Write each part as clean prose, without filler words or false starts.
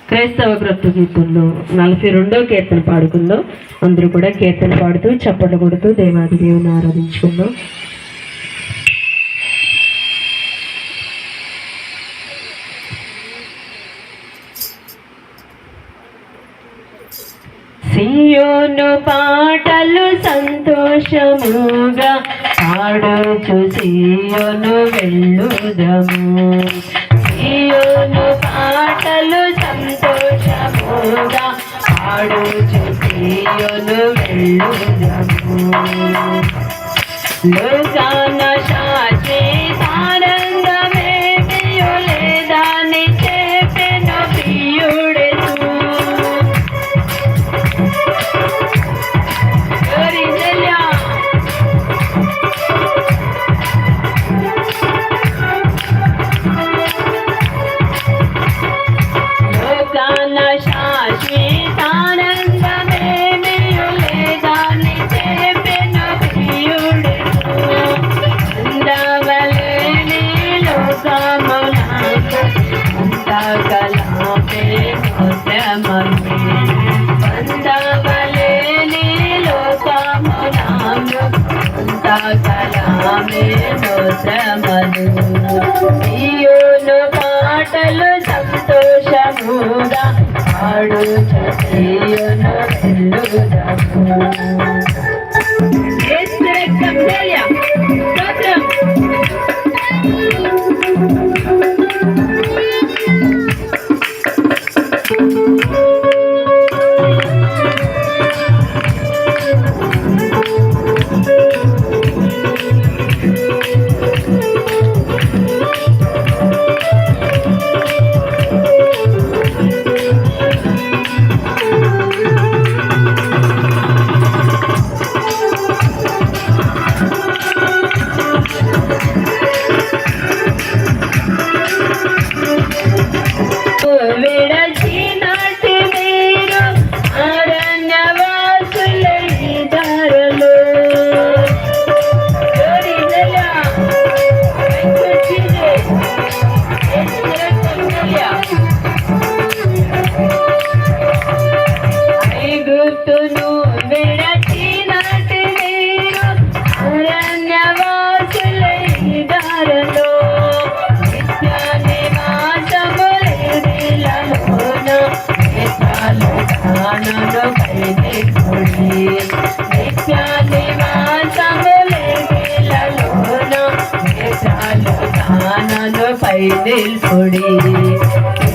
క్రైస్తవ క్రొత్త గీతంలో 42వ కీర్తన పాడుకుందాం. అందరూ కూడా కీర్తన పాడుతూ చప్పట్లు కొడుతూ దేవాది దేవుని ఆరాధించుకుందాం. సియోను పాటలు సంతోషముగా పాడుచు సియోను వెళ్ళుదము. సియోను పాటలు సంతోషముగా పాడుచు సియోను వెళ్ళుదము. లోకాన శాశ్వత ఆనందమేమియు లేదని చెప్పెను ప్రియుడెను. సియోను పాటలు సంతోషముగా పాడుచు సియోను వెళ్ళుదము.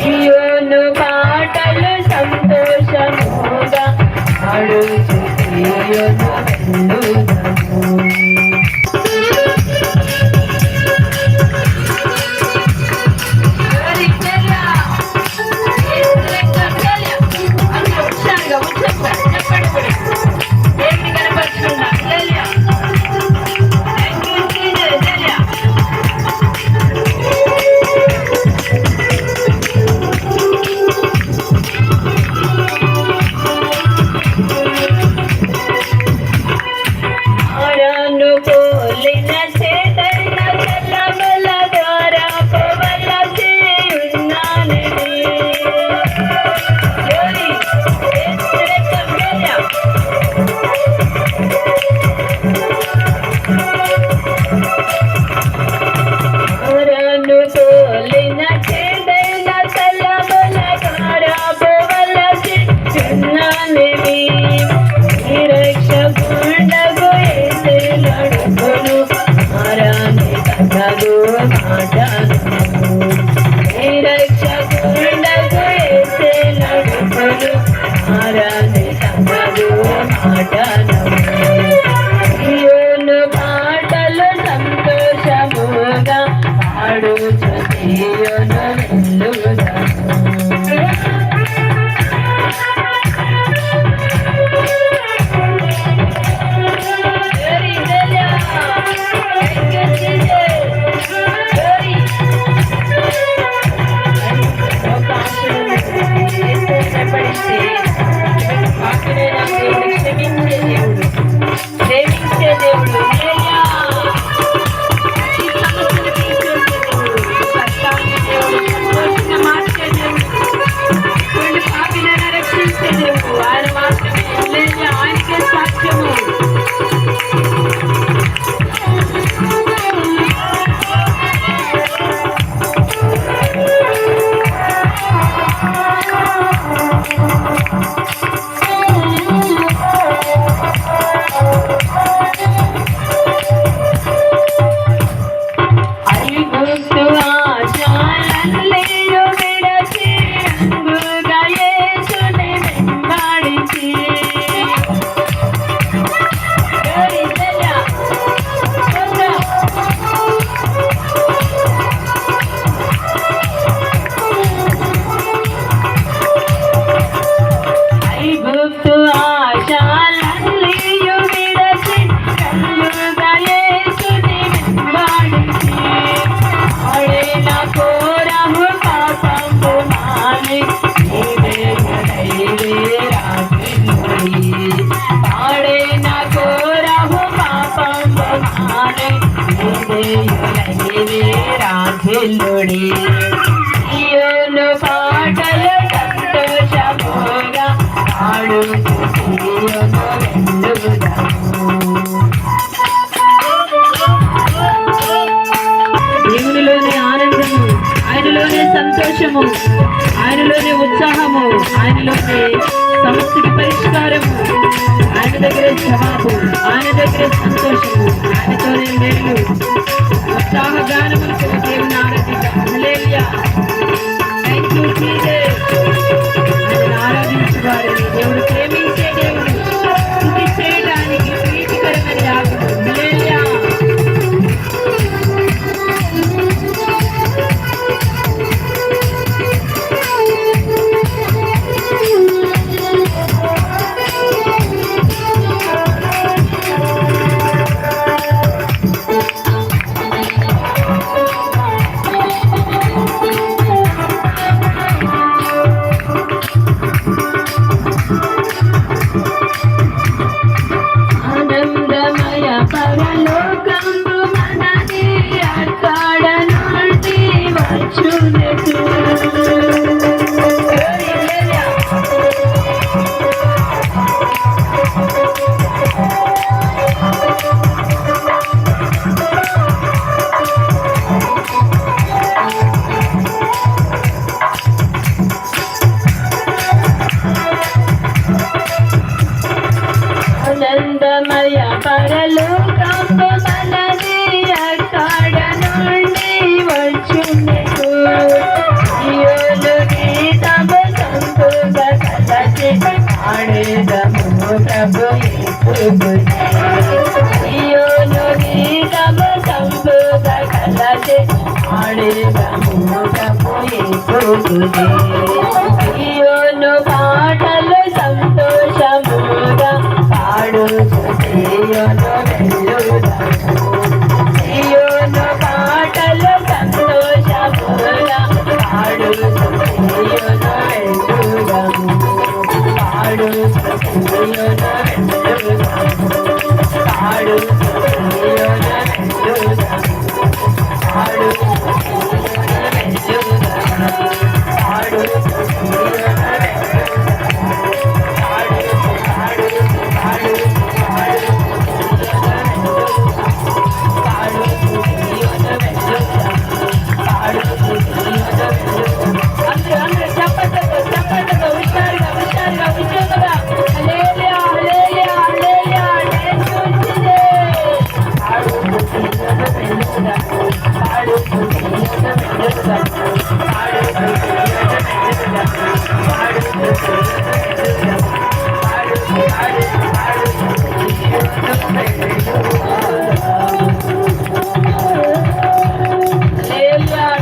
సియోను పాటలు సంతోషముగా పాడుచు సియోను వెళ్ళుదము. దేవునిలోనే ఆనందము, ఆయనలోనే సంతోషము, ఆయనలోనే ఉత్సాహము, ఆయనలోనే సమస్యకి పరిష్కారము, ఆయన దగ్గరే జవాబు, ఆయన దగ్గరే సంతోషము, ఆయనతోనే మేలు. ఉత్సాహ గానములతో దేవుని ఆరాధిద్దాం. హల్లెలూయా. Thank you Jesus. ఆయన ఆరాధించువారిని దేవుడు ప్రేమించే దేవుడు, స్తుతి చేయడానికి ప్రీతికరమైన యాగం. హల్లెలూయా. ఆనందమయ పరలోకము మనది అక్కడ నుండి వచ్చునకు. సియోను గీతము సంతుగా కలసి పాడేదము ప్రభు యేసుకు. సియోను గీతము సంతుగా కలసి పాడేదము ప్రభు యేసుకు. సియోను పాటలు సంతోషముగా సియోను సియోను పాటలు సంతోషముగా పాడు సియోను వెళ్ళుదాము పాడు సియోను వెళ్ళుదాము పాడు సియోను వెళ్ళుదాము పాడు సియోను వెళ్ళుదాము పాడు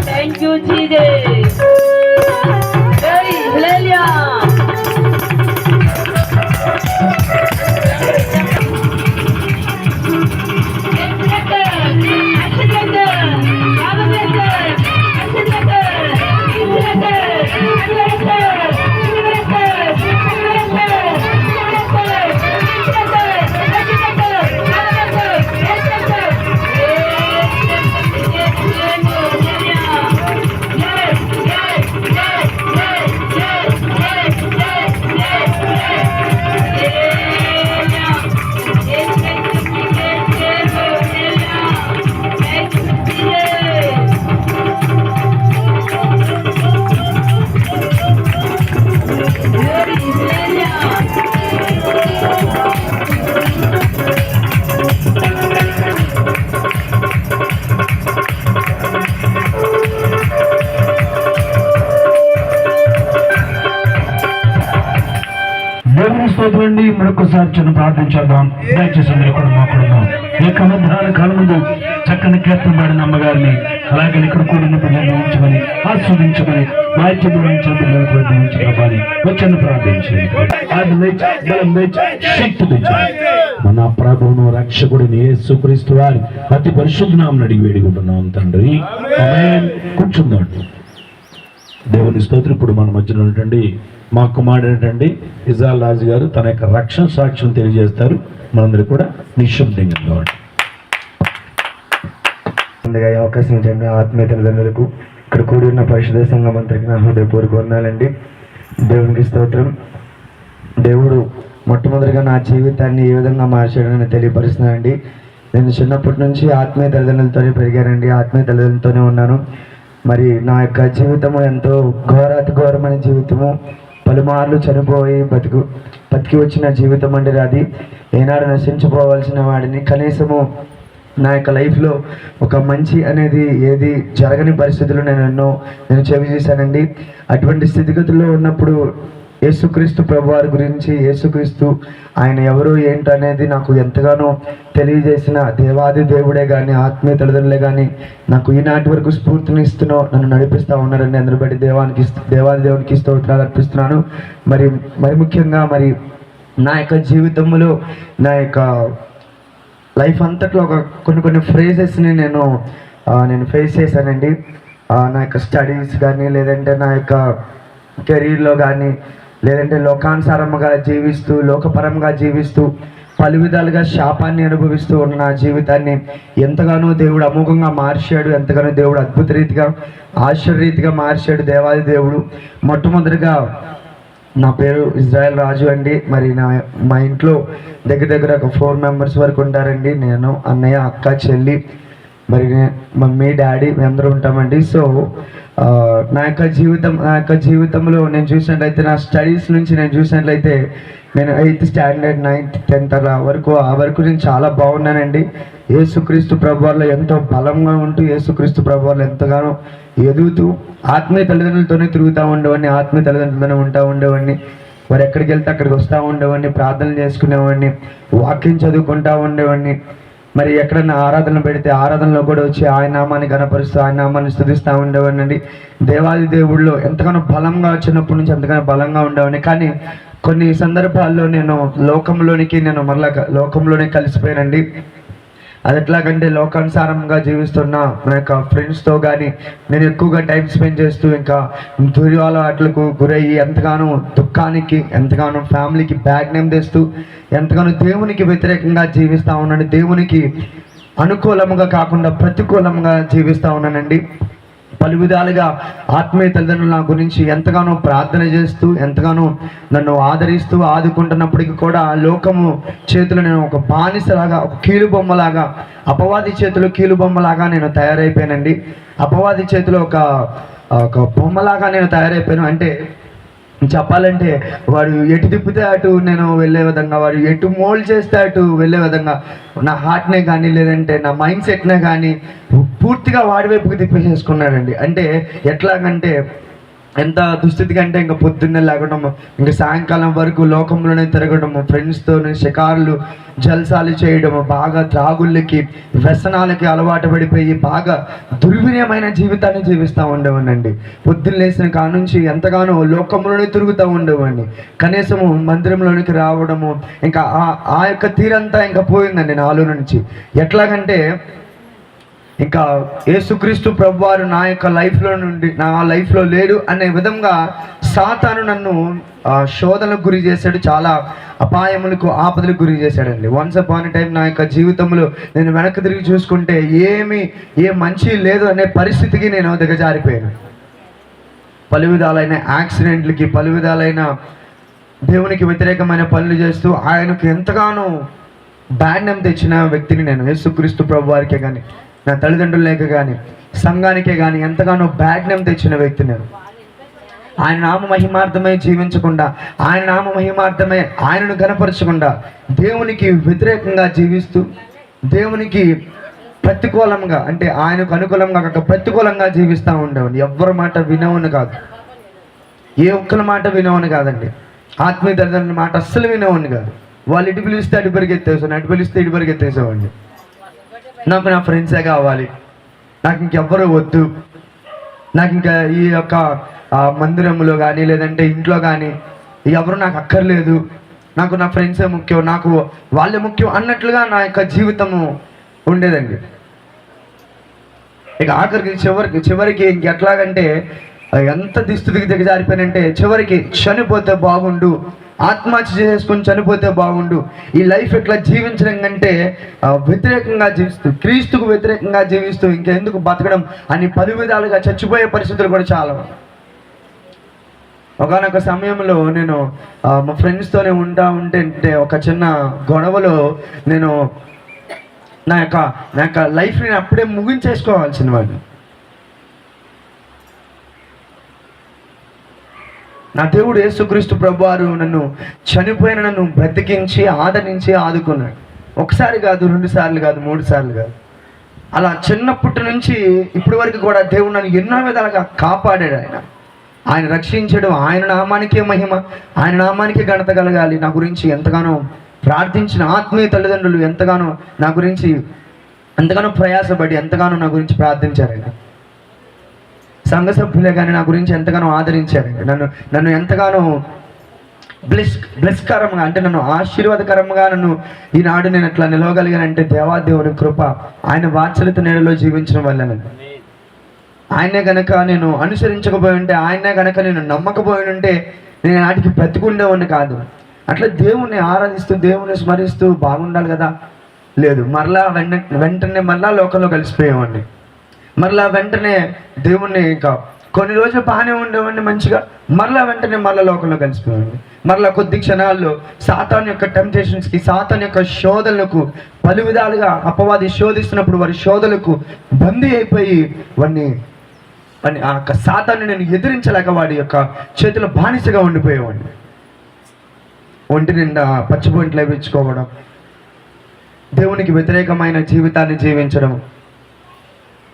Thank you, Jesus. Hey, hallelujah. స్తోత్రండి. మరొకసారి చిన్న ప్రార్థన చేద్దాం. దయచేసి అందరూ కూడా మా కుటుంబం ఈ మధ్యాహ్న కాలం ముందు చక్కని కీర్తన పాడిన అమ్మగారిని అలాగే ఇక్కడ కూడిన ప్రజలను ఉంచమని ఆస్వాదించమని వచ్చని ప్రార్థించండి. మన ప్రభువును రక్షకుడిని యేసుక్రీస్తు వారి అతి పరిశుద్ధ నామమున అడిగి వేడుకుంటున్నాం తండ్రి. ఆమేన్. కూర్చుందాం. దేవుని స్తోత్రం. ఇప్పుడు మన మధ్యలో ఉన్నటువంటి మా కుమారుడేటండి ఇజాల్ రాజు గారు తన యొక్క రక్షణ సాక్ష్యం తెలియజేస్తారు. మనందరూ కూడా నిశ్శబ్దంగా ఉండండి. ముందుగా ఈ అవకాశం ఇచ్చండి. ఆత్మీయ తల్లిదండ్రులకు ఇక్కడ కూడి ఉన్న పరిశుద్ధ సంఘం అంతరికి నా హృదయపూర్వక వందనాలండి. దేవునికి స్తోత్రం. దేవుడు మొట్టమొదటిగా నా జీవితాన్ని ఏ విధంగా మార్చాడని తెలియపరుస్తున్నానండి. నేను చిన్నప్పటి నుంచి ఆత్మీయ తల్లిదండ్రులతోనే పెరిగానండి, ఆత్మీయ తల్లిదండ్రులతోనే ఉన్నాను. మరి నా యొక్క జీవితము ఎంతో అతి ఘోరమైన జీవితము, పలుమార్లు చనిపోయి బతికి వచ్చిన జీవితం అండి అది. ఏనాడు నశించిపోవాల్సిన వాడిని కనీసము నా యొక్క లైఫ్లో ఒక మంచి అనేది ఏది జరగని పరిస్థితులు నేను చెవి చూశానండి. అటువంటి స్థితిగతుల్లో ఉన్నప్పుడు యేసుక్రీస్తు ప్రభువారి గురించి, యేసుక్రీస్తు ఆయన ఎవరు ఏంటనేది నాకు ఎంతగానో తెలియజేసిన దేవాది దేవుడే కానీ, ఆత్మీయ తల్లిదండ్రులే కానీ నాకు ఈనాటి వరకు స్ఫూర్తిని నన్ను నడిపిస్తూ ఉన్నారండి. అందరి బట్టి దేవాది దేవునికి స్తోత్రాలు అర్పిస్తున్నాను. మరి ముఖ్యంగా మరి నా యొక్క జీవితంలో నా యొక్క లైఫ్ అంతట్లో కొన్ని ఫ్రేజెస్ని నేను ఫేస్ చేశానండి. నా యొక్క స్టడీస్ కానీ, లేదంటే నా యొక్క కెరీర్లో కానీ, లేదంటే లోకానుసారంగా జీవిస్తూ, లోకపరంగా జీవిస్తూ, పలు విధాలుగా శాపాన్ని అనుభవిస్తూ ఉన్న నా జీవితాన్ని ఎంతగానో దేవుడు అమోఘంగా మార్చాడు, ఎంతగానో దేవుడు అద్భుత రీతిగా, ఆశ్చర్యరీతిగా మార్చాడు దేవాది దేవుడు. మొట్టమొదటిగా నా పేరు ఇజ్రాయెల్ రాజు అండి. మరి మా ఇంట్లో దగ్గర ఒక 4 మెంబర్స్ వరకు ఉంటారండి. నేను, అన్నయ్య, అక్క, చెల్లి, మరి మమ్మీ, డాడీ అందరూ ఉంటామండి. సో నా యొక్క జీవితంలో నేను చూసినట్లయితే, నా స్టడీస్ నుంచి నేను చూసినట్లయితే, నేను 8th స్టాండర్డ్ 9th 10th ఆ వరకు నేను చాలా బాగున్నానండి. యేసుక్రీస్తు ప్రభువారిలో ఎంతో బలంగా ఉంటూ, యేసుక్రీస్తు ప్రభువారిలో ఎంతగానో ఎదుగుతూ, ఆత్మీయ తల్లిదండ్రులతోనే తిరుగుతూ ఉండేవాడిని, ఆత్మీయ తల్లిదండ్రులతోనే ఉండేవాడిని. వారు ఎక్కడికి వెళ్తే అక్కడికి వస్తూ ఉండేవాడిని, ప్రార్థనలు చేసుకునేవాడిని, వాక్యం చదువుకుంటూ ఉండేవాడిని. మరి ఎక్కడన్నా ఆరాధన పెడితే ఆరాధనలో కూడా వచ్చి ఆయన నామాన్ని గణపరుస్తూ, ఆయన నామాన్ని స్తుతిస్తూ ఉండేవాడిని అండి. దేవాది దేవుళ్ళు ఎంతగానో బలంగా చిన్నప్పటి నుంచి ఎంతగానో బలంగా ఉండేవాడిని. కానీ కొన్ని సందర్భాల్లో నేను లోకంలోనే కలిసిపోయానండి. అది ఎట్లాగంటే, లోకానుసారంగా జీవిస్తున్న నా యొక్క ఫ్రెండ్స్తో కానీ నేను ఎక్కువగా టైం స్పెండ్ చేస్తూ, ఇంకా దుర్వాలవాట్లకు గురయ్యి ఎంతగానో దుఃఖానికి, ఎంతగానో ఫ్యామిలీకి బ్యాడ్ నేమ్ తెస్తూ, ఎంతగానో దేవునికి వ్యతిరేకంగా జీవిస్తూ ఉన్నాను. దేవునికి అనుకూలంగా కాకుండా ప్రతికూలంగా జీవిస్తూ ఉన్నానండి. పలు విధాలుగా ఆత్మీయ తల్లిదండ్రులు నా గురించి ఎంతగానో ప్రార్థన చేస్తూ, ఎంతగానో నన్ను ఆదరిస్తూ, ఆదుకుంటున్నప్పటికీ కూడా లోకము చేతులు నేను ఒక బానిసలాగా, ఒక కీలుబొమ్మలాగా, అపవాది చేతులు కీలుబొమ్మలాగా నేను తయారైపోయానండి. అపవాది చేతిలో ఒక బొమ్మలాగా నేను తయారైపోయాను. అంటే చెప్పాలంటే, వాడు ఎటు తిప్పితే అటు నేను వెళ్ళే విధంగా, వాడు ఎటు మోల్డ్ చేస్తే అటు వెళ్ళే విధంగా నా హార్ట్నే కానీ, లేదంటే నా మైండ్ సెట్నే కానీ పూర్తిగా వాడి వైపుకి తిప్పేసేసుకున్నాడండి. అంటే ఎట్లాగంటే, ఎంత దుస్థితిగా అంటే, ఇంకా పొద్దున్నే లేగడము, ఇంకా సాయంకాలం వరకు లోకంలోనే తిరగడము, ఫ్రెండ్స్తో షికారులు, జల్సాలు చేయడము, బాగా త్రాగుళ్ళకి, వ్యసనాలకి అలవాటు పడిపోయి బాగా దుర్వినయమైన జీవితాన్ని జీవిస్తూ ఉండేవాడినండి. పొద్దున్న లేచిన కాడ నుంచి ఎంతగానో లోకంలోనే తిరుగుతూ ఉండేవాడిని. కనీసము మందిరంలోనికి రావడము, ఇంకా ఆ యొక్క తీరంతా ఇంకా పోయిందండి నాలో నుంచి. ఎట్లాగంటే, ఇంకా యేసుక్రీస్తు ప్రభువారు నా యొక్క నా లైఫ్లో లేడు అనే విధంగా సాతాను నన్ను శోధనకు గురి చేశాడు, చాలా అపాయములకు, ఆపదలకు గురి చేశాడండి. వన్స్ అపాన్ ఎ టైం నా యొక్క జీవితంలో నేను వెనక్కి తిరిగి చూసుకుంటే ఏ మంచి లేదు అనే పరిస్థితికి నేను దిగజారిపోయాను. పలు విధాలైన యాక్సిడెంట్లకి, పలు విధాలైన దేవునికి వ్యతిరేకమైన పనులు చేస్తూ ఆయనకు ఎంతగానో బ్యాడ్ నేమ్ తెచ్చిన వ్యక్తిని నేను. యేసుక్రీస్తు ప్రభువారికే కానీ, నా తల్లిదండ్రులకే కానీ, సంఘానికే కానీ ఎంతగానో బ్యాడ్ నేమ్ తెచ్చిన వ్యక్తి నేను. ఆయన నామ మహిమార్థమై జీవించకుండా, ఆయన నామ మహిమార్థమై ఆయనను గణపరచకుండా, దేవునికి వ్యతిరేకంగా జీవిస్తూ, దేవునికి ప్రతికూలంగా, అంటే ఆయనకు అనుకూలంగా కాక ప్రతికూలంగా జీవిస్తూ ఉండేవాడిని. ఎవరి మాట వినవని కాదు, ఏ ఒక్కరి మాట వినవని కాదండి. ఆత్మీయ తల్లిదండ్రుల మాట అస్సలు వినవని కాదు. వాళ్ళు ఇటు పిలిస్తే అటు పరిగెత్తేసాను, అటు పిలిస్తే ఇటు పరిగెత్తేసేవాడిని. నాకు నా ఫ్రెండ్సే కావాలి, నాకు ఇంకెవ్వరూ వద్దు, నాకు ఇంకా ఈ యొక్క మందిరంలో కానీ, లేదంటే ఇంట్లో కానీ ఎవరు నాకు అక్కర్లేదు, నాకు నా ఫ్రెండ్సే ముఖ్యం, నాకు వాళ్ళే ముఖ్యం అన్నట్లుగా నా యొక్క జీవితము ఉండేదండి. ఇక ఆఖరికి చివరికి ఇంకెట్లాగంటే, ఎంత దుస్థితికి దిగజారిపోయానంటే, చివరికి చనిపోతే బాగుండు, ఆత్మహత్య చేసుకొని చనిపోతే బాగుండు, ఈ లైఫ్ ఎట్లా జీవించడం కంటే వ్యతిరేకంగా జీవిస్తూ, క్రీస్తుకు వ్యతిరేకంగా జీవిస్తూ ఇంకెందుకు బతకడం అని 10 విధాలుగా చచ్చిపోయే పరిస్థితులు కూడా చాలా. ఒకనొక సమయంలో నేను మా ఫ్రెండ్స్తోనే ఉంటే ఒక చిన్న గొడవలో నేను నా యొక్క లైఫ్ని అప్పుడే ముగించేసుకోవాల్సిన వాడిని. నా దేవుడు యేసుక్రీస్తు ప్రభువారు నన్ను బ్రతికించి ఆదరించి ఆదుకున్నాడు. ఒకసారి కాదు, 2 సార్లు కాదు, 3 సార్లు కాదు. అలా చిన్నప్పటి నుంచి ఇప్పటి వరకు కూడా దేవుడు నన్ను ఎన్నో విధాలుగా కాపాడాడు. ఆయన రక్షించడం, ఆయన నామానికే మహిమ, ఆయన నామానికే ఘనత కలగాలి. నా గురించి ఎంతగానో ప్రార్థించిన ఆత్మీయ తల్లిదండ్రులు నా గురించి ఎంతగానో ప్రయాసపడి ఎంతగానో నా గురించి ప్రార్థించారండి. సంఘ సభ్యులే కానీ నా గురించి ఎంతగానో ఆదరించారండి. నన్ను ఎంతగానో బ్లెస్కరంగా, అంటే నన్ను ఆశీర్వాదకరంగా ఈనాడు నేను అట్లా నిలవగలిగానంటే దేవాదేవుని కృప, ఆయన వాత్సల్యత నీడలో జీవించడం వల్లనండి. ఆయనే గనక నేను అనుసరించకపోయి ఉంటే, ఆయనే గనక నేను నమ్మకపోయి ఉంటే నేను నాటికి బ్రతికుండేవాడిని కాదు. అట్లా దేవుణ్ణి ఆరాధిస్తూ దేవుణ్ణి స్మరిస్తూ బాగుండాలి కదా, లేదు, వెంటనే మరలా లోకంలో కలిసిపోయేవాడిని. మరలా వెంటనే దేవుణ్ణి ఇంకా కొన్ని రోజులు బాగానే ఉండేవాడిని మంచిగా, వెంటనే లోకంలో కలిసిపోయేవాడిని. మరలా కొద్ది క్షణాల్లో సాతాను యొక్క టెంప్టేషన్స్కి, సాతాను యొక్క శోధనలకు, పలు విధాలుగా అపవాది శోధిస్తున్నప్పుడు వారి శోధనలకు బందీ అయిపోయి ఆ యొక్క సాతాన్ని నేను ఎదిరించలేక వాడి యొక్క చేతిలో బానిసగా ఉండిపోయేవాడిని. ఒంటి నిండా పచ్చిపోయింట్లు వేయించుకోవడం, దేవునికి వ్యతిరేకమైన జీవితాన్ని జీవించడం,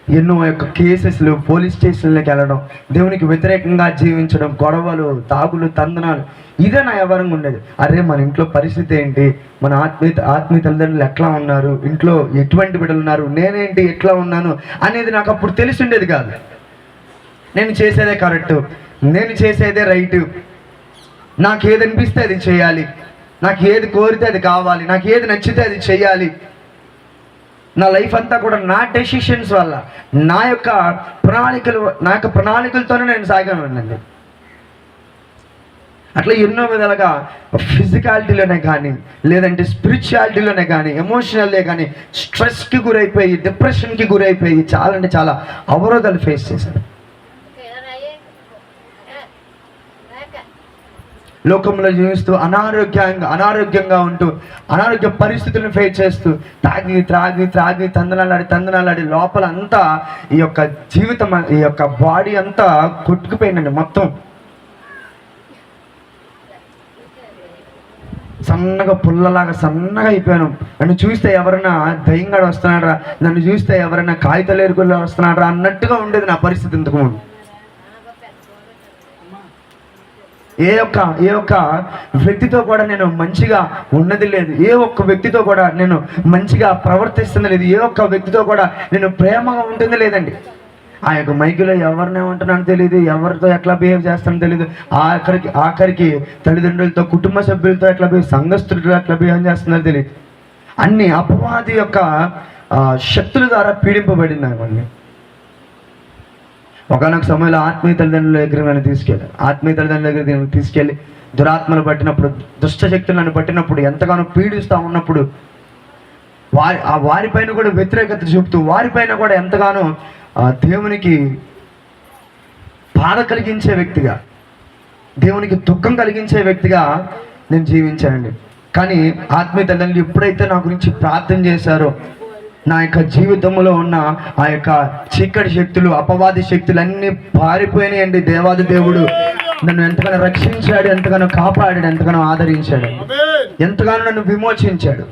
ఎన్నో యొక్క కేసెస్లు, పోలీస్ స్టేషన్లకు వెళ్ళడం, దేవునికి వ్యతిరేకంగా జీవించడం, గొడవలు, తాగులు, తందనాలు, ఇదే నా వ్యవహారంగా ఉండేది. అరే మన ఇంట్లో పరిస్థితి ఏంటి, మన ఆత్మీయ తల్లిదండ్రులు ఎట్లా ఉన్నారు, ఇంట్లో ఎటువంటి బిడ్డలు ఉన్నారు, నేనేంటి ఎట్లా ఉన్నాను అనేది నాకు అప్పుడు తెలిసి ఉండేది కాదు. నేను చేసేదే కరెక్టు, నేను చేసేదే రైటు, నాకు ఏది అనిపిస్తే అది చేయాలి, నాకు ఏది కోరితే అది కావాలి, నాకు ఏది నచ్చితే అది చేయాలి. నా లైఫ్ అంతా కూడా నా డెసిషన్స్ వల్ల, నా యొక్క ప్రణాళికలతోనే నేను సాగానండి. అట్లా ఎన్నో విధాలుగా ఫిజికాలిటీలోనే కానీ, లేదంటే స్పిరిచువాలిటీలోనే కానీ, ఎమోషనల్లే కానీ స్ట్రెస్కి గురైపోయి, డిప్రెషన్కి గురైపోయి చాలా అవరోధాలు ఫేస్ చేశాను. లోకంలో జీవిస్తూ అనారోగ్యంగా ఉంటూ, అనారోగ్య పరిస్థితులను ఫేస్ చేస్తూ, త్రాగి తందనాలాడి లోపల అంతా ఈ యొక్క జీవితం, ఈ యొక్క బాడీ అంతా కొట్టుకుపోయిందండి. మొత్తం సన్నగా పుల్లలాగా సన్నగా అయిపోయాను. నన్ను చూస్తే ఎవరైనా దయ్యంగా వస్తున్నారా, నన్ను చూస్తే ఎవరైనా కాగితాలు ఎరుకుల్లో వస్తున్నారా అన్నట్టుగా ఉండేది నా పరిస్థితి ఇంతకుముందు. ఏ ఒక్క వ్యక్తితో కూడా నేను మంచిగా ఉన్నది లేదు, ఏ ఒక్క వ్యక్తితో కూడా నేను మంచిగా ప్రవర్తిస్తుంది లేదు, ఏ ఒక్క వ్యక్తితో కూడా నేను ప్రేమగా ఉంటుంది లేదండి. ఆ యొక్క మైకులో ఎవరినేమంటున్నానో తెలియదు, ఎవరితో ఎట్లా బిహేవ్ చేస్తానో తెలియదు, ఆఖరికి తల్లిదండ్రులతో, కుటుంబ సభ్యులతో ఎట్లా సంఘస్థులతో ఎట్లా బిహేవ్ చేస్తున్నారో తెలియదు. అన్ని అపవాది యొక్క శక్తుల ద్వారా పీడింపబడింది అవన్నీ. ఒకనొక సమయంలో ఆత్మీయ తల్లిదండ్రుల దగ్గర నన్ను తీసుకెళ్ళి దురాత్మలు పట్టినప్పుడు, దుష్ట శక్తులు నన్ను పట్టినప్పుడు, ఎంతగానో పీడిస్తూ ఉన్నప్పుడు వారిపైన కూడా వ్యతిరేకత చూపుతూ, వారిపైన కూడా ఎంతగానో దేవునికి బాధ కలిగించే వ్యక్తిగా, దేవునికి దుఃఖం కలిగించే వ్యక్తిగా నేను జీవించానండి. కానీ ఆత్మీయ తల్లిదండ్రులు ఎప్పుడైతే నా గురించి ప్రార్థన చేశారో, నా యొక్క జీవితంలో ఉన్న ఆ యొక్క చీకటి శక్తులు, అపవాది శక్తులు అన్నీ పారిపోయినాయండి. దేవాది దేవుడు నన్ను ఎంతగానో రక్షించాడు, ఎంతగానో కాపాడాడు, ఎంతగానో ఆదరించాడు, ఎంతగానో నన్ను విమోచించాడు.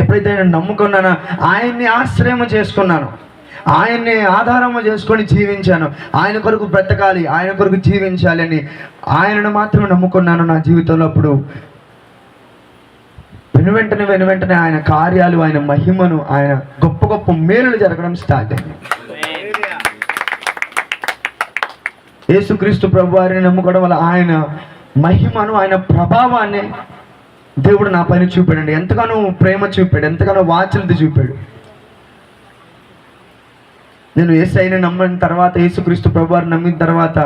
ఎప్పుడైతే నేను నమ్ముకున్నానో, ఆయన్ని ఆశ్రయం చేసుకున్నాను, ఆయన్ని ఆధారము చేసుకొని జీవించాను, ఆయన కొరకు బ్రతకాలి, ఆయన కొరకు జీవించాలి అని ఆయనను మాత్రమే నమ్ముకున్నాను నా జీవితంలో. అప్పుడు వెనువెంటనే ఆయన కార్యాలు, ఆయన మహిమను, ఆయన గొప్ప మేలులు జరగడం స్టార్ట్ అయింది. యేసుక్రీస్తు ప్రభువారిని నమ్ముకోవడం వల్ల ఆయన మహిమను, ఆయన ప్రభావాన్ని దేవుడు నా పైన చూపాడండి. ఎంతగానో ప్రేమ చూపాడు, ఎంతగానో వాత్సల్యత చూపాడు. నేను యేసయ్యని నమ్మిన తర్వాత, యేసుక్రీస్తు ప్రభువారిని నమ్మిన తర్వాత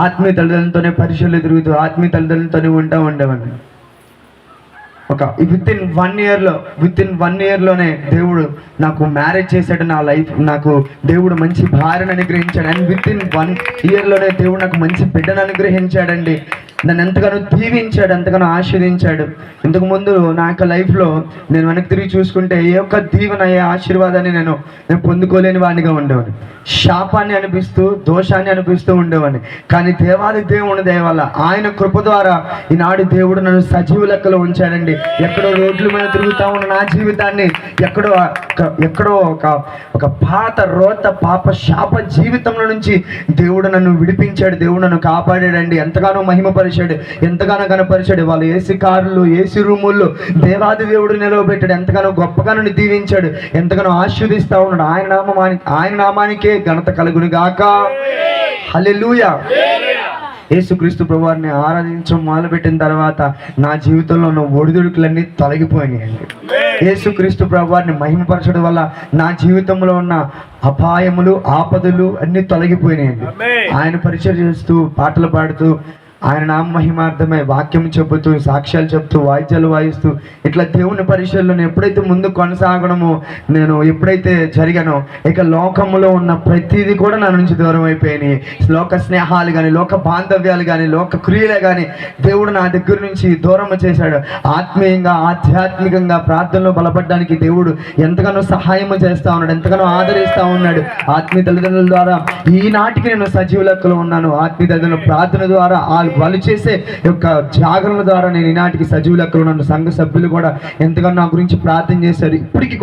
ఆత్మీయ తల్లిదండ్రులతోనే పరిచయాలు తిరుగుతూ, ఆత్మీయ తల్లిదండ్రులతోనే ఉండేవాడిని. విత్ ఇన్ 1 ఇయర్లోనే దేవుడు నాకు మ్యారేజ్ చేశాడు. నా లైఫ్ నాకు దేవుడు మంచి భార్యను అనుగ్రహించాడు. అండ్ విత్ ఇన్ 1 ఇయర్లోనే దేవుడు నాకు మంచి బిడ్డను అనుగ్రహించాడండి. నన్ను ఎంతగానో దీవించాడు, ఎంతగానో ఆశీర్వదించాడు. ఇంతకుముందు నా యొక్క లైఫ్లో నేను వెనక్కి తిరిగి చూసుకుంటే ఏ ఒక్క దీవెన, ఏ ఆశీర్వాదాన్ని నేను పొందుకోలేని వాడిగా ఉండేవాడిని. శాపాన్ని అనిపిస్తూ, దోషాన్ని అనిపిస్తూ ఉండేవాడిని. కానీ దేవాది దేవుని దయ వల్ల, ఆయన కృప ద్వారా ఈనాడు దేవుడు నన్ను సజీవ లెక్కలో ఉంచాడండి. ఎక్కడో రోడ్ల మీద తిరుగుతా ఉన్న నా జీవితాన్ని ఎక్కడో ఒక పాత రోత పాప శాప జీవితంలో నుంచి దేవుడు నన్ను విడిపించాడు. దేవుడు నన్ను కాపాడాడండి. ఎంతగానో మహిమపరిచాడు, ఎంతగానో కనపరిచాడు. వాళ్ళు ఏసీ కార్లు, ఏసీ రూముల్లో దేవాది దేవుడు నిలవబెట్టాడు. ఎంతగానో గొప్పగా నన్ను దీవించాడు, ఎంతగానో ఆశీర్వదిస్తా ఉన్నాడు. ఆయన నామానికే ఘనత కలుగును గాక. హల్లెలూయా. యేసుక్రీస్తు ప్రభువారిని ఆరాధించడం మొదలుపెట్టిన తర్వాత నా జీవితంలో ఉన్న ఒడిదుడుకులన్నీ తొలగిపోయినాయండి. యేసుక్రీస్తు ప్రభువారిని మహిమపరచడం వల్ల నా జీవితంలో ఉన్న అపాయములు, ఆపదలు అన్నీ తొలగిపోయినాయండి. ఆయన పరిచయం చేస్తూ, పాటలు పాడుతూ, ఆయన నామ మహిమార్థమే వాక్యం చెబుతూ, సాక్ష్యాలు చెప్తూ, వాయిద్యాలు వాయిస్తూ, ఇట్లా దేవుని పరిచయంలో ఎప్పుడైతే ముందు కొనసాగడమో, నేను ఎప్పుడైతే జరిగానో, ఇక లోకంలో ఉన్న ప్రతిదీ కూడా నా నుంచి దూరం అయిపోయినాయి. లోక స్నేహాలు కానీ, లోక బాంధవ్యాలు కానీ, లోక క్రియలే కానీ దేవుడు నా దగ్గర నుంచి దూరం చేశాడు. ఆత్మీయంగా, ఆధ్యాత్మికంగా ప్రార్థనలో బలపడడానికి దేవుడు ఎంతగానో సహాయం చేస్తూ ఉన్నాడు, ఎంతగానో ఆదరిస్తూ ఉన్నాడు. ఆత్మీయ తల్లిదండ్రుల ద్వారా ఈనాటికి నేను సజీవ లెక్కలో ఉన్నాను. ఆత్మీయ తల్లిదండ్రుల ప్రార్థన ద్వారా, వాళ్ళు చేసే యొక్క జాగరణ ద్వారా నేను ఈనాటికి సజీవ లెక్కలో ఉన్నాను. సంఘ సభ్యులు కూడా ఎంతగానో నా గురించి ప్రార్థన చేశారు. ఇప్పటికి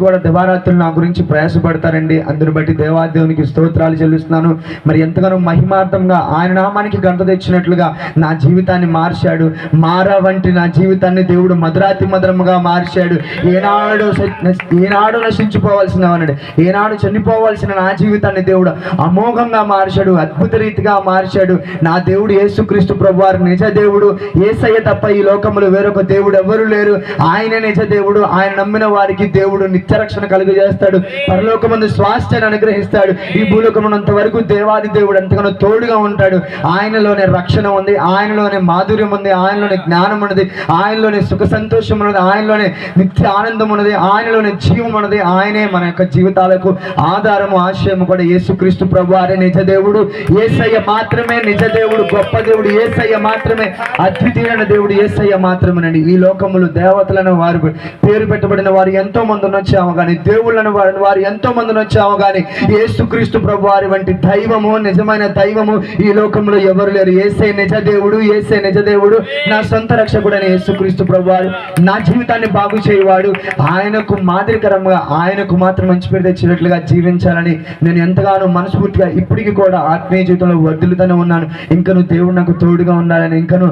కూడా దివారాత్రులు నా గురించి ప్రయాసపడతారండి. అందుని బట్టి దేవాదేవునికి స్తోత్రాలు చెల్లిస్తున్నాను. మరి ఎంతగానో మహిమార్థంగా ఆయన నామానికి గంట తెచ్చినట్లుగా నా జీవితాన్ని మార్చాడు. మారా వంటి నా జీవితాన్ని దేవుడు మధురాతి మధురముగా మార్చాడు. ఏనాడు నశించిపోవాల్సిన వాడు, ఏనాడు చనిపోవాల్సిన నా జీవితాన్ని దేవుడు అమోఘంగా మార్చాడు, అద్భుత రీతిగా మార్చాడు. నా దేవుడు యేసుక్రీస్తు ప్రభువారు నిజ దేవుడు. యేసయ్య తప్ప ఈ లోకంలో వేరొక దేవుడు ఎవరు లేరు. ఆయనే నిజ దేవుడు. ఆయన నమ్మిన వారికి దేవుడు నిత్య రక్షణ కలుగజేస్తాడు, పరలోకమందు స్వాస్థ్యాన్ని అనుగ్రహిస్తాడు. ఈ భూలోకమునంత వరకు దేవాది దేవుడు ఎంతగానో తోడుగా ఉంటాడు. ఆయనలోనే రక్షణ ఉంది, ఆయనలోనే మాధుర్యం ఉంది, ఆయనలోనే జ్ఞానం ఉన్నది, ఆయనలోనే సుఖ సంతోషం ఉన్నది, ఆయనలోనే నిత్య ఆనందం ఉన్నది, ఆయనలోనే జీవం ఉన్నది. ఆయనే మన యొక్క జీవితాలకు ఆధారము, ఆశయము కూడా. యేసుక్రీస్తు ప్రభువారే నిజ దేవుడు. యేసయ్య మాత్రమే నిజ దేవుడు, గొప్ప దేవుడు. యేసయ్య మాత్రమే అద్వితీయమైన దేవుడు. యేసయ్య మాత్రమేనండి. ఈ లోకములు దేవతలను వారు పేరు పెట్టబడిన వారు ఎంతో మంది వచ్చాము కానీ, దేవుళ్ళను వారు ఎంతో మంది వచ్చాము కానీ, యేసుక్రీస్తు ప్రభువారి వంటి దైవము, నిజమైన దైవము ఈ లోకంలో ఎవరు లేరు. యేసయ్య నిజ దేవుడు, యేసయ్య నిజ దేవుడు. నా సొంత రక్షకుడైన యేసుక్రీస్తు ప్రభువారు నా జీవితాన్ని బాగు చేయవాడు. ఆయనకు మాదిరికరంగా, ఆయనకు మాత్రం మంచి పేరు తెచ్చినట్లుగా జీవించాలని నేను ఎంతగానో మనస్ఫూర్తిగా ఇప్పటికీ కూడా ఆత్మీయ జీవితంలో వర్ధిల్లుతూనే ఉన్నాను. ఇంకను దేవుడు నాకు తోడుగా ఉండాలని, ఇంకను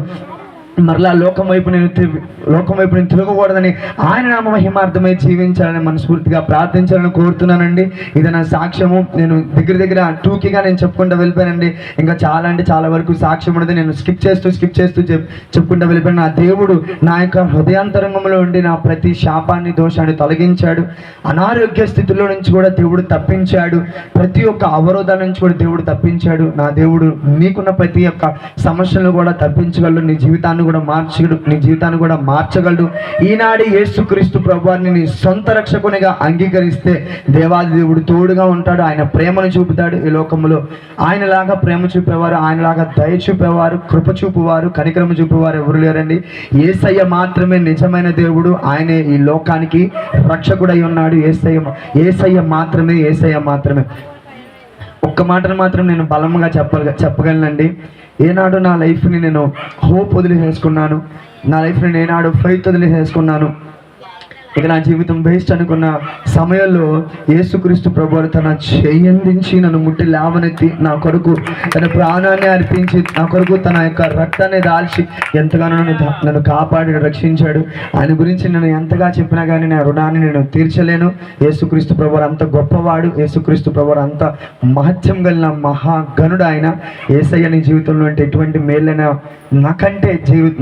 మరలా లోకం వైపు నేను తిరగకూడదని, ఆయన నామ మహిమార్థమై జీవించాలని మనస్ఫూర్తిగా ప్రార్థించాలని కోరుతున్నానండి. ఇది నా సాక్ష్యము. నేను దగ్గర టూకీగా నేను చెప్పుకుంటూ వెళ్ళిపోయానండి. ఇంకా చాలా అంటే చాలా వరకు సాక్ష్యం ఉన్నది. నేను స్కిప్ చేస్తూ చెప్పుకుంటూ వెళ్ళిపోయాను. నా దేవుడు నా యొక్క హృదయాంతరంగంలో ఉండి నా ప్రతి శాపాన్ని, దోషాన్ని తొలగించాడు. అనారోగ్య స్థితిలో నుంచి కూడా దేవుడు తప్పించాడు. ప్రతి ఒక్క అవరోధాల నుంచి కూడా దేవుడు తప్పించాడు. నా దేవుడు నీకున్న ప్రతి ఒక్క సమస్యలను కూడా తప్పించగలడు. నీ జీవితాన్ని కూడా మార్చగలడు. ఈనాడు యేసుక్రీస్తు ప్రభువారిని నీ సొంత రక్షకునిగా అంగీకరిస్తే దేవాది దేవుడు తోడుగా ఉంటాడు. ఆయన ప్రేమను చూపుతాడు. ఈ లోకంలో ఆయనలాగా ప్రేమ చూపేవారు, ఆయనలాగా దయ చూపేవారు, కృప చూపువారు, కనికరమ చూపేవారు ఎవరు లేరండి. యేసయ్య మాత్రమే నిజమైన దేవుడు. ఆయనే ఈ లోకానికి రక్షకుడై ఉన్నాడు. యేసయ్య మాత్రమే. ఒక్క మాటను మాత్రం నేను బలంగా చెప్పగలనండి. ఏనాడు నా లైఫ్ని నేను హోప్ వదిలేసేసుకున్నాను, నా లైఫ్ని ఏనాడు ఫెయిత్ వదిలేసేసుకున్నాను, ఇక నా జీవితం వేస్ట్ అనుకున్న సమయంలో యేసుక్రీస్తు ప్రభువారు తన చెయ్యందించి నన్ను ముట్టి లేవనెత్తి నా కొరకు తన ప్రాణాన్ని అర్పించి, నా కొరకు తన యొక్క రక్తాన్ని దాల్చి ఎంతగానో నన్ను కాపాడి రక్షించాడు. ఆయన గురించి నేను ఎంతగా చెప్పినా కానీ నా రుణాన్ని నేను తీర్చలేను. యేసుక్రీస్తు ప్రభువారు అంత గొప్పవాడు. యేసుక్రీస్తు ప్రభువారు అంత మహత్యం కలిగిన మహాగణుడు. ఆయన యేసయ్య నీ జీవితంలో అంటే ఎటువంటి మేలైనా నాకంటే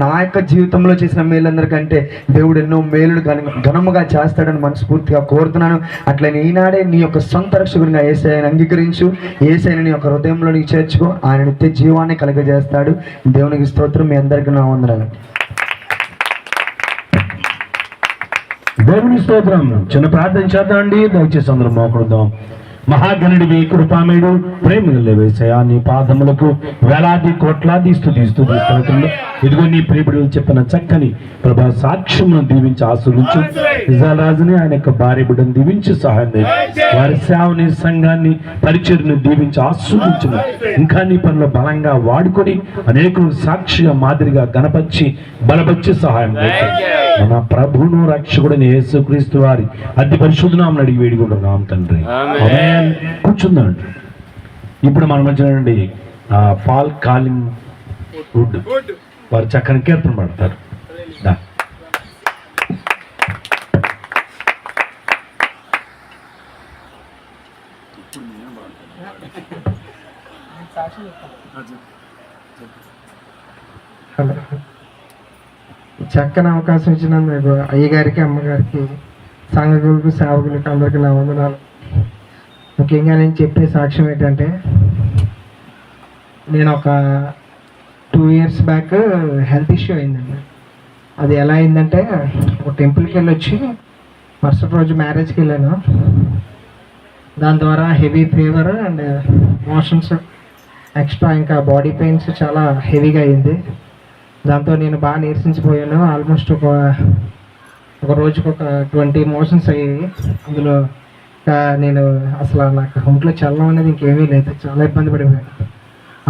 నా యొక్క జీవితంలో చేసిన మేలందరికంటే దేవుడు ఎన్నో మేలులు ఘనముగా చేస్తాడని మనస్ఫూర్తిగా కోరుతున్నాను. అట్లనే ఈనాడే నీ యొక్క సొంత రక్షకునిగా యేసయ్యను అంగీకరించు. యేసయ్యను నీ యొక్క హృదయంలో నీకు చేర్చుకో. ఆయన నిత్య జీవాన్ని కలుగజేస్తాడు. దేవునికి స్తోత్రం. మీ అందరికీ నా వందనాలు. దేవుని స్తోత్రం. చిన్న ప్రార్థన చేద్దామండి. దయచేసి అందరం మోకరుద్దాం. మహాగణుడివి, కృపామయుడు, ప్రేమగల యేసయ్యా, నీ పాదములకు వేలాది కోట్లాది స్తుతులు. ఇదిగో నీ ప్రియబిడ్డలు చెప్పిన చక్కని ప్రభా సాక్ష్యమును దీవించి ఆశీర్వించు. ఇజ్రాయెలుని ఆయన యొక్క భార్య బిడ్డను దీవించి సహాయం చేయి. వారి సేవని, సంఘాన్ని, పరిచర్ను దీవించి ఆశీర్వించును. ఇంకా నీ పనులు బలంగా వాడుకొని అనేకులు సాక్షిగా మాదిరిగా గణపరిచి బలపరిచి సహాయం చేయి. మన ప్రభువును రక్షకుడిని యేసుక్రీస్తు వారి అతి పరిశుద్ధ నామమున అడిగి వేడుకుంటున్నాం తండ్రి. ఆమేన్. కూర్చుందామండి. ఇప్పుడు మన మధ్య నుండి పాల్ కాలింగ్ వుడ్ వారు చక్కని కీర్తన పడతారు. హలో, చక్కని అవకాశం ఇచ్చినందుకు అయ్యగారికి, అమ్మగారికి, సంఘకులకు, సేవకులకు అందరికీ నా వందనాలు. ముఖ్యంగా నేను చెప్పే సాక్ష్యం ఏంటంటే, నేను ఒక 2 years బ్యాక్ హెల్త్ ఇష్యూ అయిందండి. అది ఎలా అయిందంటే, ఒక టెంపుల్కి వెళ్ళొచ్చి మరుసటి రోజు మ్యారేజ్కి వెళ్ళాను. దాని ద్వారా heavy fever and motions, extra ఇంకా బాడీ పెయిన్స్ చాలా హెవీగా అయింది. దాంతో నేను బాగా నీరసించిపోయాను. ఆల్మోస్ట్ ఒక రోజుకు ఒక 20 మోషన్స్ అయ్యాయి. అందులో నేను అసలు నాకు ఒంట్లో చల్లడం అనేది ఇంకేమీ లేదు. చాలా ఇబ్బంది పడిపోయాను.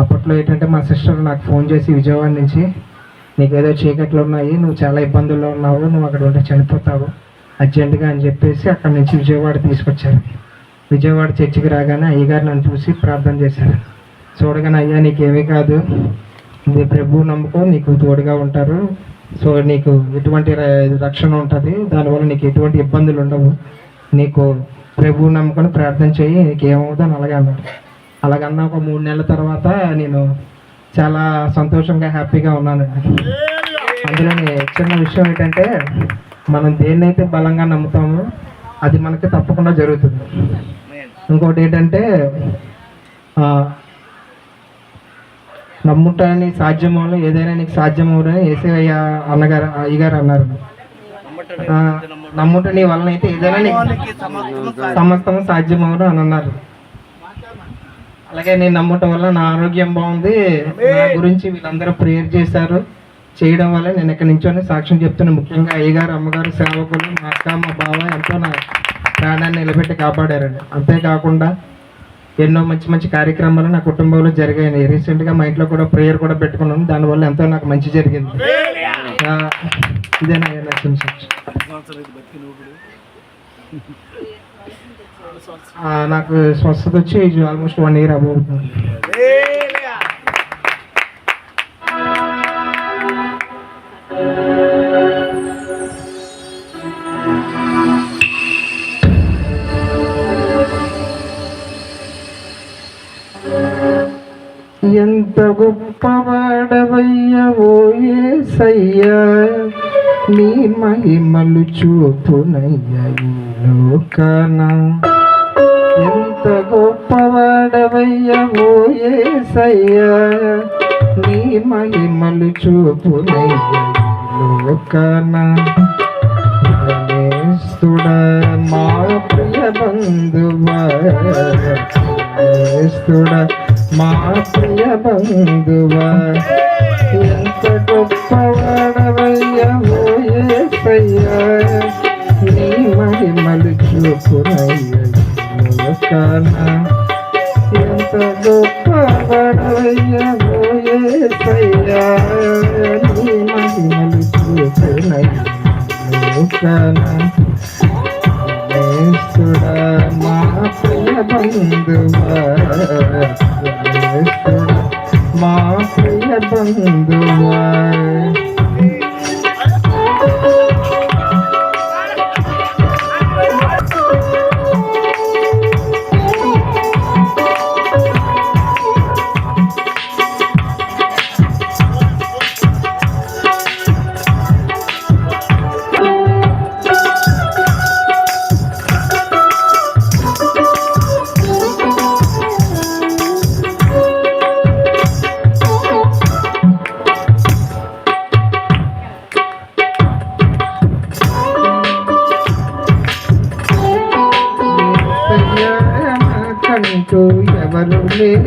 అప్పట్లో ఏంటంటే మా సిస్టర్ నాకు ఫోన్ చేసి విజయవాడ నుంచి, నీకు ఏదో చీకట్లు ఉన్నాయి, నువ్వు చాలా ఇబ్బందుల్లో ఉన్నావు, నువ్వు అక్కడ ఉంటే చనిపోతావు అర్జెంటుగా అని చెప్పేసి అక్కడి నుంచి విజయవాడ తీసుకొచ్చారు. విజయవాడ చర్చికి రాగానే అయ్యగారు నన్ను చూసి ప్రార్థన చేశారు. చూడగానే, అయ్యా నీకేమీ కాదు, నీ ప్రభువు నమ్ముకో, నీకు తోడుగా ఉంటారు, సో నీకు ఎటువంటి రక్షణ ఉంటుంది, దానివల్ల నీకు ఎటువంటి ఇబ్బందులు ఉండవు, నీకు ప్రభువు నమ్ముకొని ప్రార్థన చేయి, నీకు ఏమవుతుందని అలాగే అన్నాడు. అలాగన్నా ఒక 3 నెలల తర్వాత నేను చాలా సంతోషంగా హ్యాపీగా ఉన్నానండి. అందులోని చిన్న విషయం ఏంటంటే, మనం దేన్నైతే బలంగా నమ్ముతామో అది మనకి తప్పకుండా జరుగుతుంది. ఇంకోటి ఏంటంటే, నమ్ముటాన్ని సాధ్యమవును, ఏదైనా నీకు సాధ్యమవునని యేసయ్య అన్నగారు, అయ్యగారు అన్నారు. నమ్ముట నీ వలన అయితే ఏదైనా నీకు సమస్తము సాధ్యమవును అని అన్నారు. అలాగే నేను నమ్మటం వల్ల నా ఆరోగ్యం బాగుంది. నా గురించి వీళ్ళందరూ ప్రేయర్ చేశారు. చేయడం వల్ల నేను ఇక్కడ నుంచొని సాక్ష్యం చెప్తున్నాను. ముఖ్యంగా అయ్యగారు, అమ్మగారు, సేవకులు, మా అక్క, మా బావ ఎంతో నా ప్రాణాన్ని నిలబెట్టి కాపాడారండి. అంతేకాకుండా ఎన్నో మంచి మంచి కార్యక్రమాలు నా కుటుంబంలో జరిగాయి. రీసెంట్గా మా ఇంట్లో కూడా ప్రేయర్ కూడా పెట్టుకున్నాను. దానివల్ల ఎంతో నాకు మంచి జరిగింది. ఇదే నా నచ్చిన సాక్ష్యం. నాకు స్వస్థత వచ్చి ఆల్మోస్ట్ 1 year అవుతుంది. ఎంత గొప్పవాడవయ్యా ఓ యేసయ్యా, నీ మహిమలు చూపునయ్యా ఈ లోకాన. ఎంత గొప్పవాడవయ్యా ఓ యేసయ్యా, నీ మహిమలు చూపునయ్యా ఈ లోకాన. యేసుడా మా ప్రియ బంధువా, యేసుడా మా ప్రియ బంధువా, ఎంత గొప్పవాడవయ్యా ఓ యేసయ్యా, నీ మహిమలు చూపునయ్యా ఈ లోకాన. ఎంత గొప్పవాడవయ్యా ఓ యేసయ్యా, నీ మహిమలు చూపునయ్యా ఈ లోకాన. యేసుడా మా ప్రియ బంధువా, యేసుడా మా ప్రియ బంధువా.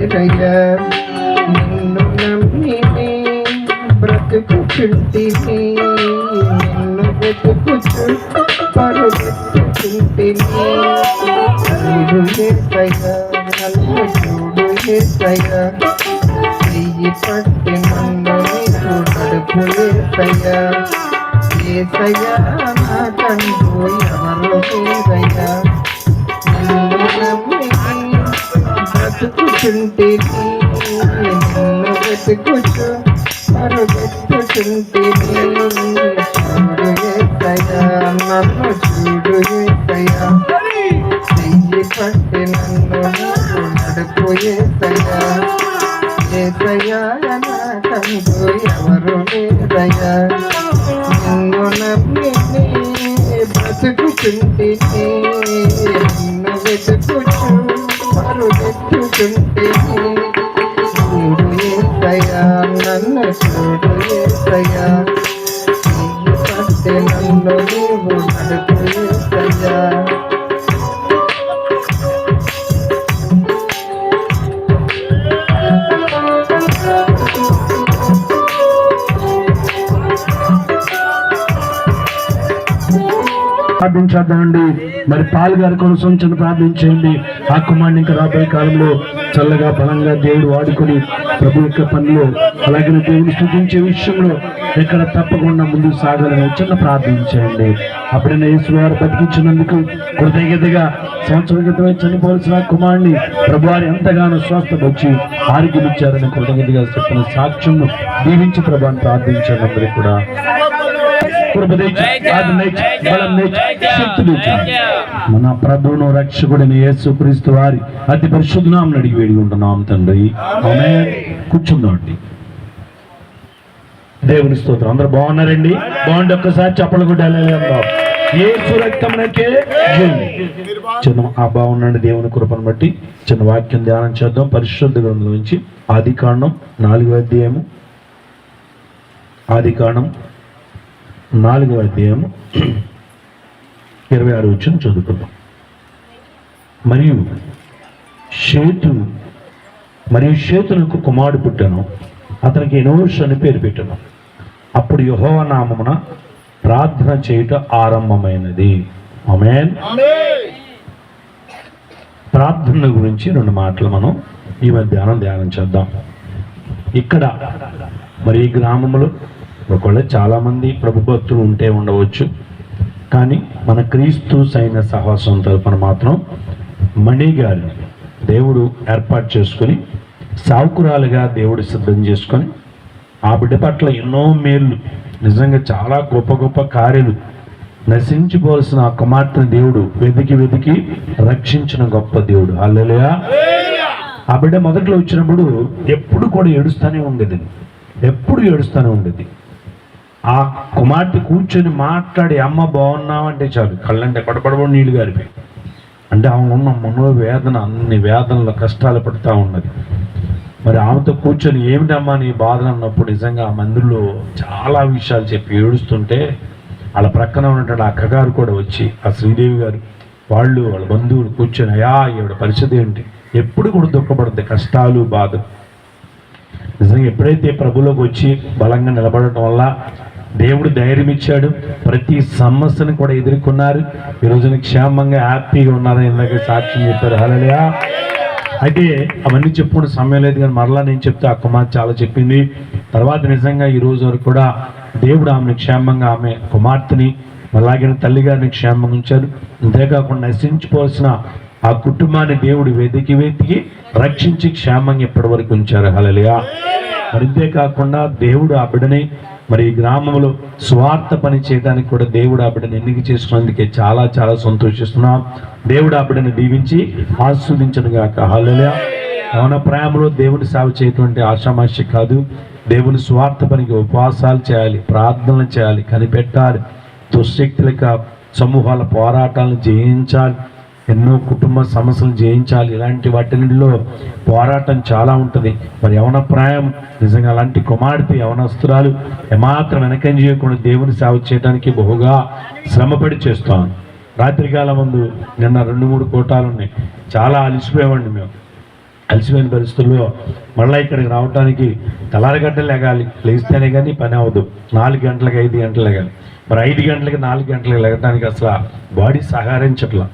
లేరయ్యా నిన్ను నమ్మిని బ్రతుకుచుంటిని నిన్ను వెతుకుచు పరుగెత్తుచుంటిని చూడు యేసయ్యా నన్ను చూడు యేసయ్యా చెయ్యి పట్టి నన్ను నీకు నడుపు యేసయ్యా యేసయ్యా నాకంటూ ఎవరు లేరయ్యా నిన్ను నమ్మి బ్రతుకుచుంటిని నిన్ను వెతుకుచు పరుగెత్తుచుంటిని చూడు యేసయ్యా నన్ను చూడు యేసయ్యా చెయ్యి పట్టి నన్ను నీకు నడుపు యేసయ్యా యేసయ్యా నాకంటూ ఎవరు లేరయ్యా నిన్ను నమ్మి బ్రతుకుచుంటిని నిన్ను వెతుకుచు పరుగెత్తుచుంటిని చూడు యేసయ్యా నన్ను చూడు యేసయ్యా చెయ్యి పట్టి నన్ను నీవు నడుపు యేసయ్యా ప్రార్థించేద్దామండి. మరి పాలు గారి కోసం చిన్న ప్రార్థించేయండి. ఆ కుమారుని ఇంకా రాబోయే కాలంలో చల్లగా బలంగా దేవుడు వాడుకొని ప్రభు యొక్క పనిలో అలాగే దేవుని స్తుతించే విషయంలో ఇక్కడ తప్పకుండా ముందుకు సాగాలని చిన్న ప్రార్థించేయండి. అప్పుడైనా యేసు వారు బతికించినందుకు కృతజ్ఞతగా సంవత్సరం క్రితమే చనిపోవలసిన కుమారుని ప్రభు వారు ఎంతగానో స్వస్థపరిచి ఆరోగ్యం ఇచ్చారని కృతజ్ఞతగా చెప్పిన సాక్ష్యం దీవించి ప్రభాని ప్రార్థించాను. అందరూ కూడా మన ప్రభువును రక్షకుడిని యేసుక్రీస్తు వారి అతి పరిశుద్ధ నామమున అడిగి వేడుకుంటున్నాం తండ్రి. ఆమేన్. కూర్చుందామండి. దేవుని స్తోత్రం. అందరూ బాగున్నారండి? బాగుండి ఒక్కసారి చప్పలు కొట్టాలి. యేసు రక్తమునకే జయం. చిన్న ఆ బాగున్నాడు. దేవుని కృపను బట్టి చిన్న వాక్యం ధ్యానం చేద్దాం. పరిశుద్ధ గ్రంథం నుంచి ఆదికాండం 4వ అధ్యాయము. ఆదికాండం 4వ అధ్యాయము 26 వచనం చదువుకుందాం. మరియు షేతునకు కుమారుడు పుట్టెను, అతనికి ఎనోషు అని పేరు పెట్టెను. అప్పుడు యెహోవా నామమున ప్రార్థన చేయుట ఆరంభమైనది. ఆమేన్. ప్రార్థన గురించి 2 మాటలు మనం ఈ మధ్యాహ్నం ధ్యానం చేద్దాం. ఇక్కడ మరి ఈ గ్రామంలో ఒకవేళ చాలామంది ప్రభు భక్తులు ఉంటే ఉండవచ్చు, కానీ మన క్రీస్తు సైన్య సహవాసం తరపున మాత్రం మణి గారిని దేవుడు ఏర్పాటు చేసుకొని సావుకురాలుగా దేవుడు సిద్ధం చేసుకొని ఆ బిడ్డ పట్ల ఎన్నో మేళ్ళు, నిజంగా చాలా గొప్ప గొప్ప కార్యాలు, నశించిపోవలసిన ఆ కుమార్తెను దేవుడు వెతికి రక్షించిన గొప్ప దేవుడు. హల్లెలూయా. ఆ బిడ్డ మొదట్లో వచ్చినప్పుడు ఎప్పుడు కూడా ఏడుస్తూనే ఉండేది. ఆ కుమార్తె కూర్చొని మాట్లాడి అమ్మ బాగున్నావంటే చాలు కళ్ళంటే పడపడబడి నీళ్లు గారిపోయి. అంటే ఆమె ఉన్న మనోవేదన, అన్ని వేదనలో కష్టాలు పడుతూ ఉన్నది. మరి ఆమెతో కూర్చొని ఏమిటమ్మా నీ బాధలు అన్నప్పుడు నిజంగా ఆ మందిలో చాలా విషయాలు చెప్పి ఏడుస్తుంటే వాళ్ళ ప్రక్కన ఉన్నటువంటి అక్కగారు కూడా వచ్చి, ఆ శ్రీదేవి గారు వాళ్ళ బంధువులు కూర్చొని అయ్యా ఈవిడ పరిస్థితి ఏంటి, ఎప్పుడు కూడా దుఃఖపడుతుంది, కష్టాలు బాధలు. నిజంగా ఎప్పుడైతే ప్రభులోకి వచ్చి బలంగా నిలబడటం వల్ల దేవుడు ధైర్యం ఇచ్చాడు, ప్రతి సమస్యను కూడా ఎదుర్కొన్నారు. ఈ రోజున క్షేమంగా హ్యాపీగా ఉన్నారని ఇందాక సాక్ష్యం చెప్పారు. హల్లెలూయా. అయితే అవన్నీ చెప్పుకునే సమయం లేదు, కానీ మరలా నేను చెప్తే ఆ కుమార్తె చాలా చెప్పింది. తర్వాత నిజంగా ఈ రోజు వరకు కూడా దేవుడు ఆమెను క్షేమంగా, ఆమె కుమార్తెని అలాగే తల్లి గారిని క్షేమంగా ఉంచారు. అంతేకాకుండా నశించిపోవాల్సిన ఆ కుటుంబాన్ని దేవుడు వెతికి రక్షించి క్షేమంగా ఇప్పటి వరకు ఉంచారు. హల్లెలూయా. మరి అంతేకాకుండా దేవుడు ఆ బిడ్డని మరి ఈ గ్రామంలో స్వార్థ పని చేయడానికి కూడా దేవుడు ఆ బిడ్డని ఎన్నిక చేసుకున్నందుకే చాలా చాలా సంతోషిస్తున్నాం. దేవుడు ఆ బిడ్డని దీవించి ఆస్వాదించను గాక. హల్లెలూయా. యవన ప్రేమలో దేవుని సేవ చేయటువంటి ఆషామాషి కాదు. దేవుని స్వార్థ పనికి ఉపవాసాలు చేయాలి, ప్రార్థనలు చేయాలి, కనిపెట్టాలి, దుశ్శక్తుల సమూహాల పోరాటాలను జయించాలి, ఎన్నో కుటుంబ సమస్యలు జయించాలి. ఇలాంటి వాటిలో పోరాటం చాలా ఉంటుంది. మరి యవన ప్రాయం నిజంగా అలాంటి కుమార్తె యవనస్తురాలు ఏమాత్రం వెనకం చేయకుండా దేవుని సేవ చేయడానికి బహుగా శ్రమపడి చేస్తాను. రాత్రికాలం ముందు నిన్న 2-3 కోటాలు ఉన్నాయి. చాలా అలిసిపోయామండి మేము. అలసిపోయిన పరిస్థితుల్లో మళ్ళీ ఇక్కడికి రావడానికి తెల్లారగంటలు లెగాలి, లేస్తేనే కానీ పని అవ్వదు. 4 గంటలకు 5 గంటలు లెగాలి. మరి 5 గంటలకి 4 గంటలకు లెగటానికి అసలు బాడీ సహకరించట్లా.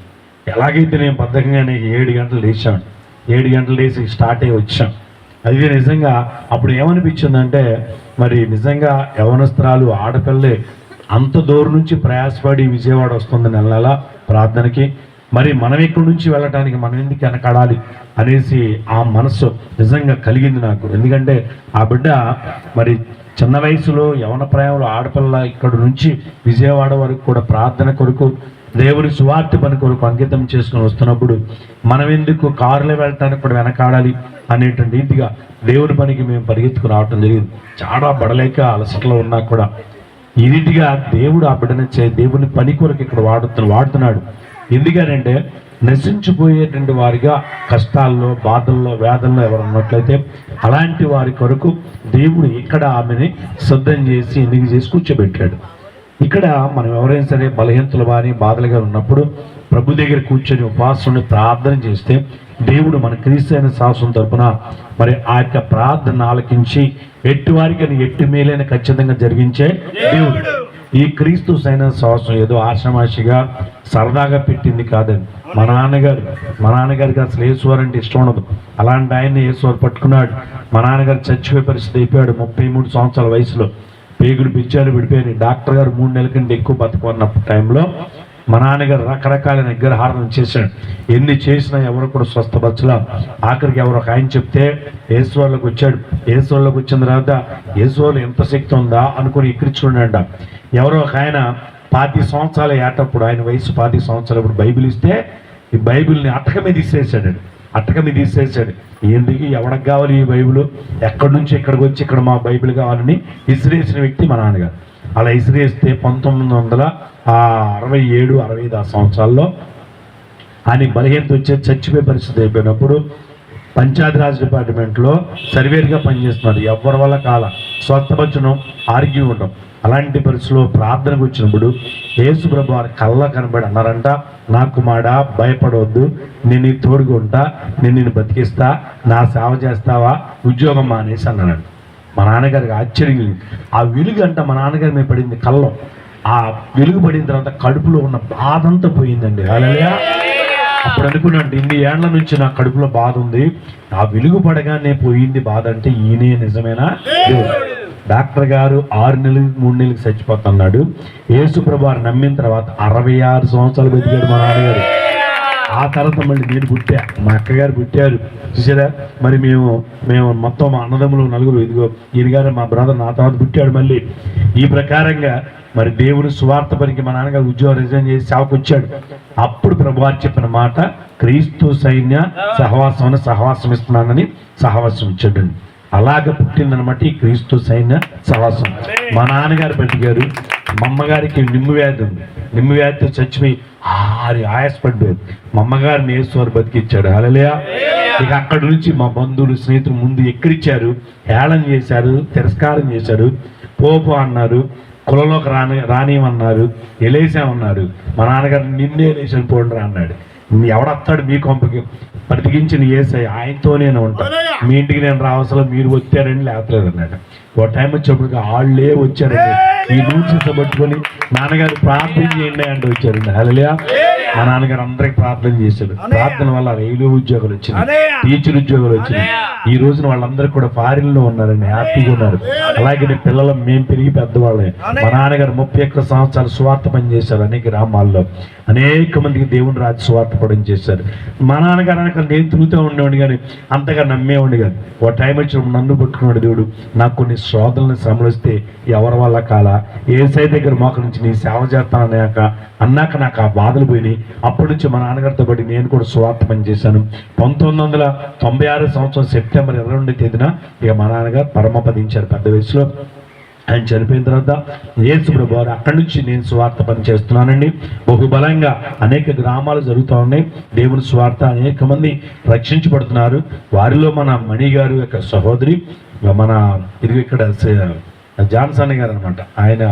ఎలాగైతే నేను బద్ధకంగానే 7 గంటలు లేచాను, 7 గంటలు లేచి స్టార్ట్ అయ్యి వచ్చాం. అది నిజంగా అప్పుడు ఏమనిపించిందంటే, మరి నిజంగా యవనస్త్రాలు ఆడపిల్లే అంత దూరం నుంచి ప్రయాసపడి విజయవాడ వస్తుంది నెల ప్రార్థనకి. మరి మనం ఇక్కడి నుంచి వెళ్ళటానికి మనం ఎందుకు వెనకాడాలి అనేసి ఆ మనసు నిజంగా కలిగింది నాకు. ఎందుకంటే ఆ బిడ్డ మరి చిన్న వయసులో యవన ప్రాయంలో ఆడపిల్ల ఇక్కడ నుంచి విజయవాడ వరకు కూడా ప్రార్థన కొరకు, దేవుని సువార్త పని కొరకు అంకితం చేసుకుని వస్తున్నప్పుడు మనం ఎందుకు కారులో వెళ్ళటానికి కూడా వెనకాడాలి అనేటువంటి రీతిగా దేవుని పనికి మేము పరిగెత్తుకుని రావటం జరిగింది. చాలా బడలేక అలసటలో ఉన్నా కూడా ఈ రీతిగా దేవుడు ఆ బిడ్డని దేవుని పని కొరకు ఇక్కడ వాడుతున్నాడు. ఎందుకనంటే నశించిపోయేటువంటి వారిగా కష్టాల్లో, బాధల్లో, వేదనలో ఎవరు ఉన్నట్లయితే అలాంటి వారి కొరకు దేవుడు ఇక్కడ ఆమెని సిద్ధం చేసి ఎన్నిక చేసి కూర్చోబెట్టాడు. ఇక్కడ మనం ఎవరైనా సరే బలహీనతలు కానీ బాధలుగా ఉన్నప్పుడు ప్రభు దగ్గర కూర్చొని ఉపవాసం ప్రార్థన చేస్తే దేవుడు మన క్రీస్తు అయిన శాసనం తరపున మరి ఆ యొక్క ప్రార్థన ఆలకించి ఎట్టి వారికి ఎట్టి మేలైన ఖచ్చితంగా జరిగించే దేవుడు. ఈ క్రీస్తు సైన శాసనం ఏదో ఆషామాషిగా సరదాగా పెట్టింది కాదండి. మా నాన్నగారికి అసలు యేసువారు అంటే ఇష్టం ఉండదు. అలాంటి ఆయన్ని యేసువారు పట్టుకున్నాడు. మా నాన్నగారు చచ్చిపోయే పరిస్థితి అయిపోయాడు. 33 సంవత్సరాల వయసులో పేగులు పిచ్చారు, విడిపోయారు. డాక్టర్ గారు 3 నెలల కంటే ఎక్కువ బతుకున్నప్పుడు టైంలో మా నాన్నగారు రకరకాల నిగ్రహారం చేశాడు. ఎన్ని చేసినా ఎవరు కూడా స్వస్థపరచలా. ఆఖరికి ఎవరు ఒక ఆయన చెప్తే యేసువార్లోకి వచ్చాడు. యేసువార్లోకి వచ్చిన తర్వాత యేసువార్లో ఎంత శక్తి ఉందా అనుకుని ఎక్కిరించుకున్నాడ. ఎవరో ఒక ఆయన 25 సంవత్సరాలు ఏటప్పుడు, ఆయన వయసు 25 సంవత్సరాలు ఇప్పుడు బైబిల్ ఇస్తే ఈ బైబిల్ని అట్టకమే తీసేసాడు. ఎందుకు ఎవరికి కావాలి ఈ బైబిల్, ఎక్కడి నుంచి ఇక్కడికి వచ్చి ఇక్కడ మా బైబిల్ కావాలని ఇసిరేసిన వ్యక్తి మా నాన్నగారు. అలా ఇసిరేస్తే 1967, 65 ఆ సంవత్సరాల్లో ఆయన బలహీనత వచ్చే చచ్చిపోయే పరిస్థితి అయిపోయినప్పుడు పంచాయతీరాజ్ డిపార్ట్మెంట్లో సర్వేర్గా పనిచేస్తున్నారు. ఎవరి వల్ల కాల స్వస్థపరచడం, ఆరోగ్యం ఉండడం. అలాంటి పరిస్థితుల్లో ప్రార్థనకు వచ్చినప్పుడు యేసు ప్రభు వారి కళ్ళ కనబడి అన్నారంట, నా కుమారుడా భయపడవద్దు, నేను నీ తోడుగా ఉంటా, నేను నిన్ను బతికిస్తా, నా సేవ చేస్తావా, ఉద్యోగం మానేసి అన్నాడు. మా నాన్నగారికి ఆశ్చర్యం. ఆ వెలుగు అంట మా నాన్నగారి మీద పడింది కళ్ళలో. ఆ వెలుగు పడిన తర్వాత కడుపులో ఉన్న బాధ అంతా పోయిందండి. హల్లెలూయా. అప్పుడు అనుకున్నాను, ఇన్ని ఏళ్ల నుంచి నా కడుపులో బాధ ఉంది, ఆ వెలుగు పడగానే పోయింది బాధ అంటే ఈయనే నిజమేనా? డాక్టర్ గారు 6 నెలలు 3 నెలలకు చచ్చిపోతున్నాడు. యేసు ప్రభు వారు నమ్మిన తర్వాత 66 సంవత్సరాలు బతికాడు మా నాన్నగారు. ఆ తర్వాత మళ్ళీ నేను పుట్టా, మా అక్కగారు పుట్టారు. చూసారా, మరి మేము మొత్తం మా అన్నదమ్ములు 4, ఇదిగో ఈయన గారు మా బ్రదర్ నా తర్వాత పుట్టాడు. మళ్ళీ ఈ ప్రకారంగా మరి దేవుని సువార్త పనికి మా నాన్నగారు ఉద్యోగం రిజైన్ చేసి సేవకు వచ్చాడు. అప్పుడు ప్రభువారు చెప్పిన మాట, క్రీస్తు సైన్య సహవాసం ఇస్తున్నానని సహవాసం ఇచ్చాడండి. అలాగ పుట్టిందనమాట ఈ క్రీస్తు సైన్య సహవాసం. మా నాన్నగారు బతికారు. మా అమ్మగారికి నిమ్ము వ్యాధి ఉంది. నిమ్ము వ్యాధితో చచ్చిపోయి ఆయాసపడ్డారు. మా అమ్మగారిని యేసువారు బతికిచ్చాడు. హల్లెలూయా. ఇక అక్కడి నుంచి మా బంధువులు, స్నేహితులు ముందు ఎక్కిరిచ్చారు, హేళన చేశారు, తిరస్కారం చేశారు, పోపు అన్నారు, కులంలోకి రానియమన్నారు, ఎలేసామన్నారు. మా నాన్నగారు నిన్నే లేచాను పోండ్రా అన్నాడు. ఎవడొస్తాడు మీ కొంపకి, బ్రతికించిన యేసయ్య, ఆయనతోనే ఉంటాను, మీ ఇంటికి నేను రావసలు మీరు వచ్చారని లేవట్లేదు అన్నాడు. ఒక టైం వచ్చేప్పటికి వాళ్ళే వచ్చారండి. ఈ నుంచి పట్టుకొని నాన్నగారు ప్రార్థన చేయండి అంటే వచ్చారండి. హల్లెలూయా. మా నాన్నగారు అందరికి ప్రార్థన చేశారు. ప్రార్థన వల్ల రైల్వే ఉద్యోగాలు వచ్చినాయి, టీచర్ ఉద్యోగాలు వచ్చినాయి. ఈ రోజున వాళ్ళందరూ కూడా ఫారిన్లో ఉన్నారండి, హ్యాపీగా ఉన్నారు. అలాగే పిల్లలు మేము పెరిగి పెద్దవాళ్ళే. మా నాన్నగారు 31 సంవత్సరాలు సువార్త పనిచేశారు. అనేక గ్రామాల్లో అనేక మందికి దేవుని రాజ్య సువార్త పని చేశారు. మా నాన్నగారు అనక నేను తిరుగుతూ ఉండేవాడిని కానీ అంతగా నమ్మేవాడిని కాదు. ఒక టైం వచ్చినప్పుడు నన్ను పట్టుకున్నాడు దేవుడు. నాకు కొన్ని శ్రోతలను శ్రమలిస్తే ఎవరి వల్ల కాల యేసయ్య దగ్గర మోక నుంచి నీ సేవ అన్నాక నాకు ఆ బాధలు పోయినాయి. అప్పటి నుంచి మా నాన్నగారితో పాటు నేను కూడా సువార్త పనిచేశాను. 1996 సంవత్సరం సెప్టెంబర్ 22వ తేదీన ఇక మా నాన్నగారు పరమపదించారు పెద్ద వయసులో. ఆయన చనిపోయిన తర్వాత యేసు ప్రభు వారు అక్కడి నుంచి నేను సువార్త పని చేస్తున్నానండి. బహుబలంగా అనేక గ్రామాలు జరుగుతూ ఉన్నాయి. దేవుని సువార్త అనేక మంది రక్షించబడుతున్నారు. వారిలో మన మణి గారు యొక్క సహోదరి, మన ఇది ఇక్కడ జాన్సన్ గారు అనమాట. ఆయన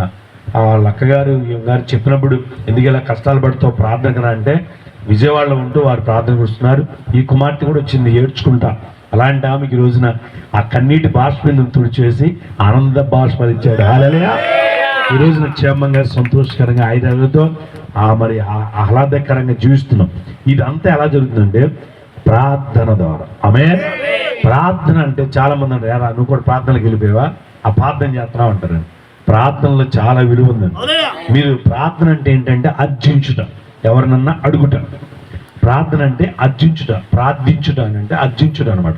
లక్క గారు చెప్పినప్పుడు ఎందుకు ఇలా కష్టాలు పడుతూ ప్రార్థన అంటే విజయవాడలో ఉంటూ వారు ప్రార్థన చేస్తున్నారు. ఈ కుమార్తె కూడా వచ్చింది ఏడ్చుకుంటా. అలాంటి ఆమెకి ఈ రోజున ఆ కన్నీటి బాష్పను తుడిచేసి ఆనంద బాష్పరిచ్చాడు. హల్లెలూయా. ఈ రోజున క్షేమంగా సంతోషకరంగా ఐదాలతో మరి ఆహ్లాదకరంగా జీవిస్తున్నాం. ఇదంతా ఎలా జరుగుతుందంటే ప్రార్థన ద్వారా. ఆమేన్. ప్రార్థన అంటే చాలా మంది అంటారు, "యారా నువ్వు కూడా ప్రార్థనకి వెళ్ళిపోయావా, ఆ ప్రార్థన చేస్తున్నావు" అంటారు. ప్రార్థనలో చాలా విలువ ఉందండి. మీరు ప్రార్థన అంటే ఏంటంటే అర్జించుట, ఎవరినన్నా అడుగుట. ప్రార్థన అంటే అర్జించుట, ప్రార్థించుట అని అంటే అర్జించుట అనమాట.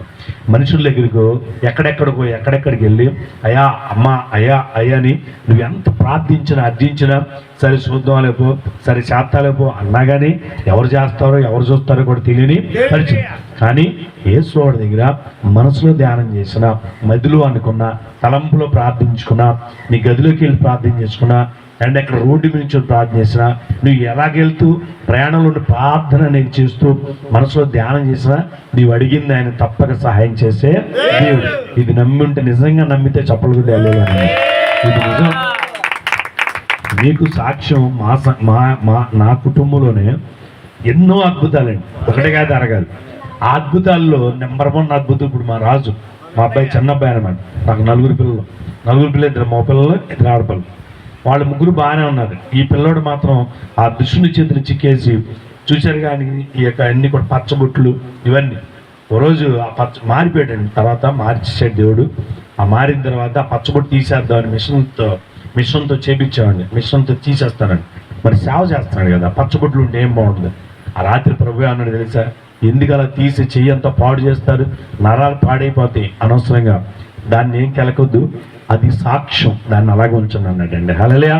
మనుషుల దగ్గరకు ఎక్కడెక్కడికి వెళ్ళి అయ్యా అమ్మా అయ్యా అయ్యా అని నువ్వు ఎంత ప్రార్థించినా అర్జించినా సరే చూద్దాంలేపో సరే చేస్తాలేపో అన్నా కానీ ఎవరు చేస్తారో ఎవరు చూస్తారో కూడా తెలియని పరిచయం. కానీ యేసువాడి దగ్గర మనసులో ధ్యానం చేసిన, మదిలో అనుకున్నా, తలంపులో ప్రార్థించుకున్నా, నీ గదిలోకి వెళ్ళి ప్రార్థన చేసుకున్నా, అండ్ అక్కడ రోడ్డు నుంచి ప్రార్థన చేసినా, నువ్వు ఎలాగెళ్తూ ప్రయాణంలో ప్రార్థన అనేది చేస్తూ మనసులో ధ్యానం చేసినా నీవు అడిగింది ఆయన తప్పక సహాయం చేసే దేవుడు. ఇది నమ్మి ఉంటే, నిజంగా నమ్మితే చప్పలు కూడా వెళ్ళాలి. ఇది నిజం. మీకు సాక్ష్యం నా కుటుంబంలోనే ఎన్నో అద్భుతాలండి, ఒకటే కాదు అరగాలి. ఆ అద్భుతాల్లో నెంబర్ 1 అద్భుతం ఇప్పుడు మా రాజు, మా అబ్బాయి చిన్న అబ్బాయి అనమాట. నాకు 4 పిల్లలు, 4 పిల్లలు, 2 మగ పిల్లలు, 2 ఆడపిల్లలు. వాళ్ళు ముగ్గురు బాగానే ఉన్నారు. ఈ పిల్లోడు మాత్రం ఆ దుష్టుని చేతులు చిక్కేసి చూశారు. కానీ ఈ యొక్క అన్ని కూడా పచ్చబొట్లు ఇవన్నీ ఓ రోజు ఆ మారిపోయాడండి. తర్వాత మార్చేసాడు దేవుడు. ఆ మారిన తర్వాత ఆ పచ్చబొట్టు తీసేద్దామని మిషన్తో చేపించామండి. మిషన్తో తీసేస్తానండి. మరి సేవ చేస్తున్నాడు కదా, పచ్చబొట్లు ఉంటే ఏం బాగుంటుంది. ఆ రాత్రి ప్రభు అన్నాడు తెలుసా, ఎందుకు అలా తీసి చెయ్యంతా పాడు చేస్తారు, నరాలు పాడైపోతాయి అనవసరంగా, దాన్ని ఏం కెలకొద్దు, అది సాక్ష్యం, దాన్ని అలాగే ఉంచండి అన్నాడండి. హల్లెలూయా.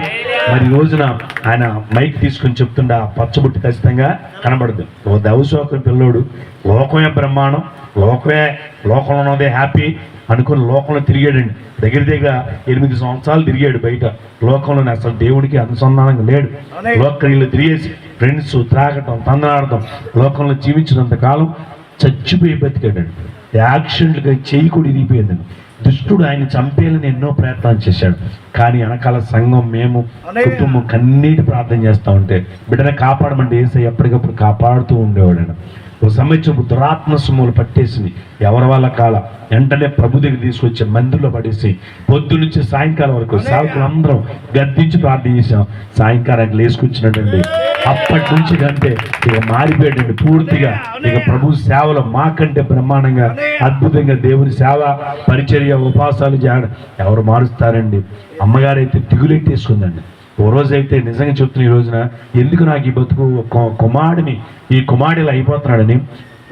మరి ఈ రోజున ఆయన మైక్ తీసుకుని చెప్తుండే ఆ పచ్చబొట్టు ఖచ్చితంగా కనబడదు. ఓ దవసోకరి పిల్లోడు, లోకమే బ్రహ్మాండం, లోకంలో ఉన్నదే హ్యాపీ అనుకుని లోకంలో తిరిగాడండి. దగ్గర 8 సంవత్సరాలు తిరిగాడు బయట లోకంలోనే. అసలు దేవుడికి అనుసంధానంగా లేడు. లోకరీలో తిరిగేసి ఫ్రెండ్స్, త్రాగటం, తందనాడటం, లోకంలో జీవించినంత కాలం చచ్చిపోయి బతికాడండి. యాక్సిడెంట్గా చెయ్యి కూడా ఇరిగిపోయిందండి. దుష్టుడు ఆయన చంపేయాలని ఎన్నో ప్రయత్నాలు చేశాడు. కానీ వెనకాల సంఘం, మేము కుటుంబం కన్నీటి ప్రార్థన చేస్తూ ఉంటే బిడ్డను కాపాడమంటే యేసయ్య ఎప్పటికప్పుడు కాపాడుతూ ఉండేవాడు. ఓ సమయం దురాత్మ సొమ్ములు పట్టేసింది. ఎవరి వాళ్ళ కాల వెంటనే ప్రభు దగ్గర తీసుకొచ్చి మందిలో పడేసి పొద్దు నుంచి సాయంకాలం వరకు సేవకులందరం గద్దించి ప్రార్థన చేసాం. సాయంకాలానికి లేసుకొచ్చినట్టండి. అప్పటి నుంచి కంటే ఇక మారిపోయాడండి పూర్తిగా. ఇక ప్రభు సేవలో మాకంటే బ్రహ్మాండంగా అద్భుతంగా దేవుని సేవ, పరిచర్య, ఉపవాసాలు చేయడం ఎవరు మారుస్తారండి. అమ్మగారైతే దిగులెట్టేసుకుందండి. ఓ రోజైతే నిజంగా చెప్తున్న, ఈ రోజున ఎందుకు నాకు ఈ బతుకు, ఈ కుమారుడిలా అయిపోతున్నాడని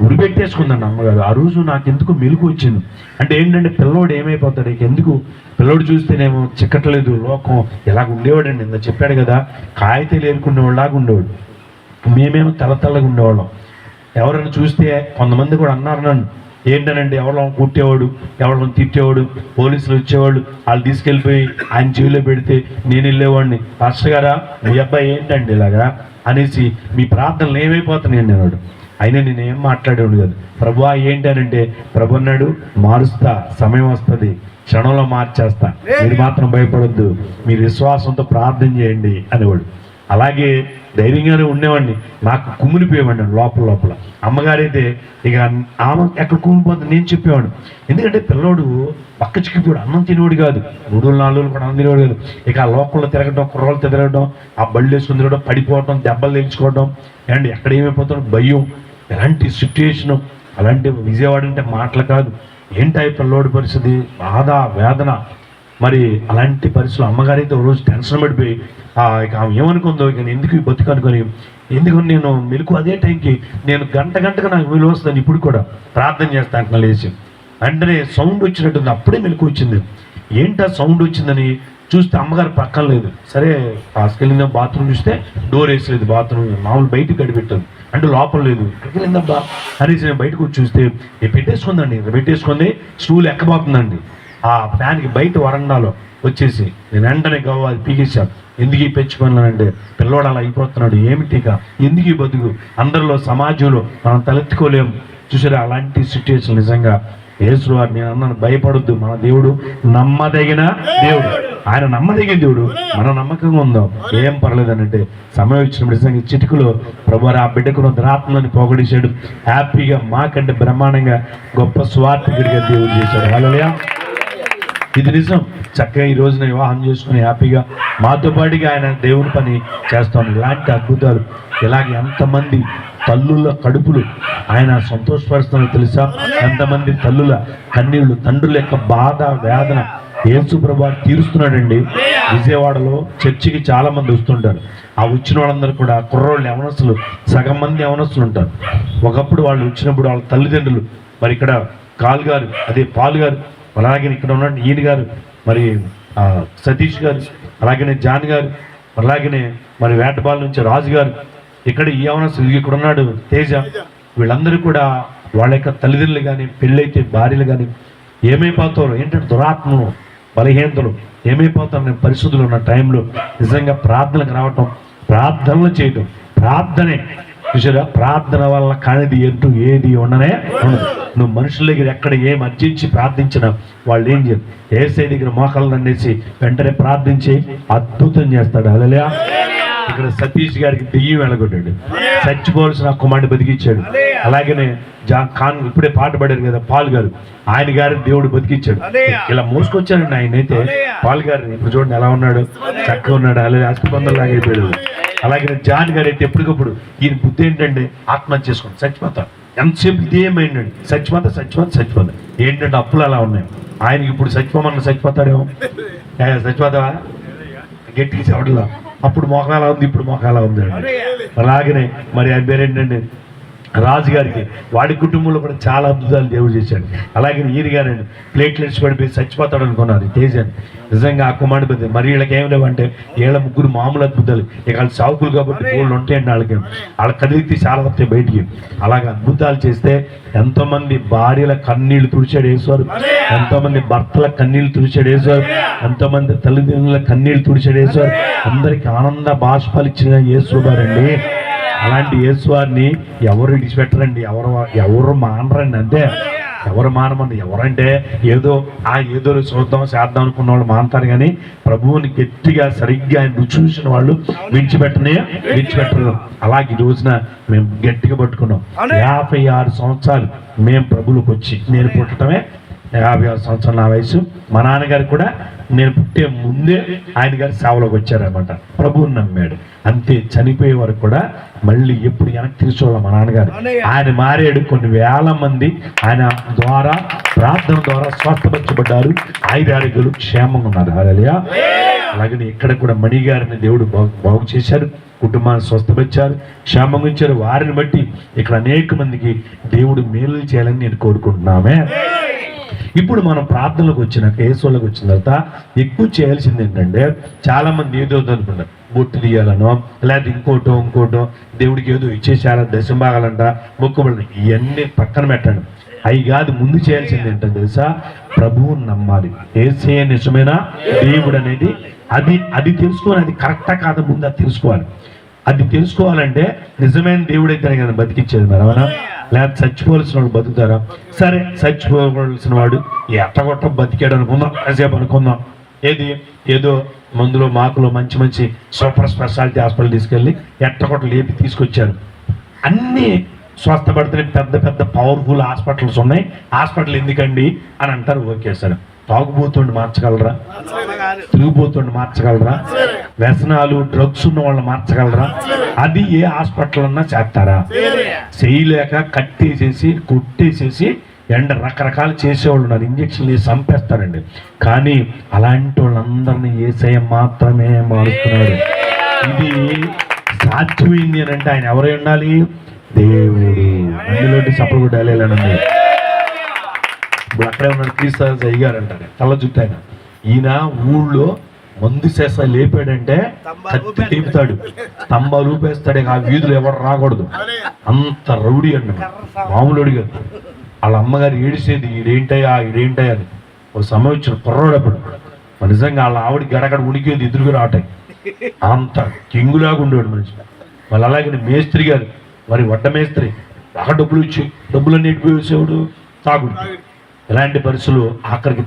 ఉరిపెట్టేసుకుందండి అమ్మగారు. ఆ రోజు నాకు ఎందుకు మెలుగు వచ్చింది అంటే ఏంటంటే, పిల్లోడు ఏమైపోతాడు, ఇక ఎందుకు, పిల్లోడు చూస్తేనేమో చిక్కట్లేదు, లోకం ఇలాగ ఉండేవాడండి. ఇంత చెప్పాడు కదా, కాగితాలు ఏరుకునేవాళ్ళలాగా ఉండేవాడు. మేమేమో తెల్లగా ఉండేవాళ్ళం. ఎవరైనా చూస్తే కొంతమంది కూడా అన్నారు నన్ను, ఏంటనండి ఎవరో కుట్టేవాడు, ఎవరో తిట్టేవాడు, పోలీసులు వచ్చేవాడు, వాళ్ళు తీసుకెళ్ళిపోయి ఆయన చెవిలో పెడితే నేను వెళ్ళేవాడిని, పాస్టర్ గారా మీ అబ్బాయి ఏంటండి ఇలాగా అనేసి మీ ప్రార్థనలు ఏమైపోతున్నాయండి అన్నాడు. అయినా నేను ఏం మాట్లాడేవాడు కాదు. ప్రభువా ఏంటనంటే, ప్రభు అన్నాడు, మారుస్తా, సమయం వస్తుంది, క్షణంలో మార్చేస్తా, మీరు మాత్రం భయపడొద్దు, మీరు విశ్వాసంతో ప్రార్థన చేయండి అనేవాడు. అలాగే ధైర్యంగానే ఉండేవాడిని. నాకు కుమ్మిలిపోయేవాడిని లోపల. అమ్మగారైతే ఇక ఆమె ఎక్కడ కుమ్మిపోతుంది నేను చెప్పేవాడు. ఎందుకంటే పిల్లోడు పక్క చిక్కిపోయాడు, అన్నం తినేవాడు కాదు, 3-4 రోజులు కూడా అన్నం తినేవాడు కాదు. ఇక ఆ లోకంలో తిరగడం, కుర్రలు తిరగడం, ఆ బళ్ళు వేసుకుని తిరగడం, పడిపోవడం, దెబ్బలు తెచ్చుకోవడం, అండ్ ఎక్కడ ఏమైపోతాడు భయం, ఎలాంటి సిచ్యుయేషను. అలాంటి విజయవాడ అంటే మాటలు కాదు. ఏంటి పిల్లోడి పరిస్థితి, బాధ, వేదన. మరి అలాంటి పరిస్థితులు అమ్మగారైతే ఒక రోజు టెన్షన్ పడిపోయి ఇక ఆమె ఏమనుకుందో, ఇక ఎందుకు ఈ బతుకు అనుకొని, ఎందుకు నేను మెలకు అదే టైంకి నేను గంటగా నాకు విలువ వస్తుంది. ఇప్పుడు కూడా ప్రార్థన చేస్తాను అంటున్నా లేచి, వెంటనే సౌండ్ వచ్చినట్టుంది. అప్పుడే మెలకు వచ్చింది. ఏంటా సౌండ్ వచ్చిందని చూస్తే అమ్మగారు పక్కన లేదు. సరే పాసుకెళ్ళిందా, బాత్రూమ్ చూస్తే డోర్ వేసలేదు, బాత్రూమ్ మామూలు బయటకు గడిపెట్టాను అంటే లోపల లేదు. ఎక్కడికి వెళ్ళిందబ్బా అనేసి నేను బయటకు వచ్చి చూస్తే పెట్టేసుకుంది, స్టూల్ ఎక్కబోతుందండి. ఆ ఫ్యాన్కి బయట వరండాలో వచ్చేసి నేను వెంటనే అది పీకేశాను. ఎందుకు ఈ పెంచుకున్నానంటే, పిల్లోడు అలా అయిపోతున్నాడు, ఏమిటిక ఎందుకు ఈ బతుకు, అందరిలో సమాజంలో మనం తలెత్తుకోలేము. చూసారా అలాంటి సిచ్యువేషన్. నిజంగా యేసు వారు నేను అన్నాను, భయపడొద్దు, మన దేవుడు నమ్మదగిన దేవుడు, ఆయన నమ్మదగిన దేవుడు, మనం నమ్మకంగా ఉందాం, ఏం పర్లేదనంటే సమయం ఇచ్చినప్పుడు నిజంగా చిటికలో ప్రభు ఆ బిడ్డకు దురాత్మలను పోగొడిశాడు. హ్యాపీగా మాకంటే బ్రహ్మాండంగా గొప్ప స్వార్థకుడిగా దేవుడు చేశాడు. హల్లెలూయా. ఇది నిజం. చక్కగా ఈ రోజున వివాహం చేసుకుని హ్యాపీగా మాతో పాటుగా ఆయన దేవుని పని చేస్తాం. ఇలాంటి అద్భుతాలు ఇలాగే ఎంతమంది తల్లుల కడుపులు ఆయన సంతోషపరుస్తున్నా తెలుసా? ఎంతమంది తల్లుల కన్నీళ్లు, తండ్రుల యొక్క బాధ వేదన యేసు ప్రభువు తీరుస్తున్నాడండి. విజయవాడలో చర్చికి చాలా మంది వస్తుంటారు. ఆ వచ్చిన వాళ్ళందరూ కూడా కుర్రోళ్ళు, యవనస్తులు, సగం మంది యవనస్తులు ఉంటారు. ఒకప్పుడు వాళ్ళు వచ్చినప్పుడు వాళ్ళ తల్లిదండ్రులు మరి ఇక్కడ కాల్ గారు, అదే పాల్ గారు, అలాగే ఇక్కడ ఉన్న ఈయన గారు, మరి సతీష్ గారు, అలాగనే జాన్ గారు, అలాగనే మరి వేటబాల్ నుంచి రాజు గారు, ఇక్కడ ఈ యవనస్తులు, ఇక్కడ ఉన్నాడు తేజ, వీళ్ళందరూ కూడా వాళ్ళ యొక్క తల్లిదండ్రులు కానీ, పెళ్ళైతే భార్యలు కానీ ఏమైపోతారు ఏంటంటే దురాత్మను, బలహీనతలు ఏమైపోతారు పరిస్థితులు ఉన్న టైంలో నిజంగా ప్రార్థనకు రావటం, ప్రార్థనలు చేయటం, ప్రార్థనే చూసారా, ప్రార్థన వల్ల కానిది ఎంటూ ఏది ఉండనే ఉండదు. నువ్వు మనుషుల దగ్గర ఎక్కడ ఏం అర్జించి ప్రార్థించినా వాళ్ళు ఏం చేయరు. ఏసై దగ్గర మోకాళ్ళు దండేసి వెంటనే ప్రార్థించి అద్భుతం చేస్తాడు. హల్లెలూయా. ఇక్కడ సతీష్ గారికి దెయ్యం వెళ్ళగొట్టాడు, చచ్చిపోవాల్సిన కుమారుడు బతికిచ్చాడు. అలాగనే ఖాన్ ఇప్పుడే పాట పాడారు కదా పాల్ గారు, ఆయన గారిని దేవుడు బతికిచ్చాడు. ఇలా మోసుకొచ్చాడండి ఆయన అయితే పాల్ గారిని. ఇప్పుడు చూడండి ఎలా ఉన్నాడు, చక్కగా ఉన్నాడు. అలాగే అస్థిబంధంలాగా అయిపోయాడు. అలాగే జాన్ గారు అయితే ఎప్పటికప్పుడు ఈయన బుద్ధి ఏంటంటే ఆత్మహత్య చేసుకోండి, చచ్చిపోతాడు. ఎంతసేపు ఇదే మైండ్, చచ్చిపోతా ఏంటంటే అప్పులు అలా ఉన్నాయి. ఆయనకి ఇప్పుడు చచ్చిపోమన్నా చచ్చిపోతాడేమో. చచ్చిపోతావా గట్టిగా చెప్పడంలో అప్పుడు మోకాలా ఉంది, ఇప్పుడు మోకాలా ఉంది. అలాగనే మరి ఆయన పేరేంటంటే రాజుగారికి, వాడి కుటుంబంలో కూడా చాలా అద్భుతాలు దేవుడు చేశాడు. అలాగే ఈయన గారండి ప్లేట్లెట్స్ పడిపోయి చచ్చిపోతాడు అనుకున్నారు తేజని. నిజంగా ఆ కుమారుడు పెద్ద మరి వీళ్ళకి ఏం లేవంటే వీళ్ళ ముగ్గురు మామూలు అద్భుతాలు. ఇక వాళ్ళు సాకులు కాబట్టి గోళ్ళు ఉంటాయండి వాళ్ళకి, వాళ్ళ కదిలితే చాలా వస్తాయి బయటికి. అలాగే అద్భుతాలు చేస్తే ఎంతోమంది భార్యల కన్నీళ్లు తుడిచాడు యేసువారు, ఎంతోమంది భర్తల కన్నీళ్లు తుడిచాడు యేసువారు, ఎంతోమంది తల్లిదండ్రుల కన్నీళ్లు తుడిచాడు యేసువారు. అందరికి ఆనంద బాష్పాలు ఇచ్చిన యేసువారండి. అలాంటి యేసువారిని ఎవరు విడిచిపెట్టరండి, ఎవరు మానరండి. అంతే, ఎవరు మానమండి. ఎవరంటే ఏదో చూద్దాం చేద్దాం అనుకున్న వాళ్ళు మానతారు, కానీ ప్రభువుని గట్టిగా సరిగ్గా ఆయన రుచి చూసిన వాళ్ళు విడిచిపెట్టరు. అలాగే ఈ రోజున మేము గట్టిగా పట్టుకున్నాం. 56 సంవత్సరాలు మేము ప్రభువులకు వచ్చి, నేను పుట్టడమే 56 సంవత్సరాలు నా వయసు. మా నాన్నగారు కూడా నేను పుట్టే ముందే ఆయన గారు సేవలోకి వచ్చారనమాట. ప్రభువుని నమ్మాడు అంతే. చనిపోయే వరకు కూడా మళ్ళీ ఎప్పుడు వెనక్కి తీసుకోవాలి మా నాన్నగారు. ఆయన మారాడు. కొన్ని వేల మంది ఆయన ద్వారా ప్రార్థన ద్వారా స్వస్థపరచబడ్డారు, ఆయురారోగ్యాలు క్షేమంగా ఉన్నారు. హల్లెలూయా. అలాగే ఇక్కడ కూడా మణి గారిని దేవుడు బాగు చేశారు, కుటుంబాన్ని స్వస్థపరిచారు, క్షేమంగా ఉంచారు. వారిని బట్టి ఇక్కడ అనేక మందికి దేవుడు మేలు చేయాలని నేను కోరుకుంటున్నామే. ఇప్పుడు మనం ప్రార్థనలకు వచ్చినాక, యేసులోకి వచ్చిన తర్వాత ఎక్కువ చేయాల్సింది ఏంటంటే, చాలా మంది ఏదో అనుకుంటారు, బొట్టు తీయాలనో లేకపోతే ఇంకోటో దేవుడికి ఏదో ఇచ్చేసాల, దశంభాగాలంట, మొక్కుబడి, ఇవన్నీ పక్కన పెట్టండి. అవి కాదు, ముందు చేయాల్సింది ఏంటంటే తెలుసా, ప్రభువుని నమ్మాలి. యేసే నిజమైన దేవుడు అనేది అది తెలుసుకోవాలి. అది కరెక్టా కాదా ముందు అది తెలుసుకోవాలి. అది తెలుసుకోవాలంటే నిజమైన దేవుడు అయితేనే కదా బతికిచ్చేది. మరి అవునా? లేకపోతే చచ్చిపోవలసిన వాడు బతుకుతారా? సరే, చచ్చిపోవలసిన వాడు ఎట్టగొట్ట బతికాడు అనుకుందాం, కాసేపు అనుకుందాం. ఏదో మందులో మాకులో మంచి సూపర్ స్పెషాలిటీ హాస్పిటల్ తీసుకెళ్ళి ఎట్టగొట్ట లేపి తీసుకొచ్చారు. అన్నీ స్వస్థపడుతున్న పెద్ద పవర్ఫుల్ హాస్పిటల్స్ ఉన్నాయి. హాస్పిటల్ ఎందుకండి అని అంటారు. ఓకే సార్, తాగుబోతుండి మార్చగలరా? తిరిగిపోతుండి మార్చగలరా? వ్యసనాలు డ్రగ్స్ ఉన్న వాళ్ళని మార్చగలరా? అది ఏ హాస్పిటల్ అన్నా చేస్తారా? చేయలేక కట్టేసేసి కొట్టేసేసి రకరకాలు చేసేవాళ్ళు ఉన్నారు. ఇంజక్షన్లు వేసి చంపేస్తారండి. కానీ అలాంటి వాళ్ళందరినీ యేసయ్య మాత్రమే మారుస్తున్నాడు. ఇది సాధ్యమైంది అని అంటే ఆయన ఎవరై ఉండాలి? దేవుడు. అందులోటి చప్పలు కూడా వెళ్ళాలండి. ఇప్పుడు అక్కడే ఉన్నాడు క్రీస్తు అయ్యారు అంటారు, తల జుట్టు ఆయన. ఈయన ఊళ్ళో మందు చేస్తా లేపాడంటే కత్తి లేపుతాడు, స్తంభాలు ఊపేస్తాడు. ఆ వీధులు ఎవరు రాకూడదు, అంత రౌడీ అండి, మామూలుడి కాదు. వాళ్ళ అమ్మగారు ఏడిసేది, ఇదేంటయ్యా అని. ఒక సమయం వచ్చిన కుర్రోడప్పుడు నిజంగా వాళ్ళ ఆవిడ గడగడ ఉనికేది, ఎదురుగా రావటాయి. అంత కింగులాగా ఉండేవాడు మనిషి. వాళ్ళు అలాగే మేస్త్రి గారు, మరి వడ్డ మేస్త్రి, బాగా డబ్బులు ఇచ్చి డబ్బులన్నీ ఎడిపోయేసేవాడు తాగుడు. ఇలాంటి పరిస్థితులు ఆఖరికి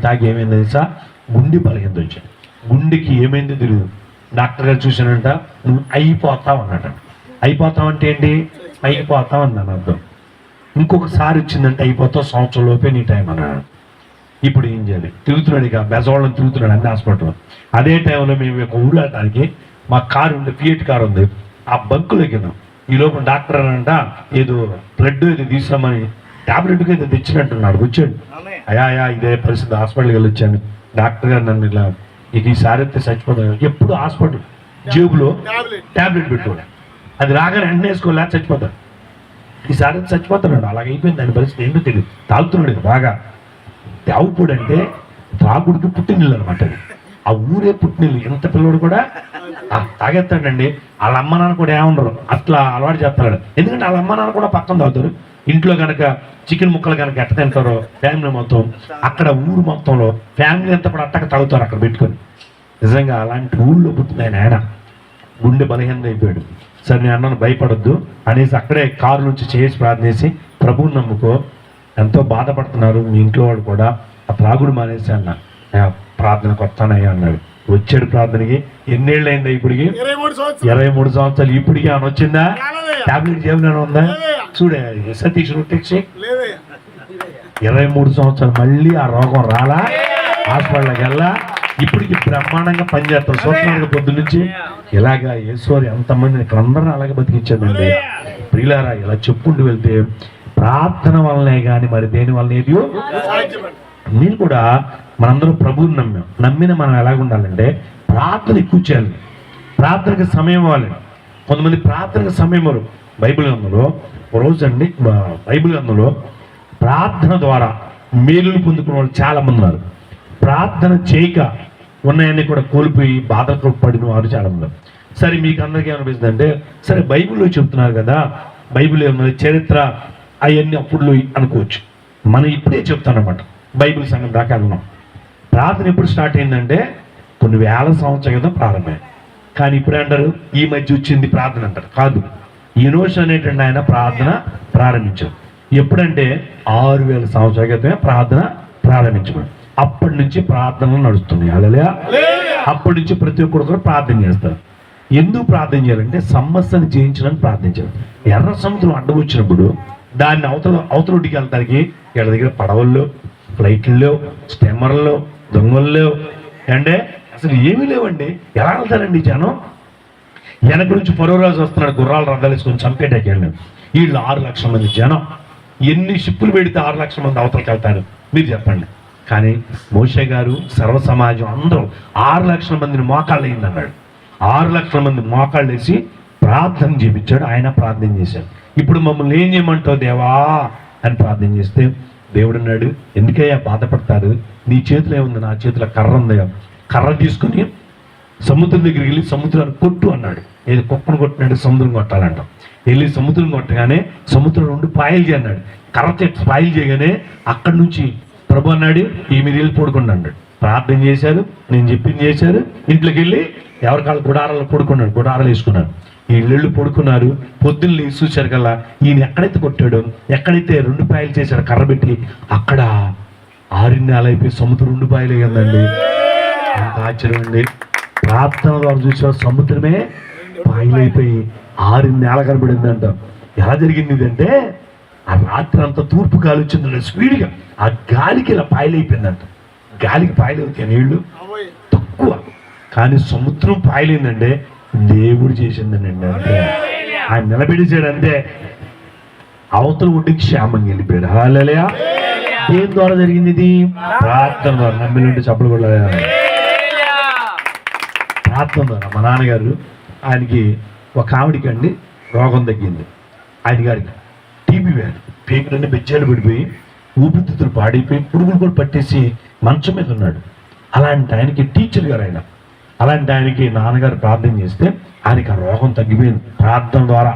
తాగి ఏమైంది తెలుసా, గుండె బలహీనత వచ్చింది. గుండెకి ఏమైందో తెలియదు. డాక్టర్ గారు చూశానంట, నువ్వు అయిపోతావు అన్నట. అయిపోతావు అంటే ఏంటి? అయిపోతావు అన్నాను అర్థం. ఇంకొకసారి వచ్చిందంటే అయిపోతావు, సంవత్సరం లోపే నీ టైం అన్నాడు. ఇప్పుడు ఏం చేయాలి? తిరుగుతున్నాడు, ఇక బెజవాళ్ళని తిరుగుతున్నాడు అన్ని హాస్పిటల్. అదే టైంలో మేము ఒక ఊరు వెళ్ళడానికి మా కారు ఉంది, ఫియట్ కారు ఉంది, ఆ బంకులో ఎక్కినాం. ఈ లోపల డాక్టర్ అంట ఏదో బ్లడ్ ఏదో తీసామని టాబ్లెట్కి ఏదో తెచ్చినట్టున్నాడు. వచ్చాడు, అయా ఇదే పరిస్థితి, హాస్పిటల్కి వెళ్ళి వచ్చాను. డాక్టర్ గారు నన్ను ఇలా ఇక ఈసారి అయితే చచ్చిపోతాను. ఎప్పుడు హాస్పిటల్ జేబులో టాబ్లెట్ పెట్టుకోండి, అది రాగానే వెంటనే వేసుకోలే చచ్చిపోతాడు. ఈసారి అయితే చచ్చిపోతున్నాడు. అలాగే అయిపోయింది దాని పరిస్థితి. ఏంటో తెలియదు, తాగుతున్నాడు ఇక బాగా. తాగుపూడు అంటే తాగుడికి పుట్టినీళ్ళు అనమాట. ఆ ఊరే పుట్టినీళ్ళు. ఎంత పిల్లడు కూడా తాగేస్తాడండి. వాళ్ళ అమ్మ నాన్న కూడా ఏమన్నారు, అట్లా అలవాటు చేస్తాడు. ఎందుకంటే వాళ్ళ అమ్మ నాన్న కూడా పక్కన తాగుతారు. ఇంట్లో కనుక చికెన్ ముక్కలు కనుక ఎట్ట తింటారో ఫ్యామిలీ మొత్తం, అక్కడ ఊరు మొత్తంలో ఫ్యామిలీ అంతా కూడా అట్టక తాగుతారు అక్కడ పెట్టుకొని. నిజంగా అలాంటి ఊళ్ళో పుట్టింది ఆయన. గుండె బలహీన అయిపోయాడు. సరే నేను అన్నను భయపడొద్దు అనేసి అక్కడే కారు నుంచి చేసి ప్రార్థనేసి ప్రభువుని నమ్ముకో, ఎంతో బాధపడుతున్నారు మీ ఇంట్లో వాళ్ళు కూడా, ఆ త్రాగుడు మానేసి అన్న. ప్రార్థనకు వస్తానయ్యా అన్నాడు. వచ్చాడు ప్రార్థనకి. ఎన్నేళ్ళు అయిందా ఇప్పటికి? 23 సంవత్సరాలు. ఇప్పటికి ఆయన వచ్చిందా? టాబ్లెట్ జేబులో ఉందా? చూడే సతీష్ రొట్టెక్సి 23 సంవత్సరాలు మళ్ళీ ఆ రోగం రాలా, హాస్పిటల్కి వెళ్ళా. ఇప్పటికి బ్రహ్మాండంగా పనిచేస్తారు. చూస్తున్నాడు పొద్దు నుంచి. ఇలాగా ఈశ్వరు ఎంతమందిని ఇక్కడ అందరిని అలాగే బతికించాడండి. ప్రియులారా, ఇలా చెప్పుకుంటూ వెళ్తే ప్రార్థన వల్లనే కానీ మరి దేని వల్ల ఏది. నేను కూడా మనందరూ ప్రభువుని నమ్మిన మనం ఎలాగ ఉండాలంటే ప్రార్థన ఎక్కువ చేయాలి, ప్రార్థనకి సమయం ఇవ్వాలి. కొంతమంది ప్రార్థనకి సమయం ఇవ్వరు. బైబిల్ గ్రంథంలో రోజు అండి, బైబిల్ గ్రంథంలో ప్రార్థన ద్వారా మేలులు పొందుకున్న వాళ్ళు చాలా మంది ఉన్నారు. ప్రార్థన చేయక ఉన్నాయన్నీ కూడా కోల్పోయి బాధకు పడిన వారు చాలా మంది. సరే మీకు అందరికీ ఏమనిపిస్తుంది అంటే, సరే బైబిల్లో చెప్తున్నారు కదా, బైబిల్ ఏమన్నా చరిత్ర అవన్నీ అప్పుడు అనుకోవచ్చు. మనం ఇప్పుడే చెప్తానమాట. బైబిల్ సంగతి దాకా వెళ్తున్నాం. ప్రార్థన ఎప్పుడు స్టార్ట్ అయిందంటే కొన్ని వేల సంవత్సరాల క్రితం ప్రారంభమైంది. కానీ ఇప్పుడు అంటారు ఈ మధ్య వచ్చింది ప్రార్థన అంటారు. కాదు, ఈనోష్ అనేటువంటి ఆయన ప్రార్థన ప్రారంభించారు. ఎప్పుడంటే 6000 సంవత్సరాల క్రితమే ప్రార్థన ప్రారంభించారు. అప్పటి నుంచి ప్రార్థనలు నడుస్తున్నాయి. హల్లెలూయా. అప్పటి నుంచి ప్రతి ఒక్కరు కూడా ప్రార్థన చేస్తారు. ఎందుకు ప్రార్థన చేయాలంటే సమస్యను జయించడానికి ప్రార్థించారు. ఎర్ర సముద్రం అడ్డం వచ్చినప్పుడు దాన్ని అవతలొడ్డికి వెళ్తానికి వీళ్ళ దగ్గర పడవల్లో, ఫ్లైట్లో, స్టెమ్మర్లో, దొంగల్లో అంటే అసలు ఏమీ లేవండి. ఎలా వెళ్తారండి జనం? వెనక నుంచి పరోరాజు వస్తున్నాడు, గుర్రాలు రథాలు వేసుకొని చంపేటాకి వెళ్ళాను. వీళ్ళు 6 లక్షల మంది జనం. ఎన్ని షిప్పులు పెడితే 6 లక్షల మంది అవతలకి వెళ్తారు మీరు చెప్పండి. కానీ మోషే గారు సర్వ సమాజం అందరూ 6 లక్షల మందిని మోకాళ్ళు అయింది అన్నాడు. 6 లక్షల మంది మోకాళ్ళు వేసి ప్రార్థన చేయించాడు. ఆయన ప్రార్థన చేశాడు. ఇప్పుడు మమ్మల్ని ఏం చేయమంటావు దేవా అని ప్రార్థన చేస్తే దేవుడు అన్నాడు, ఎందుకయ్యా బాధపడతారు? నీ చేతిలో ఏముంది? నా చేతిలో కర్ర ఉందయ్యా. కర్ర తీసుకుని సముద్రం దగ్గరికి వెళ్ళి సముద్రాన్ని కొట్టు అన్నాడు. ఏది కుక్కను కొట్టినాడు, సముద్రం కొట్టాలంట. వెళ్ళి సముద్రం కొట్టగానే సముద్రం 2 పాయలు చేయన్నాడు. కర్రతో పాయలు చేయగానే అక్కడి నుంచి ప్రభు అన్నాడు ఈ మీరు వెళ్ళి పడుకోండి అన్నాడు. ప్రార్థన చేశారు, నేను చెప్పింది చేశారు. ఇంట్లోకి వెళ్ళి ఎవరికాళ్ళు గుడారాలు పడుకున్నాడు, గుడారాలు వేసుకున్నాడు. వీళ్ళు పడుకున్నారు. పొద్దున్న లేచి చూశారు కల్లా ఈయన ఎక్కడైతే కొట్టాడో, ఎక్కడైతే 2 పాయలు చేశాడు కర్ర పెట్టి, అక్కడ 6 నెలలు అయిపోయి సముద్రం 2 పాయలు అయ్యిందండి. అంత ఆశ్చర్యం అండి. ప్రార్థన ద్వారా చూసా సముద్రమే పాయలైపోయి 6 నెలలు కనబడిందంట. ఎలా జరిగింది ఇదంటే ఆ రాత్రి అంతా తూర్పు గాలి వచ్చిందండి స్పీడ్గా. ఆ గాలికి ఇలా పాయలైపోయిందంట. గాలికి పాయలవుతాయి నీళ్లు తక్కువ, కానీ సముద్రం పాయలేందంటే దేవుడు చేసిందండి. అంటే ఆయన నిలబెడిచాడు. అంతే అవతల ఒడ్డుకి క్షేమంగా వెళ్ళిపోయాడు. హల్లెలూయా. దేని ద్వారా జరిగింది ఇది? ప్రార్థన ద్వారా. నమ్మిలుంటే చప్పలు కూడా ప్రార్థన ద్వారా. మా నాన్నగారు ఆయనకి ఒక ఆవిడికి అండి రోగం తగ్గింది. ఆయన గారికి టీబీ వ్యాధి, పేగులన్నీ బెజ్జాలు పడిపోయి ఊపిరితిత్తులు పాడైపోయి పురుగులు కూడా పట్టేసి మంచం మీద ఉన్నాడు. అలాంటి ఆయనకి టీచర్ గారు ఆయన. అలాంటి ఆయనకి నాన్నగారు ప్రార్థన చేస్తే ఆయనకి ఆ రోగం తగ్గిపోయింది ప్రార్థన ద్వారా.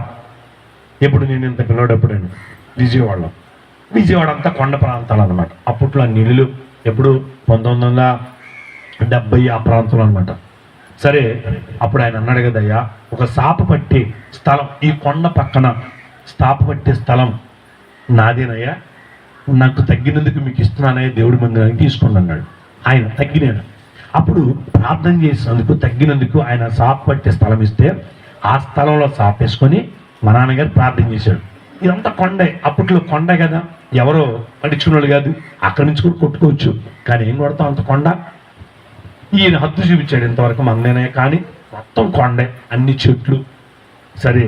ఎప్పుడు నేను ఇంత పిల్లడప్పుడండి విజయవాడ అంతా కొండ ప్రాంతాలు అనమాట. అప్పట్లో ఆ నీళ్ళు ఎప్పుడు 1970 ఆ ప్రాంతంలో అనమాట. సరే అప్పుడు ఆయన అన్నాడు కదయ్యా, ఒక సాప పట్టే స్థలం ఈ కొండ పక్కన సాప పట్టే స్థలం నాదేనయ్యా, నాకు తగ్గినందుకు మీకు ఇస్తున్నానయ్యా, దేవుడి మందిరానికి తీసుకోండి అన్నాడు. ఆయన తగ్గినాడు. అప్పుడు ప్రార్థన చేసినందుకు తగ్గినందుకు ఆయన సాప్ పట్టే స్థలం ఇస్తే ఆ స్థలంలో సాప్ వేసుకొని మా నాన్నగారు ప్రార్థన చేశాడు. ఇదంతా కొండే, అప్పట్లో కొండ కదా, ఎవరో పట్టించుకున్నాడు కాదు, అక్కడి నుంచి కూడా కొట్టుకోవచ్చు, కానీ ఏం కొడతాం అంత కొండ. ఈయన హద్దు చూపించాడు, ఇంతవరకు మందేనే కానీ మొత్తం కొండే, అన్ని చెట్లు. సరే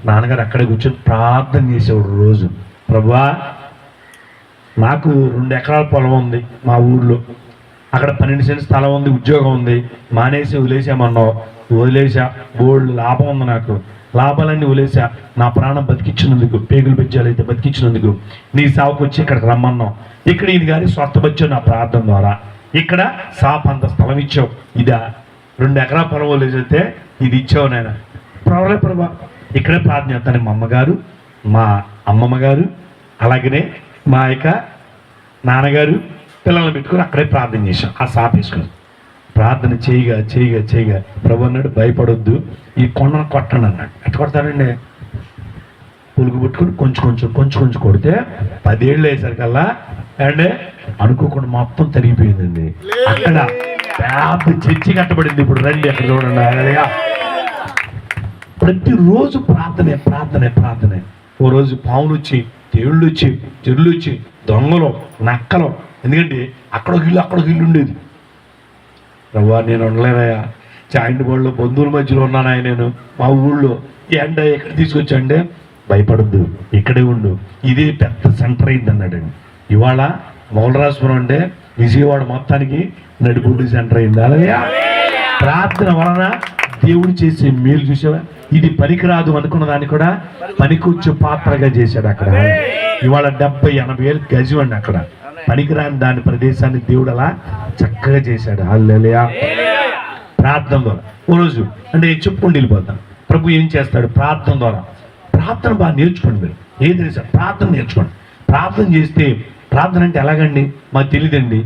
నాన్నగారు అక్కడే కూర్చొని ప్రార్థన చేసేవాడు రోజు. ప్రభువా, నాకు 2 ఎకరాల పొలం ఉంది మా ఊర్లో, అక్కడ 12 సెంట్ స్థలం ఉంది, ఉద్యోగం ఉంది, మానేసి వదిలేసామన్నావు, వదిలేసా, బోల్డ్ లాభం ఉంది, నాకు లాభాలన్నీ వదిలేసా, నా ప్రాణం బతికించినందుకు, పేగులు పెంచాలి అయితే బతికించినందుకు నీ సావుకు వచ్చి ఇక్కడికి రమ్మన్నావు. ఇక్కడ ఈయన గారి స్వస్థపచ్చావు నా ప్రార్థన ద్వారా, ఇక్కడ సాప్ అంత స్థలం ఇచ్చావు, ఇదా 2 ఎకరాల పొలం వదిలేసైతే ఇది ఇచ్చావు నాయన. పర్వాలేదు ప్రభా, ఇక్కడే ప్రార్థన చేస్తాను. మా అమ్మగారు, మా అమ్మమ్మ గారు, అలాగనే మా యొక్క నాన్నగారు పిల్లల్ని పెట్టుకుని అక్కడే ప్రార్థన చేశాం. ఆ సాప్ వేసుకుని ప్రార్థన చేయగా చేయగా చేయగా ప్రభు అన్నాడు, భయపడొద్దు, ఈ కొండను కొట్టండి అన్నాడు. ఎట్లా కొడతానండి? పులుగు పుట్టుకుని కొంచెం కొంచెం కొంచెం కొంచెం కొడితే 10 ఏళ్ళు వేసరికల్లా అంటే అనుకోకుండా మొత్తం తరిగిపోయిందండి. అక్కడ పెద్ద చర్చి కట్టబడింది. ఇప్పుడు రండి అక్కడ చూడండి. హల్లెలూయా. ప్రతిరోజు ప్రార్థనే ప్రార్థనే ప్రార్థనే. ఓ రోజు పావులు వచ్చి, తేళ్ళు వచ్చి, చెరువులు వచ్చి, దొంగలు, నక్కలు, ఎందుకంటే అక్కడొక ఇల్లు ఉండేది. ప్రభువా, నేను ఉండలేనయ్యా, చాయింట్ బోర్డులో బంధువుల మధ్యలో ఉన్నాను నేను మా ఊళ్ళో, ఎండ ఎక్కడ తీసుకొచ్చాంటే భయపడద్దు, ఇక్కడే ఉండు, ఇదే పెద్ద సెంటర్ అయింది అన్నాడండి. ఇవాళ మౌలరాజపురం అంటే విజయవాడ మొత్తానికి నడిపూడి సెంటర్ అయింది. అలాగే ప్రార్థన వలన దేవుడు చేసే మేలు చూసావా? ఇది పనికిరాదు అనుకున్న దాన్ని కూడా పనికొచ్చే పాత్రగా చేశాడు. అక్కడ ఇవాళ 70-80 వేలు గజం అండి. అక్కడ పనికిరాని దాని ప్రదేశాన్ని దేవుడు అలా చక్కగా చేశాడు. హల్లెలూయా. ప్రార్థన ద్వారా ఓ రోజు అంటే చెప్పుకుంటూ వెళ్ళిపోతాం. ప్రభు ఏం చేస్తాడు? ప్రార్థన ద్వారా. ప్రార్థన బాగా నేర్చుకోండి మీరు. ఏది తెలుసా? ప్రార్థన నేర్చుకోండి. ప్రార్థన చేస్తే, ప్రార్థన అంటే ఎలాగండి మాకు తెలియదండి.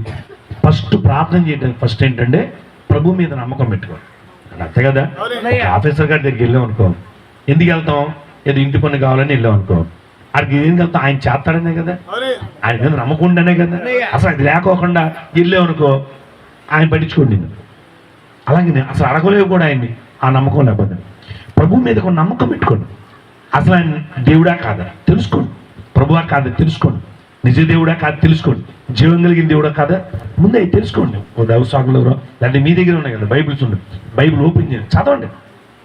ఫస్ట్ ప్రార్థన చేయడానికి ఫస్ట్ ఏంటంటే ప్రభు మీద నమ్మకం పెట్టుకోండి. అంతే కదా. ఆఫీసర్ గారి దగ్గరికి వెళ్ళాం అనుకో, ఎందుకు వెళ్తాం? ఏదో ఇంటి పని కావాలని వెళ్ళాం అనుకో, అక్కడికి ఏం వెళ్తాం? ఆయన చేస్తాడనే కదా, ఆయన మీద నమ్మకుండానే కదా. అసలు అది లేకోకుండా వెళ్ళాం అనుకో, ఆయన పట్టించుకోండి నేను. అలాగే నేను అసలు అడగలేవు కూడా ఆయన్ని, ఆ నమ్మకం లేకపోతే. ప్రభు మీద కొన్ని నమ్మకం పెట్టుకోండి. అసలు ఆయన దేవుడా కాదా తెలుసుకోండి, ప్రభువా కాదా తెలుసుకోండి, నిజ దేవుడా కాదు తెలుసుకోండి, జీవం కలిగిన దేవుడా కాదా ముందే తెలుసుకోండి. ఓ దైవసాగులు లేదంటే మీ దగ్గర ఉన్నాయి కదా బైబిల్స్ ఉన్నాయి, బైబిల్ ఓపెన్ చేయండి, చదవండి.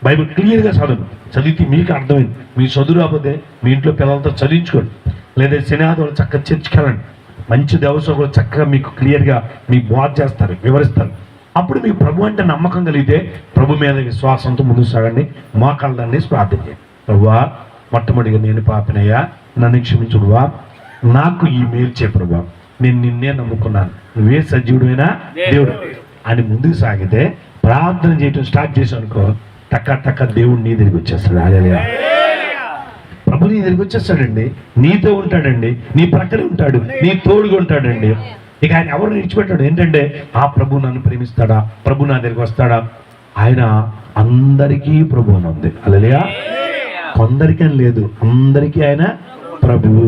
బైబిల్ క్లియర్గా చదవండి. చదివితే మీకు అర్థమైంది. మీ చదువు రాకపోతే మీ ఇంట్లో పిల్లలతో చదివించుకోండి. లేదా శనివారం చక్కగా చర్చికి వెళ్ళండి. మంచి దేవసాగులు చక్కగా మీకు క్లియర్గా మీకు బోధ చేస్తారు, వివరిస్తారు. అప్పుడు మీకు ప్రభు అంటే నమ్మకం కలిగితే ప్రభు మీద విశ్వాసంతో ముందుకు సాగండి. మోకాళ్ళ దాన్ని ప్రార్థన చేయండి. ప్రభువా, మొట్టమొదటిగా నేను పాపినయ్యా, నన్ను క్షమించుడువా, నాకు ఈ మేలు చే ప్రభువా, నేను నిన్నే నమ్ముకున్నాను, నువ్వే సజీవుడైనా దేవుడు అని ముందుకు సాగితే ప్రార్థన చేయటం స్టార్ట్ చేసావు అనుకో, టక్క దేవుడు నీ దగ్గరికి వచ్చేస్తాడు. హల్లెలూయా. ప్రభు నీ దగ్గరికి వచ్చేస్తాడండి, నీతో ఉంటాడండి, నీ ప్రక్కనే ఉంటాడు, నీ తోడుగా ఉంటాడండి. ఇక ఆయన ఎవరు విడిచిపెట్టాడు. ఏంటంటే ఆ ప్రభు నన్ను ప్రేమిస్తాడా, ప్రభు నా దగ్గరికి వస్తాడా? ఆయన అందరికీ ప్రభు అని ఉంది. హల్లెలూయా. కొందరికీ లేదు, అందరికీ ఆయన ప్రభువు.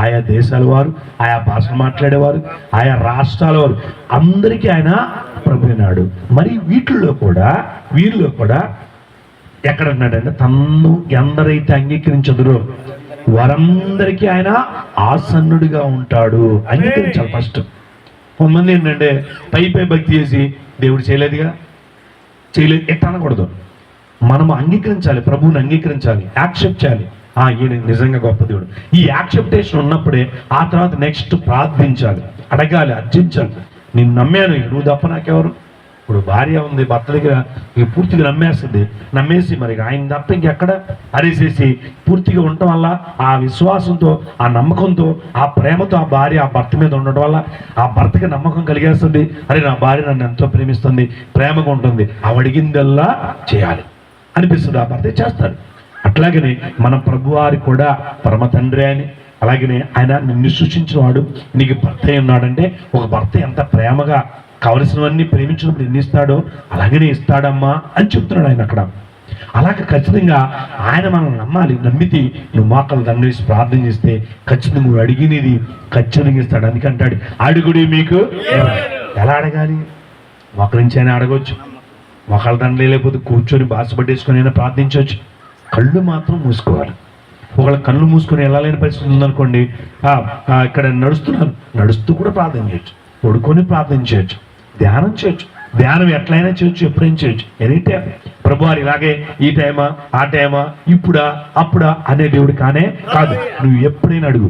ఆయా దేశాల వారు, ఆయా భాషలు మాట్లాడేవారు, ఆయా రాష్ట్రాల వారు, అందరికీ ఆయన ప్రభు అయినాడు. మరి వీటిల్లో కూడా వీరిలో కూడా ఎక్కడ ఉన్నాడంటే తన్ను ఎందరైతే అంగీకరించదురో వారందరికీ ఆయన ఆసన్నుడిగా ఉంటాడు. అంగీకరించాలి ఫస్ట్. కొంతమంది ఏంటంటే పై భక్తి చేసి దేవుడు చేయలేదుగా, చేయలేదు ఎట్లా అనకూడదు. మనము అంగీకరించాలి, ప్రభువుని అంగీకరించాలి, యాక్సెప్ట్ చేయాలి. ఈయన నిజంగా గొప్ప దేవుడు. ఈ యాక్సెప్టేషన్ ఉన్నప్పుడే ఆ తర్వాత నెక్స్ట్ ప్రార్థించాలి, అడగాలి, అర్జించాలి. నేను నమ్మాను, నువ్వు తప్ప నాకెవరు? ఇప్పుడు భార్య ఉంది, భర్త దగ్గర ఇక పూర్తిగా నమ్మేస్తుంది. నమ్మేసి మరి ఆయన తప్ప ఇంకెక్కడ అరేసేసి పూర్తిగా ఉండటం వల్ల ఆ విశ్వాసంతో, ఆ నమ్మకంతో, ఆ ప్రేమతో ఆ భార్య ఆ భర్త మీద ఉండటం వల్ల ఆ భర్తకి నమ్మకం కలిగేస్తుంది. అరే నా భార్య నన్ను ఎంతో ప్రేమిస్తుంది, ప్రేమగా ఉంటుంది, అడిగిందల్లా చేయాలి అనిపిస్తుంది. ఆ భర్త చేస్తాడు. అట్లాగనే మన ప్రభువారి కూడా పరమ తండ్రి అని, అలాగనే ఆయన నిన్ను సృష్టించిన వాడు, నీకు భర్త ఉన్నాడంటే ఒక భర్త ఎంత ప్రేమగా కావలసినవన్నీ ప్రేమించినప్పుడు ఎన్ని ఇస్తాడో అలాగనే ఇస్తాడమ్మా అని చెప్తున్నాడు ఆయన అక్కడ. అలాగే ఖచ్చితంగా ఆయన మనం నమ్మాలి. నమ్మితే నువ్వు మోకాళ్ళ దండం వేసి ప్రార్థన చేస్తే ఖచ్చితంగా నువ్వు అడిగినది ఖచ్చితంగా ఇస్తాడు. అందుకంటాడు అడుగుడి మీకు. ఎలా అడగాలి? మోకరించి అయినా అడగవచ్చు, మొక్కల దండలే లేకపోతే కూర్చొని బాస పట్టేసుకొని అయినా ప్రార్థించవచ్చు. కళ్ళు మాత్రం మూసుకోవాలి. ఒకళ్ళ కళ్ళు మూసుకొని వెళ్ళలేని పరిస్థితి ఉందనుకోండి, ఇక్కడ నడుస్తూ కూడా ప్రార్థన చేయొచ్చు, పడుకొని ప్రార్థన చేయొచ్చు, ధ్యానం చేయొచ్చు. ధ్యానం ఎట్లయినా చేయొచ్చు, ఎప్పుడైనా చేయొచ్చు, ఎనీ టైం. ప్రభువారు ఇలాగే ఈ టైమా ఆ టైమా ఇప్పుడా అప్పుడా అనే దేవుడు కానే కాదు. నువ్వు ఎప్పుడైనా అడుగు,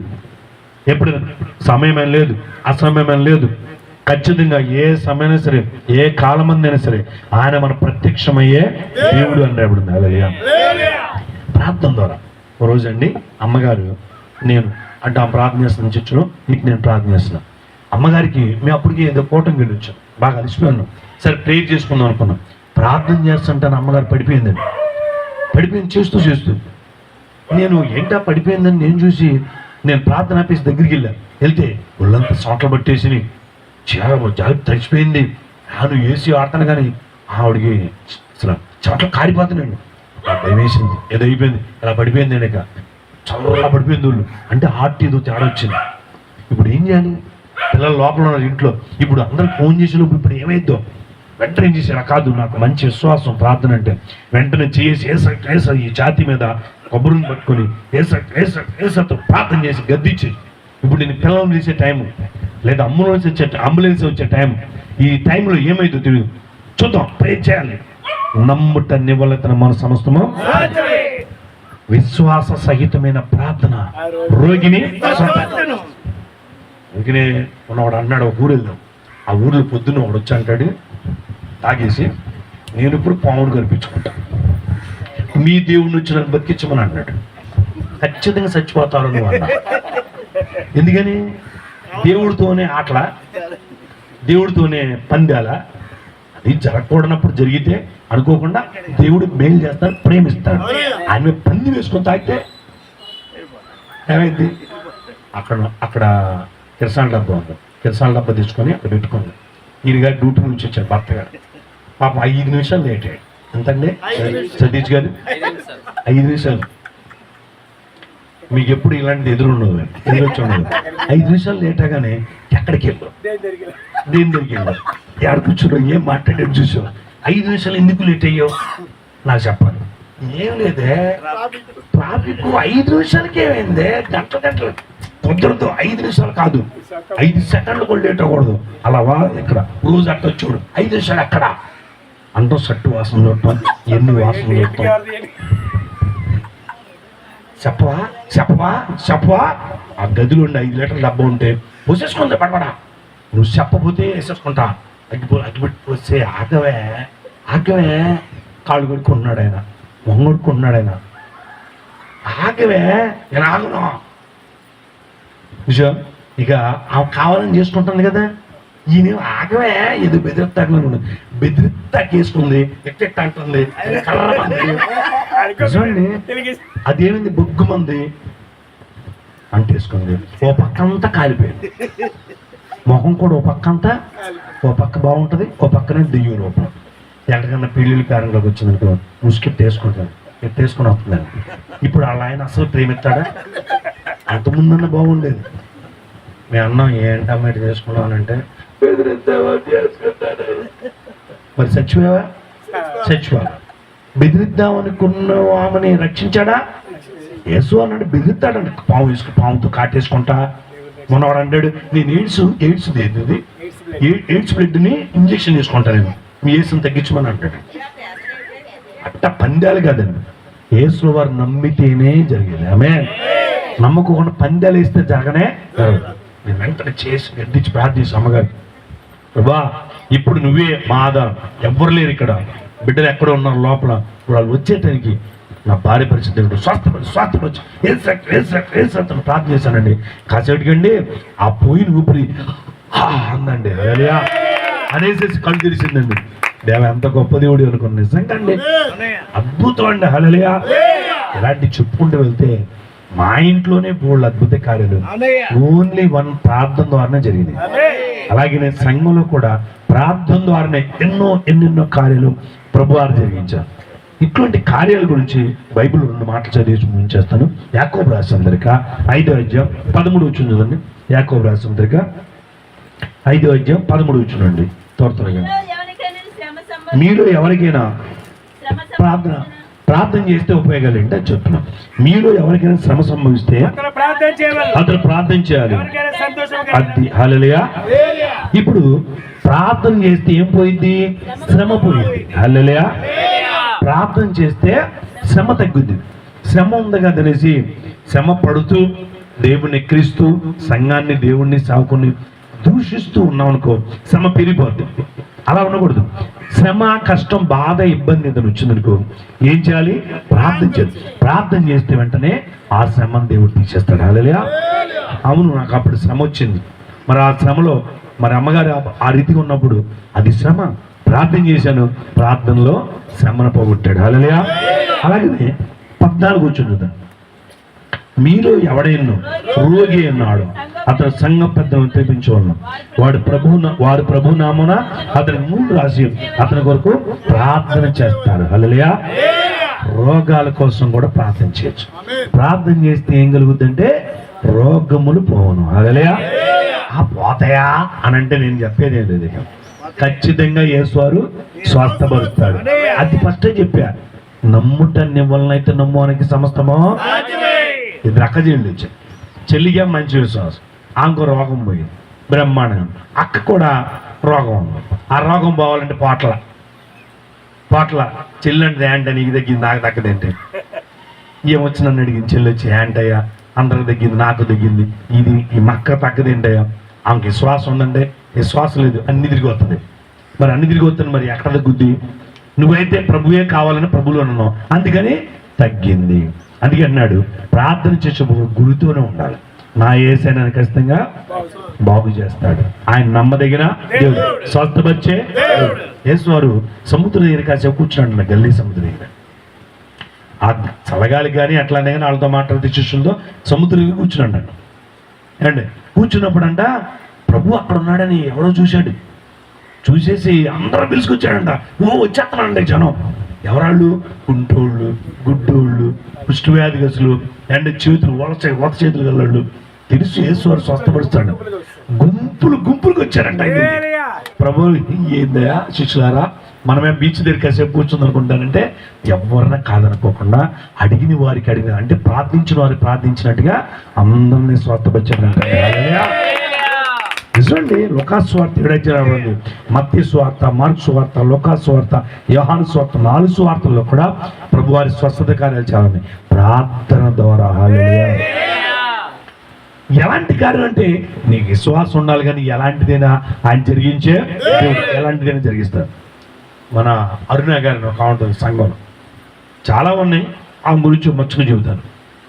ఎప్పుడైనా. సమయమేం లేదు, అసమయమేం లేదు. ఖచ్చితంగా ఏ సమయమైనా సరే, ఏ కాలమందైనా సరే ఆయన మన ప్రత్యక్షమయ్యే దేవుడు అని రాయబడింది. హల్లెలూయా. ప్రార్థన ద్వారా ఓ రోజండి అమ్మగారు, నేను అంటే ఆ ప్రార్థన చేస్తున్న చర్చలో నీకు నేను ప్రార్థన చేస్తున్నాను. అమ్మగారికి మేము అప్పటికి ఏదో కోటంకి వెళ్ళి వచ్చాం, బాగా అలసిపోయాను. సరే ప్రేయర్ చేసుకుందాం అనుకున్నాం. ప్రార్థన చేస్తుంటాను, అమ్మగారు పడిపోయిందండి. పడిపోయింది చేస్తూ నేను ఏంటా పడిపోయిందని నేను చూసి నేను ప్రార్థన ఆపేసి దగ్గరికి వెళ్తే ఒళ్ళంతా సోట్ల పట్టేసి చాలా జాగ్రత్త తడిచిపోయింది. నువ్వు ఏసీ ఆడుతాను కానీ ఆవిడికి అసలు చోట్ల కారిపోతున్నాయండి. భయం వేసింది, ఏదో అయిపోయింది, ఇలా పడిపోయింది. అనేక చాలా పడిపోయింది ఒళ్ళు. అంటే హార్ట్ ఏదో తేడా వచ్చింది. ఇప్పుడు ఏం చేయాలి? పిల్లలు లోపల ఉన్నారు ఇంట్లో. ఇప్పుడు అందరికి ఫోన్ చేసేలోపు ఇప్పుడు ఏమైద్దో వెంటనే ఏం చేసి, కాదు నాకు మంచి విశ్వాసం ప్రార్థన అంటే, వెంటనే చేసి ఏస ఈ ఛాతీ మీద కొబ్బరిని పట్టుకొని ఏసతో ప్రార్థన చేసి గద్దించి, ఇప్పుడు నేను పిల్లలు చేసే టైము లేదా అంబులెన్స్ వచ్చే టైం, ఈ టైంలో ఏమైందో తెలియదు, చూద్దాం, ప్రే చేయాలి. నమ్ముట నివలతన మన సమస్తము విశ్వాస సహితమైన ప్రార్థన రోగిని అందుకనే ఉన్నవాడు అన్నాడు, ఒక ఊరు వెళ్దాం. ఆ ఊర్లో పొద్దున్న వాడు వచ్చి అంటాడు, తాగేసి నేను ఇప్పుడు పాముడు కనిపించుకుంటా, మీ దేవుడిని వచ్చి నన్ను బతికించమని అన్నాడు. ఖచ్చితంగా చచ్చిపోతారు నువ్వు అన్నా. ఎందుకని? దేవుడితోనే ఆటల, దేవుడితోనే పందాల. అది జరగకూడనప్పుడు జరిగితే అనుకోకుండా దేవుడు మేలు చేస్తాడు, ప్రేమిస్తాడు. ఆయన పంది వేసుకొని తాగితే ఏమైంది? అక్కడ కిరసాల డబ్బా ఉంది, కిరసాల డబ్బా తెచ్చుకొని అక్కడ పెట్టుకుంది. ఈయనగారు డ్యూటీ నుంచి వచ్చారు, భర్త గారు. పాపం 5 నిమిషాలు లేట్ అయ్యాడు. ఎంతండి సతీష్ గారు? 5 నిమిషాలు. మీకు ఎప్పుడు ఇలాంటిది ఎదురుండదు, ఎదురొచ్చి ఉండదు. 5 నిమిషాలు లేట్ అగానే ఎక్కడికి వెళ్ళావు, దేని దగ్గరికి వెళ్ళావు, ఎక్కడ కూర్చున్నావు, ఏం మాట్లాడాడు చూసావు, 5 నిమిషాలు ఎందుకు లేట్ అయ్యావు నాకు చెప్పాలి. ఏం లేదే ట్రాఫిక్ 5 నిమిషాలకి ఏమైంది, గంటలు కుదరదు. 5 నిమిషాలు కాదు, 5 సెకండ్లు కూడా లేట్ అవ్వకూడదు. అలా ఇక్కడ రోజు అట్ట చూడు, 5 నిమిషాలు ఎక్కడ అంటూ సట్టు వాసన చూడటం, ఎన్ని వాసన చూడటం. చెప్పవా ఆ గదిలో ఉండి 5 లీటర్ల డబ్బా ఉంటే పోసేసుకుంది పడబడా. నువ్వు చెప్పబోతే వేసేసుకుంటా. అగ్గిపెట్టి వస్తే ఆగవే కాళ్ళు కొడుకుంటున్నాడు ఆయన, మొహం కొడుకుంటున్నాడు ఆయన. ఆగవే, నేను ఆగను. నిజం. ఇక ఆమె కావాలని చేసుకుంటాను కదా, ఈయన ఆగవే ఏదో బెదిరిస్తాకేసుకుంది, ఎట్ట అంటుంది, అదేమైంది, బొగ్గు మంది అంటేసుకుంది. ఓ పక్కంతా కాలిపోయింది, మొహం కూడా ఓ పక్కంతా, ఓ పక్క బాగుంటుంది, ఓ పక్కనే దెయ్యం రూపం. ఎక్కడికన్నా పెళ్ళిళ్ళ కారంలోకి వచ్చిందనుకో ముసుకెట్ వేసుకుంటాను, ఎట్టేసుకుని వస్తుందని. ఇప్పుడు వాళ్ళ ఆయన అసలు ప్రేమిస్తాడా? అంతకుముందన్నా బాగుండేది. మేము అన్నాం, ఏంటమ్మా ఇటు చేసుకున్నామనంటే మరి చచ్చిపోవా బెదిరిద్దామనుకున్న ఆమెని రక్షించాడా? యేసు అన్నాడు, బెదిరిస్తాడండి. పాముతో కాటేసుకుంటా. మొన్నవాడు అంటాడు, నేను ఎయిడ్స్ బ్లడ్ని ఇంజక్షన్ తీసుకుంటా, నేను మీ యేసుని తగ్గించమని అంటాడు. అట్ట పందాలు కాదండి, యేసు వారు నమ్మితేనే జరిగేది. ఆమె నమ్మకుండా పందాలు వేస్తే జరగనే జరగదు. నేను వెంటనే చేసి గద్దించి ప్రార్థించి, అమ్మగారు ప్రభా ఇప్పుడు నువ్వే మా ఆధారం, ఎవ్వరు లేరు ఇక్కడ, బిడ్డలు ఎక్కడ ఉన్నారు లోపల, వాళ్ళు వచ్చేటానికి నా భార్య పరిస్థితి స్వాస్థపరచు ఏసంతను ప్రార్థన చేశానండి. కాసేటికండి ఆ పోయిన ఊపిరి అందండి, హల్లెలూయా అనేసి కళ్ళు తెరిచిందండి. దేవ ఎంత గొప్ప దేవుడు అనుకున్న, నిజంగా అండి అద్భుతం అండి, హల్లెలూయా. ఇలాంటి చెప్పుకుంటూ వెళ్తే మా ఇంట్లోనే బోల్డ్ అద్భుత కార్యాలు ఓన్లీ 1 ప్రార్థన ద్వారానే జరిగింది. అలాగే నేను సంఘంలో కూడా ప్రార్థన ద్వారానే ఎన్నెన్నో కార్యాలు ప్రభువారు జరిగించారు. ఇటువంటి కార్యాల గురించి బైబిల్ 2 మాటలు చదివి ముంచేస్తాను. యాకోబు రాసిన పత్రిక 5వ అధ్యాయం 13 వచ్చింది చూడండి. యాకోబు రాసిన పత్రిక 5వ అధ్యాయం 13 వచ్చిందండి. త్వరగా మీరు ఎవరికైనా ప్రార్థన చేస్తే ఉపయోగాలు ఏంటి అని చెప్తున్నాం. మీరు ఎవరికైనా శ్రమ సంభవిస్తే అతను ప్రార్థన చేయాలి. అది హల్లెలూయా. ఇప్పుడు ప్రార్థన చేస్తే ఏం పోయింది? శ్రమ పోయింది. హల్లెలూయా. ప్రార్థన చేస్తే శ్రమ తగ్గుద్ది. శ్రమ ఉంది కదనేసి శ్రమ పడుతూ దేవుణ్ణి ఎక్కిరిస్తూ సంఘాన్ని దేవుణ్ణి సాకుని దూషిస్తూ ఉన్నాం అనుకో, శ్రమ పెరిగిపోద్ది. అలా ఉండకూడదు. శ్రమ, కష్టం, బాధ, ఇబ్బంది ఏదైనా వచ్చిందనుకో ఏం చేయాలి? ప్రార్థన చేయాలి. ప్రార్థన చేస్తే వెంటనే ఆ శ్రమను దేవుడు తీసేస్తాడు. హల్లెలూయా. అవును, నాకు అప్పుడు శ్రమ వచ్చింది. మరి ఆ శ్రమలో మరి అమ్మగారు ఆ రీతిగా ఉన్నప్పుడు అది శ్రమ. ప్రార్థన చేశాను, ప్రార్థనలో శ్రమను పోగొట్టాడు. హల్లెలూయా. అలాగనే 14 కూర్చుంది. మీరు ఎవడైనా రోగి అన్నాడు, అతను సంఘ పెద్దలను తెప్పించవలను. వారి ప్రభు నామున అతని 3 రాసి అతని కొరకు ప్రార్థన చేస్తారు. హల్లెలూయా. రోగాల కోసం కూడా ప్రార్థన చేయొచ్చు. ప్రార్థన చేస్తే ఏం కలుగుద్దంటే రోగములు పోవను. హల్లెలూయా. ఆ పోతాయా అని అంటే నేను చెప్పేది ఏం లేదు. ఖచ్చితంగా యేసువారు స్వస్థపరుస్తాడు. అది ఫస్టే చెప్పారు. నమ్ముట నివ్వలనైతే నమ్మువానికి సమస్తమో. ఇది అక్క చెల్లిగా మంచి విశ్వాసం. ఆమెకు రోగం పోయింది బ్రహ్మాండంగా. అక్క కూడా రోగం ఉంది. ఆ రోగం పోవాలంటే పోట్ల చెల్లి అంటే ఏంట నీకు తగ్గింది నాకు తగ్గదేంటి? ఏమొచ్చి నన్ను అడిగింది. చెల్లి వచ్చి ఏంటయ్యా అందరికి తగ్గింది నాకు తగ్గింది, ఇది ఈ మక్క తగ్గదేంటయ్యా? ఆమెకి విశ్వాసం ఉందంటే విశ్వాసం లేదు, అన్ని తిరిగి వస్తుంది. మరి అన్ని తిరిగి వస్తుంది, మరి ఎక్కడ తగ్గుద్ది? నువ్వైతే ప్రభువే కావాలని ప్రభులో ఉన్నావు, అందుకని తగ్గింది. అందుకే అన్నాడు ప్రార్థన చేసేప్పుడు గురితోనే ఉండాలి. నా యేసయ్య ఖచ్చితంగా బాగు చేస్తాడు. ఆయన నమ్మదగిన దేవుడు, స్వస్థపరిచే యేసువారు సముద్రం దగ్గర కాసేపు కూర్చున్నాడు. గల్లీ సముద్రం దగ్గర ఆ చల్లగాలి కానీ అట్లానే కానీ వాళ్ళతో మాట్లాడితే శిష్యులతో సముద్రం దగ్గర కూర్చున్నాడు. అండి కూర్చున్నప్పుడు అంట ప్రభు అక్కడ ఉన్నాడని ఎవరో చూశాడు. చూసేసి అందరూ పిలుచుకొచ్చాడంట. వచ్చేస్తానండి జనం. ఎవరాళ్ళు? కుంటోళ్ళు, గుడ్డోళ్ళు, కుష్ఠవ్యాధిగసులు, అండ్ చేతులు వలస చేతులు గల్లాళ్ళు. తెలుసు యేసువారు స్వస్థపరుస్తాడు. గుంపులకు వచ్చారంట. ప్రభు ఏందయా శిష్యులారా, మనమే బీచ్ దగ్గర కాసేపు కూర్చుంది అనుకుంటానంటే ఎవరైనా కాదనుకోకుండా అడిగిన వారికి అడిగిన అంటే ప్రార్థించిన వారికి ప్రార్థించినట్టుగా అందరినీ స్వస్థపరిచారంట. నిజండి. లూకాసు వార్త ఏడైతే మత్తయి సువార్త, మార్కు సువార్త, లూకాసు సువార్త, యోహాను సువార్త 4 సువార్తల్లో కూడా ప్రభువారి స్వస్థత కార్యాలు చాలా ఉన్నాయి ప్రార్థన ద్వారా. హల్లెలూయా. ఎలాంటి కార్యం అంటే నీకు విశ్వాసం ఉండాలి, కానీ ఎలాంటిదైనా ఆయన జరిగించే దేవుడు ఎలాంటిదైనా జరిగిస్తారు. మన అరుణ గారిని ఒక ఉంటుంది సంఘంలో, చాలా ఉన్నాయి. ఆమె గురించి మచ్చుకు చెబుతాను.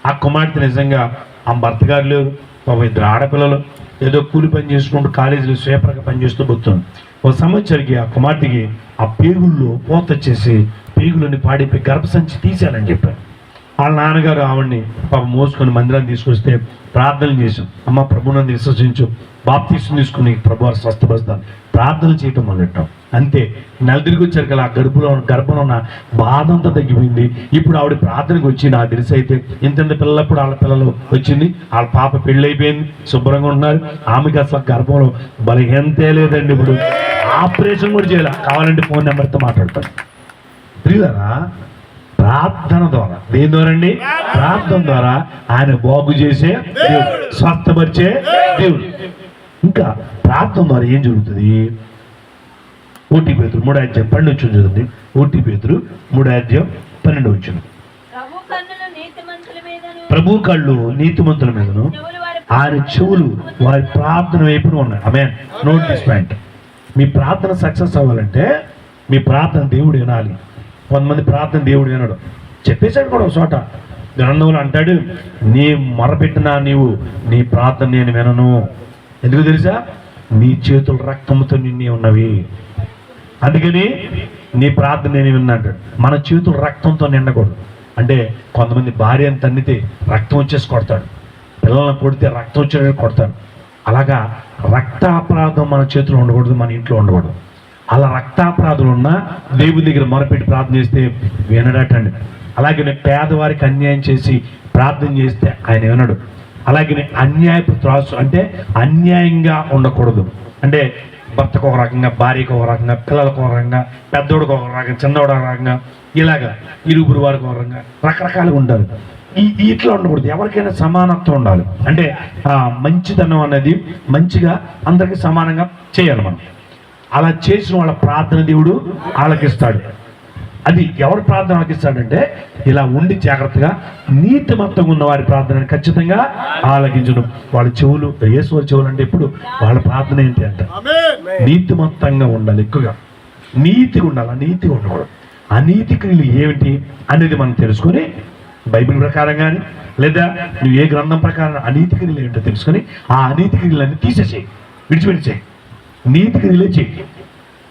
ఆ కుమార్తె నిజంగా ఆమె భర్త గారు లేరు, పాపం 2 ఆడపిల్లలు, ఏదో కూలి పని చేసుకుంటూ కాలేజీలో స్వేపర్గా పనిచేస్తూ పోతుంది. ఒక సంవత్సరానికి ఆ కుమార్తెకి ఆ పేగుల్లో పోత వచ్చేసి పేగులని పాడిపోయి గర్భసంచి తీశారని చెప్పారు. వాళ్ళ నాన్నగారు ఆవిడ్ని పాపం మోసుకొని మందిరాన్ని తీసుకొస్తే ప్రార్థనలు చేశాం. అమ్మ ప్రభువుని విశ్వసించు, బాప్తీసం తీసుకుని ప్రభువారు స్వస్థపరుస్తాను ప్రార్థనలు చేయటం మొదలెట్టాం. అంతే. నెల తిరిగి వచ్చారు కదా, ఆ గర్భంలో ఉన్న బాధ అంతా తగ్గిపోయింది. ఇప్పుడు ఆవిడ ప్రార్థనకు వచ్చి నాకు తెలిసి అయితే ఇంత పిల్లప్పుడు వాళ్ళ పిల్లలు వచ్చింది, వాళ్ళ పాప పెళ్ళి అయిపోయింది, శుభ్రంగా ఉన్నారు. ఆమెకి అసలు గర్భంలో బలహీనతే లేదండి. ఇప్పుడు ఆపరేషన్ కూడా చేయాలి. కావాలంటే ఫోన్ నెంబర్తో మాట్లాడతాను. ప్రియులారా, ప్రార్థన ద్వారా, దేని ద్వారా అండి? ప్రార్థన ద్వారా ఆయన బాగు చేసే దేవుడు, స్వస్థపరిచే దేవుడు. ఇంకా ప్రార్థన ద్వారా ఏం జరుగుతుంది? 1 పేతురు 3:12 చదువుతుంది. 1 పేతురు 3:12 ప్రభు కళ్ళు నీతిమంతుల మీదను ఆయన చెవులు వారి ప్రార్థన వైపున ఉన్నాయి. ఆమేన్. Note this point. మీ ప్రార్థన సక్సెస్ అవ్వాలంటే మీ ప్రార్థన దేవుడు వినాలి. కొంతమంది ప్రార్థన దేవుడు వినడు. చెప్పేశాడు కూడా ఒక చోట గ్రంథంలో అంటాడు, నీ మొరపెట్టినా నీ ప్రార్థన నేను వినను. ఎందుకు తెలుసా? నీ చేతులు రక్తముతో నిండి ఉన్నవి, అందుకని నీ ప్రార్థన నేను విన్నా అంటాడు. మన చేతులు రక్తంతో నిండకూడదు. అంటే కొంతమంది భార్యను తన్నితే రక్తం వచ్చేసి కొడతాడు, పిల్లలను కొడితే రక్తం వచ్చేసి కొడతాడు. అలాగా రక్తాపరాధం మన చేతిలో ఉండకూడదు, మన ఇంట్లో ఉండకూడదు. అలా రక్తాపరాధులు ఉన్నా దేవుని దగ్గర మొరపెట్టి ప్రార్థన చేస్తే వినడటండి. అలాగే పేదవారికి అన్యాయం చేసి ప్రార్థన చేస్తే ఆయన వినడు. అలాగే అన్యాయపు త్రాసు అంటే అన్యాయంగా ఉండకూడదు. అంటే భర్తకు ఒక రకంగా, భార్యకు ఒక రకంగా, పిల్లలకు ఒక రకంగా, పెద్దోడికి ఒక రకంగా, చిన్నోడు ఒక రకంగా, ఇలాగా ఇరుగురు వారికి ఒక రకంగా రకరకాలుగా ఉంటారు. ఇట్లా ఉండకూడదు. ఎవరికైనా సమానత్వం ఉండాలి. అంటే మంచితనం అనేది మంచిగా అందరికీ సమానంగా చేయాలి మనం. అలా చేసిన వాళ్ళ ప్రార్థన దేవుడు ఆలకిస్తాడు. అది ఎవరు ప్రార్థన ఆలకిస్తాడంటే ఇలా ఉండి జాగ్రత్తగా నీతిమంతంగా ఉన్న వారి ప్రార్థన ఖచ్చితంగా ఆలకించడం. వాళ్ళ చెవులు, యేసు చెవులు అంటే ఇప్పుడు వాళ్ళ ప్రార్థన ఏంటి అంటే నీతిమంతంగా ఉండాలి, ఎక్కువగా నీతిగా ఉండాలి. నీతిగా ఉండకూడదు. అనీతి క్రియలు ఏమిటి అనేది మనం తెలుసుకొని బైబిల్ ప్రకారం కానీ లేదా నువ్వు ఏ గ్రంథం ప్రకారం అనీతి క్రియలు ఏంటో తెలుసుకొని ఆ అనీతి క్రియలన్నీ తీసేసేయి, విడిచిపెట్టేసేయి. నీతి క్రియలే చేయి.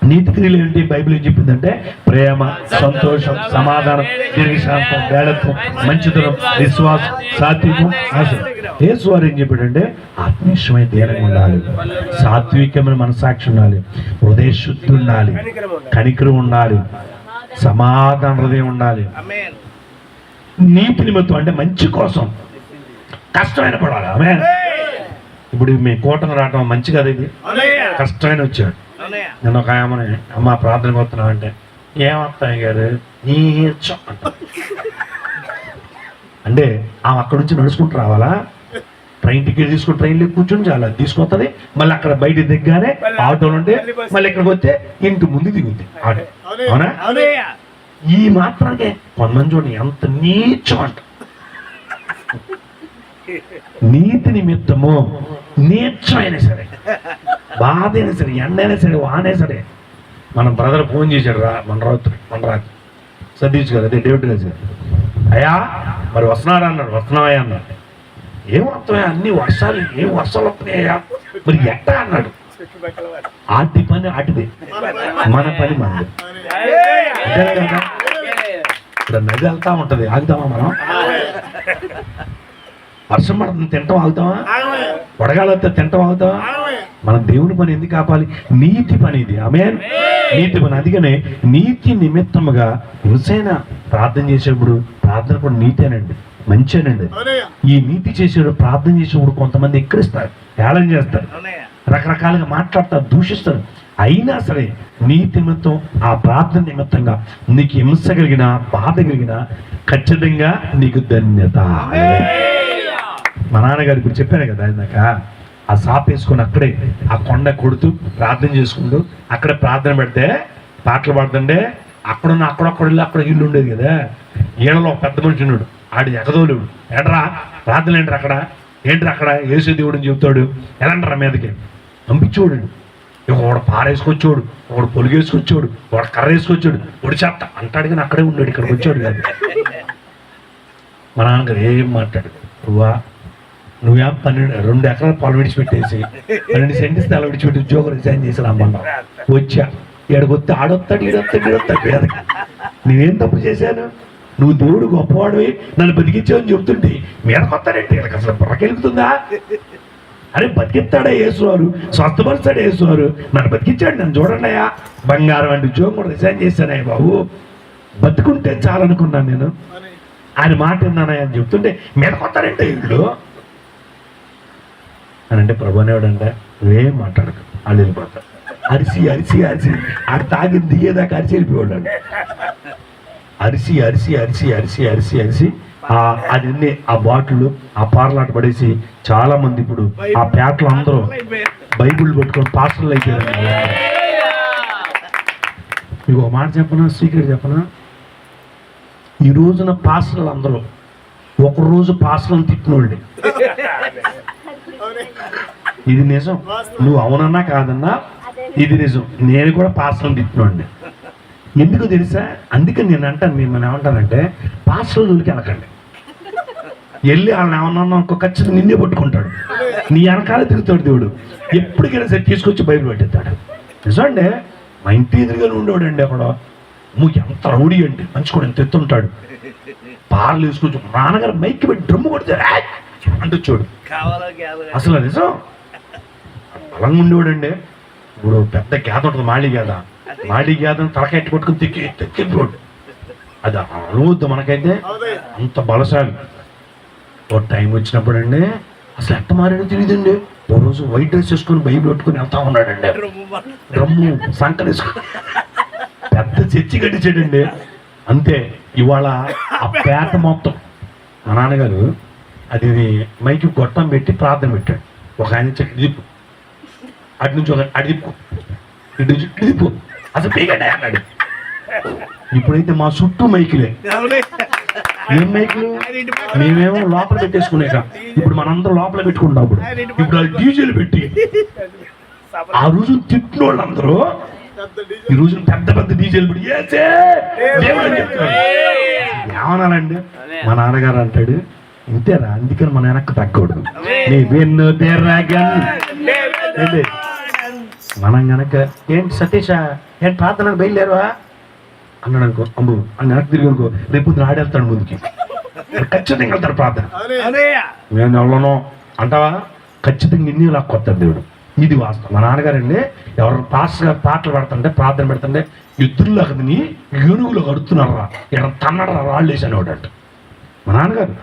నీతి క్రియలు ఏంటి? బైబిల్ ఏం చెప్పిందంటే ప్రేమ, సంతోషం, సమాధానం, దీర్ఘశాంతం, దయాళత్వం, మంచితనం, విశ్వాసం, సాత్వికం, ఆశయం. యేసు వారు ఏం చెప్పాడంటే ఆత్మీయమై ధైర్యంగా ఉండాలి, సాత్వికమైన మనసాక్షి ఉండాలి, హృదయ శుద్ధి ఉండాలి, కనికరం ఉండాలి, సమాధాన హృదయం ఉండాలి. నీతి నిమిత్తం అంటే మంచి కోసం కష్టమైన పడాలి. ఆమె ఇప్పుడు మీ కూటమి రావటం మంచి కదా, ఇది కష్టమైన వచ్చాడు. నేను ఒక ఆమె అమ్మ ప్రార్థనకు వస్తున్నావు అంటే ఏమత్తాయి గారు అంటే ఆమె అక్కడి నుంచి నడుచుకుంటూ రావాలా? ట్రైన్ టికెట్ తీసుకుని ట్రైన్లో కూర్చొని చాలా తీసుకొస్తుంది. మళ్ళీ అక్కడ బయట దిగ్గానే ఆటోలు ఉంటే మళ్ళీ ఇక్కడికి వస్తే ఇంటి ముందు దిగుద్ది ఆటో. అవునా? ఈ మాత్రానికి కొంతమంది చూడండి ఎంత నీచం అంట. నీతి నిమిత్తము నీచం అయినా సరే, బాధ అయినా సరే, ఎండైనా సరే, వానైనా సరే. మన బ్రదర్ ఫోన్ చేశాడు మన రాత్రి సతీష్ గారు, అదే డేవిడ్ గారు. అయ్యా మరి వస్తున్నారా అన్నాడు. వస్తున్నావయ్యా అన్నాడు. ఏం వస్తున్నాయా? అన్ని వర్షాలు, ఏం వర్షాలు వస్తున్నాయా మరి ఎట్టా అన్నాడు. ఆటి పని ఆటిది, మన పని మనది. ఇప్పుడు నది వెళ్తా ఉంటది, ఆగుతామా మనం? వర్షం పడుతుంది తింటాం ఆగుతామా? వడగాలు వస్తే తింటాం ఆగుతామా? మన దేవుని పని ఎందుకు ఆపాలి? నీతి పని ఇది. ఆమేన్. నీతి పని. అందుకనే నీతి నిమిత్తముగా హింసైన ప్రార్థన చేసేప్పుడు ప్రార్థన కూడా నీతేనండి, మంచేనండి. ఈ నీతి చేసేప్పుడు ప్రార్థన చేసేప్పుడు కొంతమంది ఎక్కిరిస్తారు, హేళన చేస్తారు, రకరకాలుగా మాట్లాడతారు, దూషిస్తారు. అయినా సరే నీతి నిమిత్తం ఆ ప్రార్థన నిమిత్తంగా నీకు హింస కలిగిన, బాధ కలిగిన ఖచ్చితంగా నీకు ధన్యత. మా నాన్నగారు ఇప్పుడు చెప్పాను కదా ఇందాక, ఆ సాప్ వేసుకొని అక్కడే ఆ కొండ కొడుతూ ప్రార్థన చేసుకుంటూ అక్కడే ప్రార్థన పెడితే పాటలు పాడుతుండే అక్కడున్న అక్కడ ఇల్లు ఉండేది కదా. ఈడలో ఒక పెద్ద మనిషి ఉన్నాడు, ఆడి ఎగదోలుడు. ఏంట్రా ప్రార్థన ఏంట్రా అక్కడ యేసు దేవుడు అని చెబుతాడు. ఎలాంటారా మీదకి పంపించోడు. ఒకడు పారేసుకొచ్చాడు, ఒకడు పొలిగేసుకొచ్చాడు, ఒకడు కర్ర వేసుకొచ్చాడు, ఒకటి చెత్త అంటాడు. కానీ అక్కడే ఉన్నాడు, ఇక్కడికి వచ్చాడు కాదు. మా నాన్నగారు ఏం మాట్లాడు, నువ్వేం 2 ఎకరాల పొలం విడిచిపెట్టేసి 12 సెంటి స్థలం విడిచిపెట్టి ఉద్యోగం రిజైన్ చేసి రమ్మన్నా. వచ్చా ఎడగొస్తే ఆడొస్తాడు, ఈడొస్తాడు. నేనేం తప్పు చేశాను? నువ్వు దేవుడు గొప్పవాడివి, నన్ను బతికించావని చెబుతుంటే మీదకొస్తాడంటే వీళ్ళకి అసలు బుర్రకెలుగుతుందా? అరే బతికిస్తాడా యేసువారు, స్వస్థపరుస్తాడు యేసువారు, నన్ను బతికించాడు, నన్ను చూడండియా. బంగారం అంటే ఉద్యోగం కూడా రిజైన్ చేశానయ్య బాబు, బతుకుంటే చాలనుకున్నాను నేను. ఆయన మాట విన్నానయ్య అని చెప్తుంటే మీదకొస్తాడంటే వీళ్ళు అని. అంటే ప్రభునేవాడంటే నువ్వేం మాట్లాడకు, వాళ్ళు వెళ్ళిపోతారు. అరిసి ఆడు తాగి దిగేదాకా అరిసి వెళ్ళిపోయాడు. అరిసి అది ఆ బాటిల్ ఆ పార్లాట పడేసి చాలా మంది ఇప్పుడు ఆ పేటలు అందరూ బైబిల్ పెట్టుకొని పాస్టర్లు అయిపోయారు. మీకు ఒక మాట చెప్పనా, సీక్రెట్ చెప్పనా? ఈ రోజున పాస్టర్లు అందరూ ఒకరోజు పాస్టర్లను తిట్టినోళ్ళే. ఇది నిజం, నువ్వు అవునన్నా కాదన్నా ఇది నిజం. నేను కూడా పాస్టర్లను తిట్టినోండి. ఎందుకు తెలుసా? అందుకని నేను అంటాను, మిమ్మల్ని ఏమంటానంటే పాస్టర్ల జోలికి వెళ్ళకండి. వెళ్ళి వాళ్ళని ఏమన్నా ఇంకో ఖచ్చితంగా నిన్నే పట్టుకుంటాడు, నీ వెనకాల తిరుగుతాడు దేవుడు. ఎప్పటికైనా సరే తీసుకొచ్చి బైబిల్ పెట్టేస్తాడు. నిజండి, మా ఇంటి ఎదురుగా ఉండేవాడండి అక్కడ. ఎంత రౌడీ అండి, మంచి కూడా ఎంత ఎత్తుంటాడు. పార్లు తీసుకొచ్చి నాన్నగారు మైక్ పెట్టి డ్రమ్ము కొడితే అంటూ చూడు. అసలు నిజం బలంగా ఉండేవాడండి. ఇప్పుడు పెద్ద గేద ఉంటుంది, మాళీ గేదను తలకెట్టి పట్టుకుని తెక్కిపోడు. అది అనువద్దు మనకైతే, అంత బలశాలి. ఓ టైం వచ్చినప్పుడు అండి అసలు ఎట్ట మారాడో తెలియదండి. ఓ రోజు వైట్ డ్రెస్ వేసుకొని బైబిల్ పెట్టుకుని వెళ్తా ఉన్నాడండి. డ్రమ్ము సంకలు వేసుకుని పెద్ద చర్చి కట్టించాడండి. అంతే. ఇవాళ ఆ పేట మొత్తం మా నాన్నగారు అది మైకి గొట్టం పెట్టి ప్రార్థన పెట్టాడు. ఒక ఆయన ఇటు దిప్పు, అటు నుంచి ఒక అటు దిప్పు, ఇటు దిప్పు, అసలు పీకండి అన్నాడు. ఇప్పుడైతే మా చుట్టూ మైకులే. ఏం మైకులు? మేమేమో లోపల పెట్టేసుకునేక. ఇప్పుడు మనందరం లోపల పెట్టుకుంటాం. ఇప్పుడు వాళ్ళు డీజేలు పెట్టి ఆ రోజు తిట్టిన వాళ్ళందరూ ఈ రోజు పెద్ద పెద్ద డీజేలు పెట్టి దేవుడు అని చెప్తారు. ఏమనాలండి? మా నాన్నగారు అంటాడు, ఇంతేరా, అందుకని మన వెనక్కి తగ్గకూడదు. మనం గనక ఏంటి సతీషా, ఏంటి ప్రార్థన బయలుదేరవా అన్నాడు అనుకో, అమ్ము అని వెనక్కి తిరిగి అనుకో, రేపు ఆడేళ్తాడు ముందుకి, ఖచ్చితంగా వెళ్తాడు ప్రార్థన. నేను ఎవరినో అంటావా? ఖచ్చితంగా ఇన్ని ఇలా కొత్త దేవుడు. ఇది వాస్తవం. మా నాన్నగారండి ఎవరు పాస్టర్ గారు పాటలు పెడుతుంటే, ప్రార్థన పెడుతుంటే యుద్ధంలో కదని ఏనుగులో కడుతున్నారా, ఇక్కడ తన్నడరా రాళ్ళు వేసాను అంట. మా నాన్నగారు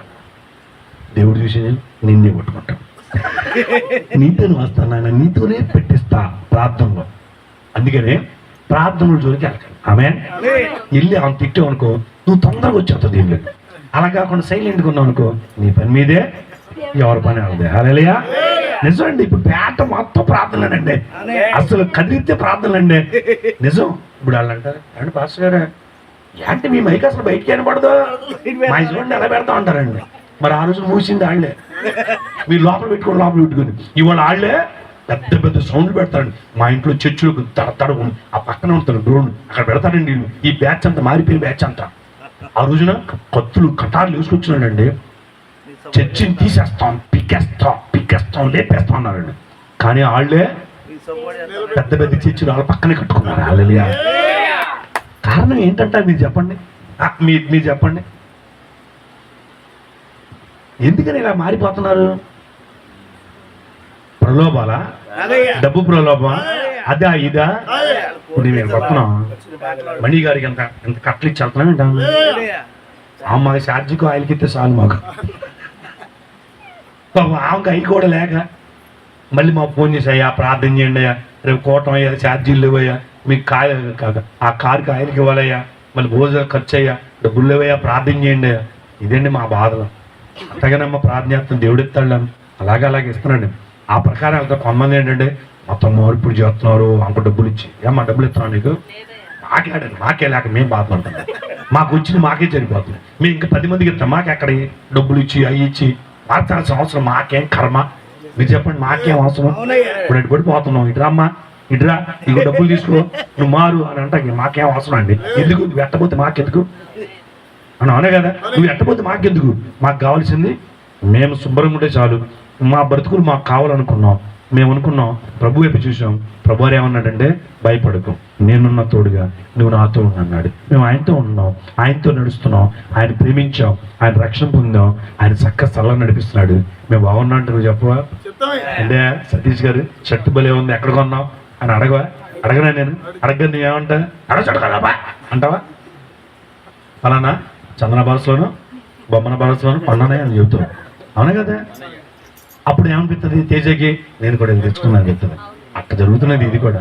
దేవుడు చూసి నిన్నే కొట్టుకుంటాం, నీతోనే వస్తాను నాయన, నీతోనే పెట్టిస్తా ప్రార్థనలో. అందుకనే ప్రార్థనలు జోలికి వెళ్ళకండి. ఆమె వెళ్ళి ఆమె తిట్టావు అనుకో, నువ్వు తొందరగా వచ్చేస్తావు దీనిలోకి. అలా కాకుండా సైలెంట్గా ఉన్నావు అనుకో, నీ పని మీదే, ఎవరి పని అవుతుంది. హల్లెలూయా. నిజమండి. ఇప్పుడు పేట మొత్తం ప్రార్థనలండి, అసలు కదిలితే ప్రార్థనలండి. నిజం. ఇప్పుడు వాళ్ళు అంటారు, అండి పాస్టర్ గారు ఏంటి మీ మైక్ అసలు బయటికి కనపడదు, మా చూడండి ఎలా పెడతా ఉంటారండి. మరి ఆ రోజు మూసింది వాళ్ళే. మీరు లోపల పెట్టుకుని ఇవాళ వాళ్ళే పెద్ద పెద్ద సౌండ్లు పెడతారండి. మా ఇంట్లో చర్చిలకు తడతడు ఆ పక్కన ఉంటారు డ్రోన్, అక్కడ పెడతారండి వీళ్ళు. ఈ బ్యాచ్ అంతా మారిపోయిన బ్యాచ్ అంతా. ఆ రోజున కత్తులు కటార్లు వేసుకొచ్చినాడండి. చర్చిని తీసేస్తాం, పిక్కేస్తాం, లేపేస్తాం అన్నారండి. కానీ వాళ్ళే పెద్ద పెద్ద చర్చిలు వాళ్ళ పక్కనే కట్టుకున్నారు. హల్లెలూయా. కారణం ఏంటంటే మీరు చెప్పండి, మీరు చెప్పండి, ఎందుకని ఇలా మారిపోతున్నారు? ప్రలోభాలా? డబ్బు ప్రలోభం? అదా ఇదా? ఇప్పుడు మేము వస్తున్నాం, మణి గారికి ఎంత కట్టలు ఇచ్చి వెళ్తున్నాం ఏంటన్నా? మాకు ఛార్జీకి ఆయిల్కి ఇస్తే చాలు మాకు. ఆమెకు అయి కూడా లేక మళ్ళీ మాకు ఫోన్ చేసాయా, ప్రార్థన చేయండి అయ్యా, రేపు కోటం అయ్యా, ఛార్జీలు లేవయ్యా, మీకు ఆ కారుకి ఆయిల్కి ఇవ్వాలయ్యా, మళ్ళీ భోజనం ఖర్చు అయ్యా, డబ్బులు లేవయ్యా, ప్రార్థన చేయండి అయ్యా. ఇదండి మా బాధలు. అంతగానమ్మ ప్రార్థన చేస్తాను, దేవుడు ఇస్తాడు, అలాగే ఇస్తున్నాడు. ఆ ప్రకారం వెళ్తా. కొంతమంది ఏంటంటే మొత్తం ఇప్పుడు చేస్తున్నారు, అంక డబ్బులు ఇచ్చి, ఏమ్మా డబ్బులు ఇస్తున్నాను నీకు, మాట్లాడండి, మాకే లేక మేము బాధపడుతున్నాం, మాకు వచ్చింది మాకే సరిపోతుంది, మేము ఇంకా 10 మందికి ఇస్తాం, మాకు ఎక్కడ డబ్బులు ఇచ్చి అవి ఇచ్చి మార్చాల్సిన అవసరం మాకేం కర్మ? మీరు చెప్పండి, మాకేం అవసరం? ఇప్పుడు అటు పడిపోతున్నాం, ఇటురా అమ్మా, ఇటురా, ఇక డబ్బులు తీసుకో, నువ్వు మారు అని అంటే మాకేం అవసరం అండి? ఎందుకు? నువ్వు ఎట్టపోతే మాకెందుకు అని అనే కదా. నువ్వు ఎట్టపోతే మాకెందుకు? మాకు కావాల్సింది మేము శుభ్రంగా ఉంటే చాలు. మా బ్రతుకులు మాకు కావాలనుకున్నాం, మేము అనుకున్నాం, ప్రభు వైపు చూసాం. ప్రభు వారు ఏమన్నాడంటే, భయపడకు, నేనున్న తోడుగా నువ్వు నాతో అన్నాడు. మేము ఆయనతో ఉన్నాం, ఆయనతో నడుస్తున్నాం, ఆయన ప్రేమించాం, ఆయన రక్షణ పొందాం, ఆయన చక్క స్థలం నడిపిస్తున్నాడు. మేము బాగున్నా అంటే నువ్వు చెప్పవా? అంటే సతీష్ గారు షర్ట్ బలే ఉంది, ఎక్కడ కొన్నావు అని అడగనా? నేను అడగను, నువ్వేమంటా? అడగబా అంటావా? ఫలానా చందన బారస్లోను బొమ్మన బారస్లోను కొన్నానే అని చెబుతావు, అవునా కదా? అప్పుడు ఏమనిపిస్తుంది తేజకి, నేను కూడా తెచ్చుకున్నాను చెప్తుంది. అట్లా జరుగుతున్నది ఇది కూడా.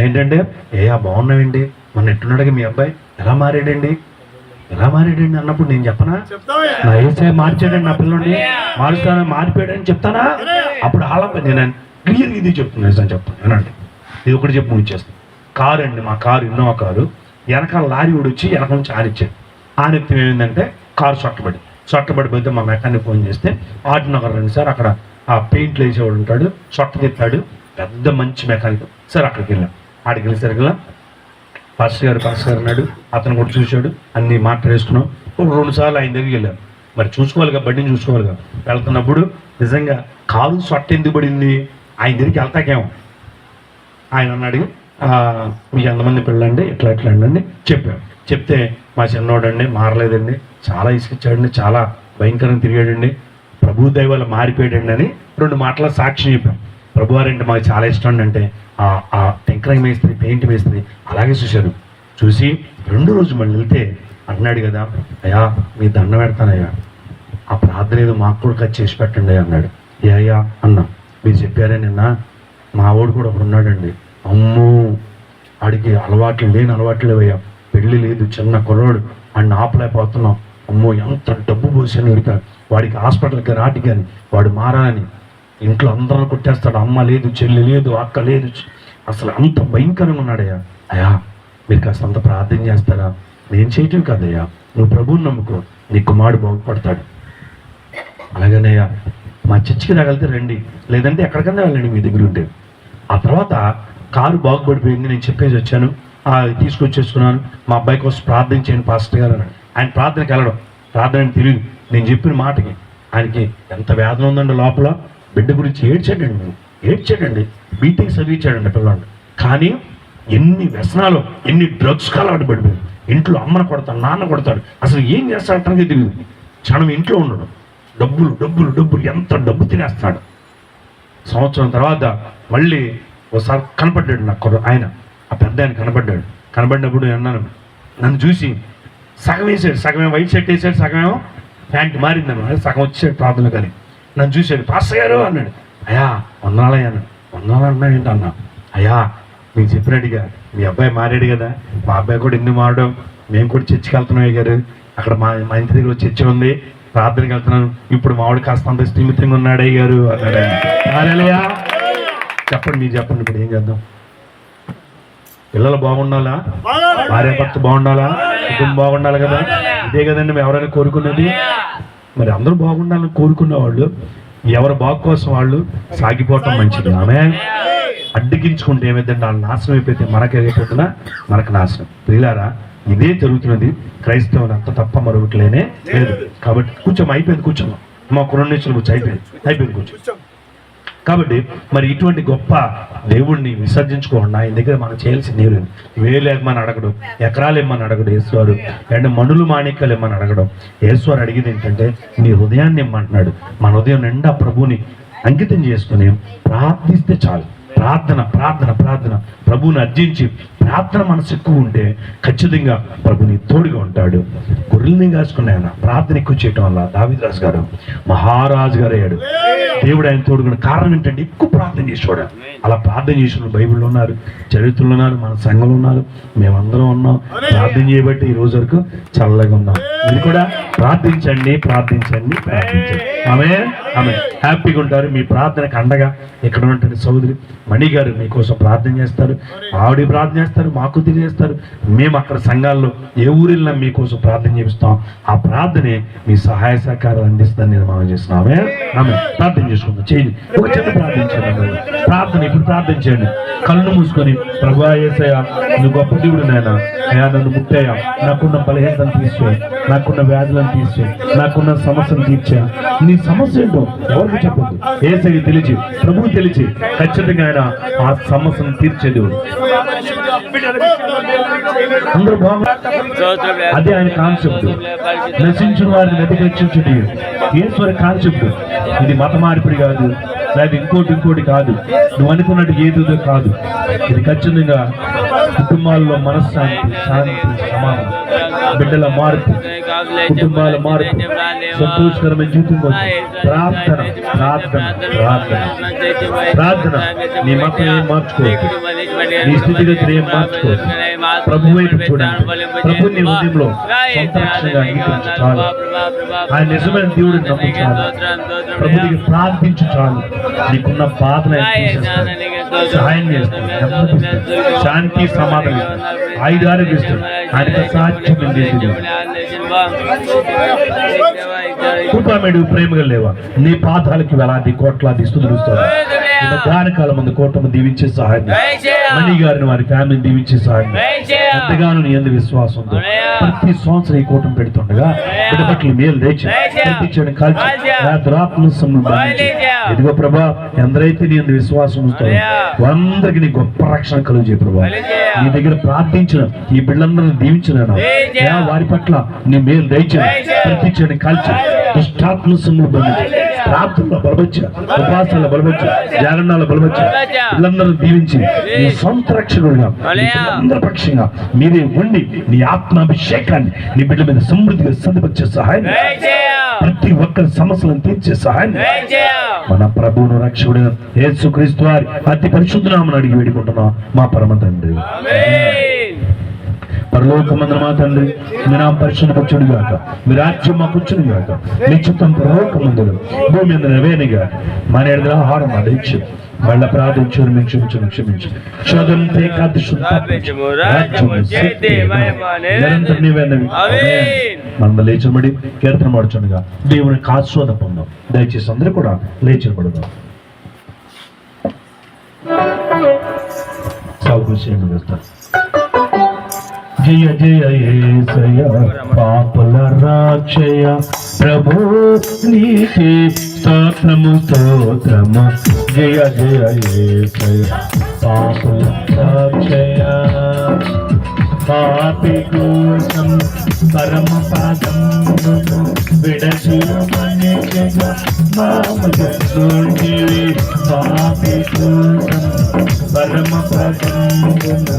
ఏంటంటే, బాగున్నావండి, మొన్న ఎట్టున్నాడుగా మీ అబ్బాయి, ఎలా మారాడండి అన్నప్పుడు నేను చెప్పనా? నా ఏసే మార్చాడండి, నా పిల్లల్ని మారుస్తాను, మారిపోయాడని చెప్తానా? అప్పుడు ఆలంపై నేను క్లియర్గా ఇది చెప్తున్నాను, చెప్తాను ఏనండి. ఇది ఒకటి చెప్పి ముగిచేస్తాను. కారు అండి, మా కారు ఇన్నోవా కారు, వెనకాల లారీ కూడా వచ్చి వెనక నుంచి ఆనిచ్చాడు. ఆనెత్తి ఏమైందంటే కారు సొట్టబడిపోతే మా మెకానిక్ ఫోన్ చేస్తే, ఆటనగర్ రండి సార్, అక్కడ ఆ పెయింట్లు వేసేవాడు ఉంటాడు, సొట్ట తిప్పాడు, పెద్ద మంచి మెకానిక్ సార్. అక్కడికి వెళ్ళాం. ఆడికి వెళ్ళేసరికి పాస్టర్ గారు అన్నాడు, అతను కూడా చూశాడు, అన్ని మాట్లాడేసుకున్నాం. 2 సార్లు ఆయన దగ్గరికి వెళ్ళాం. మరి చూసుకోవాలిగా, బండిని చూసుకోవాలిగా. వెళ్తున్నప్పుడు నిజంగా కాలు సొట్ట ఎందుకు పడింది, ఆయన దగ్గరికి వెళ్తాకేమో. ఆయన అన్నాడు, మీకు ఎంతమంది పిల్లలండి, ఇట్లా అండి చెప్పాం. చెప్తే మా చిన్నోడండి మారలేదండి, చాలా ఇసుకిచ్చాడండి, చాలా భయంకరంగా తిరిగాడండి, ప్రభు దైవాలు మారిపోయాడండి అని 2 మాటల సాక్షి చెప్పాం. ప్రభువారంటే మాకు చాలా ఇష్టం అంటే ఆ టెంకరింగ్ మేస్త్రి, పెయింట్ మేస్త్రి అలాగే చూశారు. చూసి 2 రోజు మళ్ళీ వెళ్తే అన్నాడు కదా, అయ్యా మీ దండం పెడతానయ్యా, ఆ ప్రార్థన ఏదో మాకు కూడా చేసి పెట్టండి అన్నాడు. అయ్యా అన్నా, మీరు చెప్పారే నిన్న, మా వాడు కూడా ఒకడు ఉన్నాడండి. అమ్మో, ఆడికి లేని అలవాట్లు లేవయ్యా. పెళ్ళి లేదు, చిన్న కుర్రాడు, వాడిని ఆపలేకపోతున్నాం. అమ్మో, ఎంత డబ్బు పోసాను వీడికి, వాడికి హాస్పిటల్కి రాటి కానీ వాడు మారాలని ఇంట్లో అందరూ కొట్టేస్తాడు. అమ్మ లేదు, చెల్లి లేదు, అక్క లేదు, అసలు అంత భయంకరంగా ఉన్నాడయ్యా. అయ్యా మీరు కాస్త అంత ప్రార్థన చేస్తారా? నేను చేయటం కాదయ్యా, నువ్వు ప్రభువుని నమ్ముకో, నీ కుమారుడు బాగుపడతాడు. అలాగేనయ్యా, మా చర్చికి తగిలితే రండి, లేదంటే ఎక్కడికన్నా వెళ్ళండి మీ దగ్గర ఉంటే. ఆ తర్వాత కారు బాగుపడిపోయింది, నేను చెప్పేసి వచ్చాను, తీసుకొచ్చేసుకున్నాను. మా అబ్బాయి కోసం ప్రార్థన చేయండి పాస్టర్ గారు అన్నాడు. ఆయన ప్రార్థనకి వెళ్ళడం, ప్రార్థన అని తెలియదు. నేను చెప్పిన మాటకి ఆయనకి ఎంత వేదన ఉందండి లోపల. బిడ్డ గురించి ఏడ్చాడండి, బీటెక్ చదివించాడండి పిల్లవాడు. కానీ ఎన్ని వ్యసనాలు, ఎన్ని డ్రగ్స్కి అలవాటు పడిపోయింది. ఇంట్లో అమ్మను కొడతాడు, నాన్న కొడతాడు, అసలు ఏం చేస్తాడటానికి తెలియదు. క్షణం ఇంట్లో ఉండడం, డబ్బులు డబ్బులు డబ్బులు, ఎంత డబ్బు తినేస్తాడు. సంవత్సరం తర్వాత మళ్ళీ ఒకసారి కనపడ్డాడు నాకు ఆయన, ఆ పెద్ద ఆయన కనపడినప్పుడు అన్నాను, నన్ను చూసి సగం వేసాడు, సగమే వైట్ షర్ట్ వేసాడు, సగమేమో ప్యాంట్ మారిందన్న, సగం వచ్చాడు ప్రార్థన. కానీ నన్ను చూశాడు, పాస్టర్ గారు అన్నాడు. అయ్యా వందనాలయ్యా అన్నాడు. వందనాలు అన్నా ఏంటి అన్నా? అయ్యా మీకు చెప్పినట్టుగా మీ అబ్బాయి మారాడు కదా, మా అబ్బాయి కూడా ఎందుకు మారడం, మేము కూడా చర్చికి వెళ్తున్నాం గారు, అక్కడ మా ఇంటి దగ్గర చర్చి ఉంది, ప్రార్థనకి వెళ్తున్నాను, ఇప్పుడు మావాడు కాస్త అంత స్థిమితంగా ఉన్నాడు అయ్యారు అన్నాడు. చెప్పండి, మీరు చెప్పండి, ఇప్పుడు ఏం చేద్దాం? పిల్లలు బాగుండాలా, భార్య భర్త బాగుండాలా, కుటుంబం బాగుండాలి కదా. ఇదే కదండి మేము ఎవరైనా కోరుకున్నది. మరి అందరూ బాగుండాలని కోరుకున్న వాళ్ళు ఎవరి బాగు కోసం వాళ్ళు సాగిపోవటం మంచిది. ఆమె అడ్డగించుకుంటే ఏమైందంటే వాళ్ళు నాశనం అయిపోతే మనకేదైపోతున్నా మనకు నాశనం. ప్రియులారా, ఇదే జరుగుతున్నది క్రైస్తవులు, అంత తప్ప మరొకట్లేనే లేదు. కాబట్టి కొంచెం అయిపోయింది, కూర్చున్నాం మా 2 నిమిషాలు కూర్చో, అయిపోయింది కూర్చో. కాబట్టి మరి ఇటువంటి గొప్ప దేవుణ్ణి విసర్జించుకోండి. ఆయన దగ్గర మనం చేయాల్సింది ఏం లేదు. వేలు ఏమని అడగడం, ఎకరాలు ఏమని అడగడం యేసువారు, అంటే మనులు మాణిక్యాలు ఏమని అడగడం. యేసువారు అడిగింది ఏంటంటే నీ హృదయాన్ని ఇమ్మంటున్నాడు. మన హృదయం నిండా ప్రభువుని అంకితం చేసుకుని ప్రార్థిస్తే చాలు. ప్రార్థన ప్రార్థన ప్రార్థన ప్రభువుని అర్జించి ప్రార్థన మనసు ఎక్కువ ఉంటే ఖచ్చితంగా ప్రభుని తోడుగా ఉంటాడు. గొర్రెల్ని కాసుకున్న ఆయన ప్రార్థన ఎక్కువ చేయటం వల్ల దావీదురాజు గారు మహారాజు గారు అయ్యాడు. దేవుడు ఆయన తోడుకున్న కారణం ఏంటంటే ఎక్కువ ప్రార్థన చేసేవాడు. అలా ప్రార్థన చేసిన బైబిల్లో ఉన్నారు, చరిత్రలో ఉన్నారు, మన సంఘంలో ఉన్నారు, మేమందరం ఉన్నాం. ప్రార్థన చేయబట్టి ఈ రోజు వరకు చల్లగా ఉన్నాం. మీరు కూడా ప్రార్థించండి, ప్రార్థించండి, ప్రార్థించండి. ఆమె హ్యాపీగా ఉంటారు. మీ ప్రార్థనకు అండగా ఇక్కడ ఉన్నటువంటి సోదరి మణి గారు మీకోసం ప్రార్థన చేస్తారు, ఆవిడ ప్రార్థన చేస్తారు, మాకు తెలియజేస్తారు. మేము అక్కడ సంఘాల్లో ఏ ఊరిలో మీకోసం ప్రార్థన చేపిస్తాం. ఆ ప్రార్థనే మీ సహాయ సహకారాలు అందిస్తుందని నేను మనం చేస్తున్నాం. ఆమె ప్రార్థన చేసుకుందాం, చేయండి, ఒక చిన్న ప్రార్థించండి. ప్రార్థన ఇప్పుడు ప్రార్థించండి, కళ్ళు మూసుకొని ప్రభువా యేసయ్యా నువ్వు గొప్ప దేవుడు నాయన, అయ్యా నన్ను ముట్టయ్యా, నాకున్న బలహీనతను తీర్చేయి, నాకున్న వ్యాధులను తీర్చేయి, నాకున్న సమస్యను తీర్చా. నీ సమస్య ఏంటో ఎవరికి చెప్పదు, యేసయ్య తెలిసి ప్రభువు తెలిసి ఖచ్చితంగా ఆయన ఆ సమస్యను తీర్చే దేవుడు. అందరూ అదే ఆయన కాన్సెప్ట్. నశించిన వారిని వెతికించుడి ఈశ్వర కాన్సెప్ట్. ఇది మత మార్పిడి కాదు, లేదా ఇంకోటి కాదు, నువ్వు అనుకున్నట్టు ఏదో కాదు. ఇది ఖచ్చితంగా కుటుంబాల్లో మనశ్శాంతి, శాంతి, సమాధానం, బిడ్డల మార్పు, కుటుంబాల మార్పు, సంతోషకరమైన జీవితం కోసం ప్రార్థన ప్రార్థన ప్రార్థన ప్రార్థన. నీ మతం ఏం మార్చుకోవచ్చు, నీ స్థితిగతిని ఏం మార్చుకోవచ్చు. ప్రభు వైపు చూడండి, ప్రభు నీ హృదయంలో సంతోషంగా అంగీకరించు చాలు. ఆయన నిజమైన దేవుడిని నమ్ము చాలు, ప్రభు దగ్గర ప్రార్థించు చాలు. నీకున్న బాధను సహాయం చేస్తాడు, శాంతి సమాధానం ఇస్తాడు, ఆయుధాలు ఇస్తాడు. ఆయనకు సాధ్యం లేదు. కృపామేడు ప్రేమగా లేవా నీ పాదాలకి వేలాది కోట్లాది స్తుతులుస్తాడు. మధ్యాహ్న కాలం ముందు కోటము దీవించే సహాయం, మణి గారిని వారి ఫ్యామిలీని దీవించే సహాయం, ఎంతగానో నీ ఎందు విశ్వాసం ఉందో. ప్రతి సంవత్సరం ఈ కూటమి పెడుతుండగా బిడ్డపట్ల మేలు తెచ్చి ప్రతిచ్చని కాల్చి ఇదిగో ప్రభా, ఎందరైతే నీ ఎందు విశ్వాసం ఉంచుతారో వారందరికీ నీ గొప్ప రక్షణ కలుగు చేయ ప్రభా. నీ దగ్గర ప్రార్థించిన ఈ బిడ్డలందరినీ దీవించిన వారి పట్ల నీ మేలు దయచిన ప్రతిచ్చని కాల్చి దుష్టాత్మ సొమ్ములు బంధించి ప్రార్థనలో బలపరిచ, ఉపవాసాల్లో బలపరిచ, జాగరణాల్లో బలపరిచ వీళ్ళందరూ దీవించి నీ సొంత రక్షకుడుగా అందరి పక్షంగా మీరే ఉండి నీ ఆత్మాభిషేకాన్ని నీ బిడ్డ మీద సమృద్ధిగా సంధిపరిచే సహాయం ప్రతి ఒక్కరి సమస్యలను తీర్చే సహాయం మన ప్రభువును రక్షకుడైన యేసుక్రీస్తు వారి అతి పరిశుద్ధ నామమున అడిగి వేడుకుంటున్నాం మా పరమ తండ్రి. పరలోకమందున మా తండ్రి, మీ నామం పరిశుద్ధపరచును గాక, మీ రాజ్యం మాకు వచ్చును గాక, మీ చిత్తం పరలోకమందున భూమి మీద నెరవేరునుగా. మా నేడు ఆహారం మా దయచేయి, మళ్ళా ప్రార్థించుని మీకు క్షమించు శోధంతే కాదు నిరంతరం నీవేనవి. మనం లేచబడి కీర్తన పడుచుండగా దేవునికి ఆస్వాద పొందాం. దయచేసి అందరూ కూడా లేచబడదాం. జయ జయ యేసయ్య పాపుల రాక్షయ ప్రభు నీకే స్తోత్రము స్తోత్రము. జయ జయ యేసయ్య పాపుల రాక్షయ పాపి కోసం పరమ పాదమును విడచి మనిషిగా మామూలు పాపి కోసం పరమ పాదమును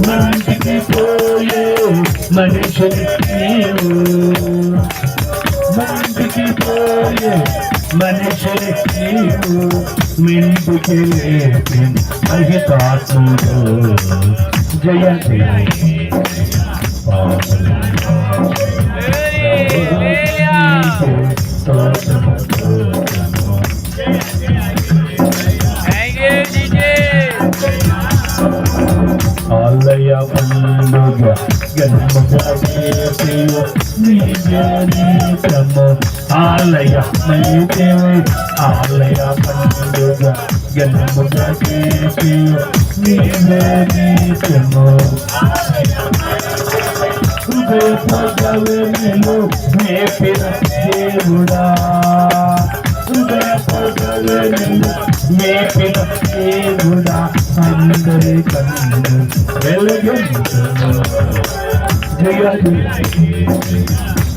మంటికి పోయే మనిషి నీవు, మంటికి పోయే మనిషి నీవు, మింటికి లేపి మహితాత్ముడు. జయ జయ ఆలయ పండుగ గణపతియు నీజనీతము. ఆలయ మైదేవి ఆలయ పండుగ గణపతియు నీజనీతము. హృదయపగలను మేపిన దేవుడా, హృదయపగలను మేపిన దేవుడా, అందరి కన్ను వెలుగించును. జయ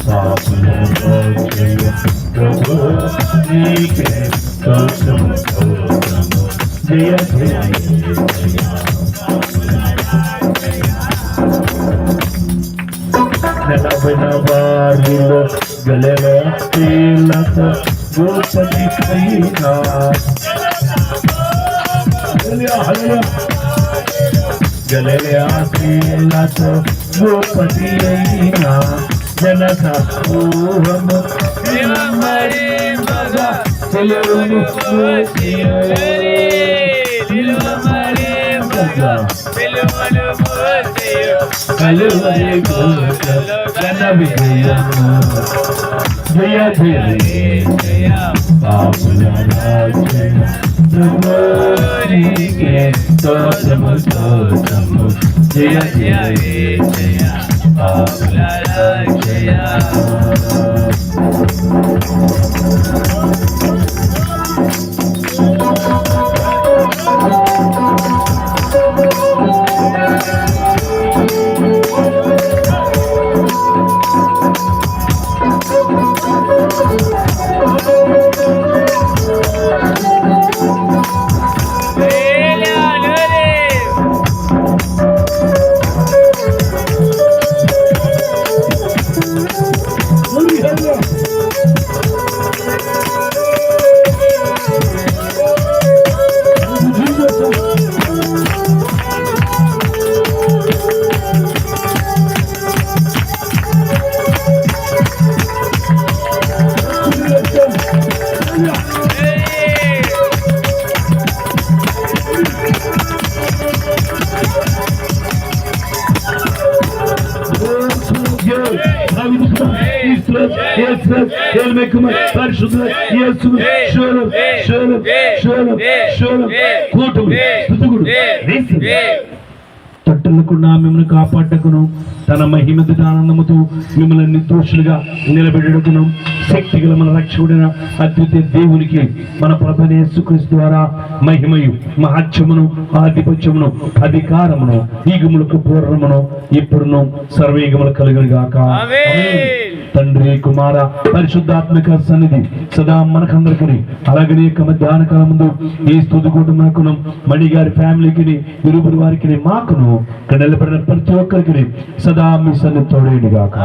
పాపుల రాక్షయ ప్రభు నీకే స్తోత్రము స్తోత్రము. జయ జయ నలభైన వారిలో గలెలతో గోపతి అయినా గలెలతో గోపతి అయినా జన సమూహము తెలుగును కలువరి గణ విజయము. జయ జయ పాపుల రాక్షయ ప్రభు నీకే స్తోత్రము స్తోత్రము. జయ జయ పాపుల రాక్షయ. తట్టులకుండా మిమ్మల్ని కాపాడకును, తన మహిమత ఆనందముతో మిమ్మల్ని నిర్దోషులుగా నిలబెట్టుకును శక్తి గల మన రక్షకుడైన అద్వితీయ దేవునికి మన ప్రభువైన యేసుక్రీస్తు ద్వారా మహిమయు మహత్యమును ఆధిపత్యమును అధికారమును ఈగములకు పూర్వమును ఇప్పుడును సర్వయుగములు కలుగును గాక. ఆమేన్. తండ్రి కుమార పరిశుద్ధాత్మక సన్నిధి సదా మనకందరికి అలాగనే యొక్క మధ్యాహ్న కాలం ముందు ఈ స్తుతి కుటుంబకును మణి గారి ఫ్యామిలీకి ఇరువురు వారికి మాకును ఇక్కడ నిలబడిన ప్రతి ఒక్కరికి సదా మీ సన్నిధి తోడేయండి గాక.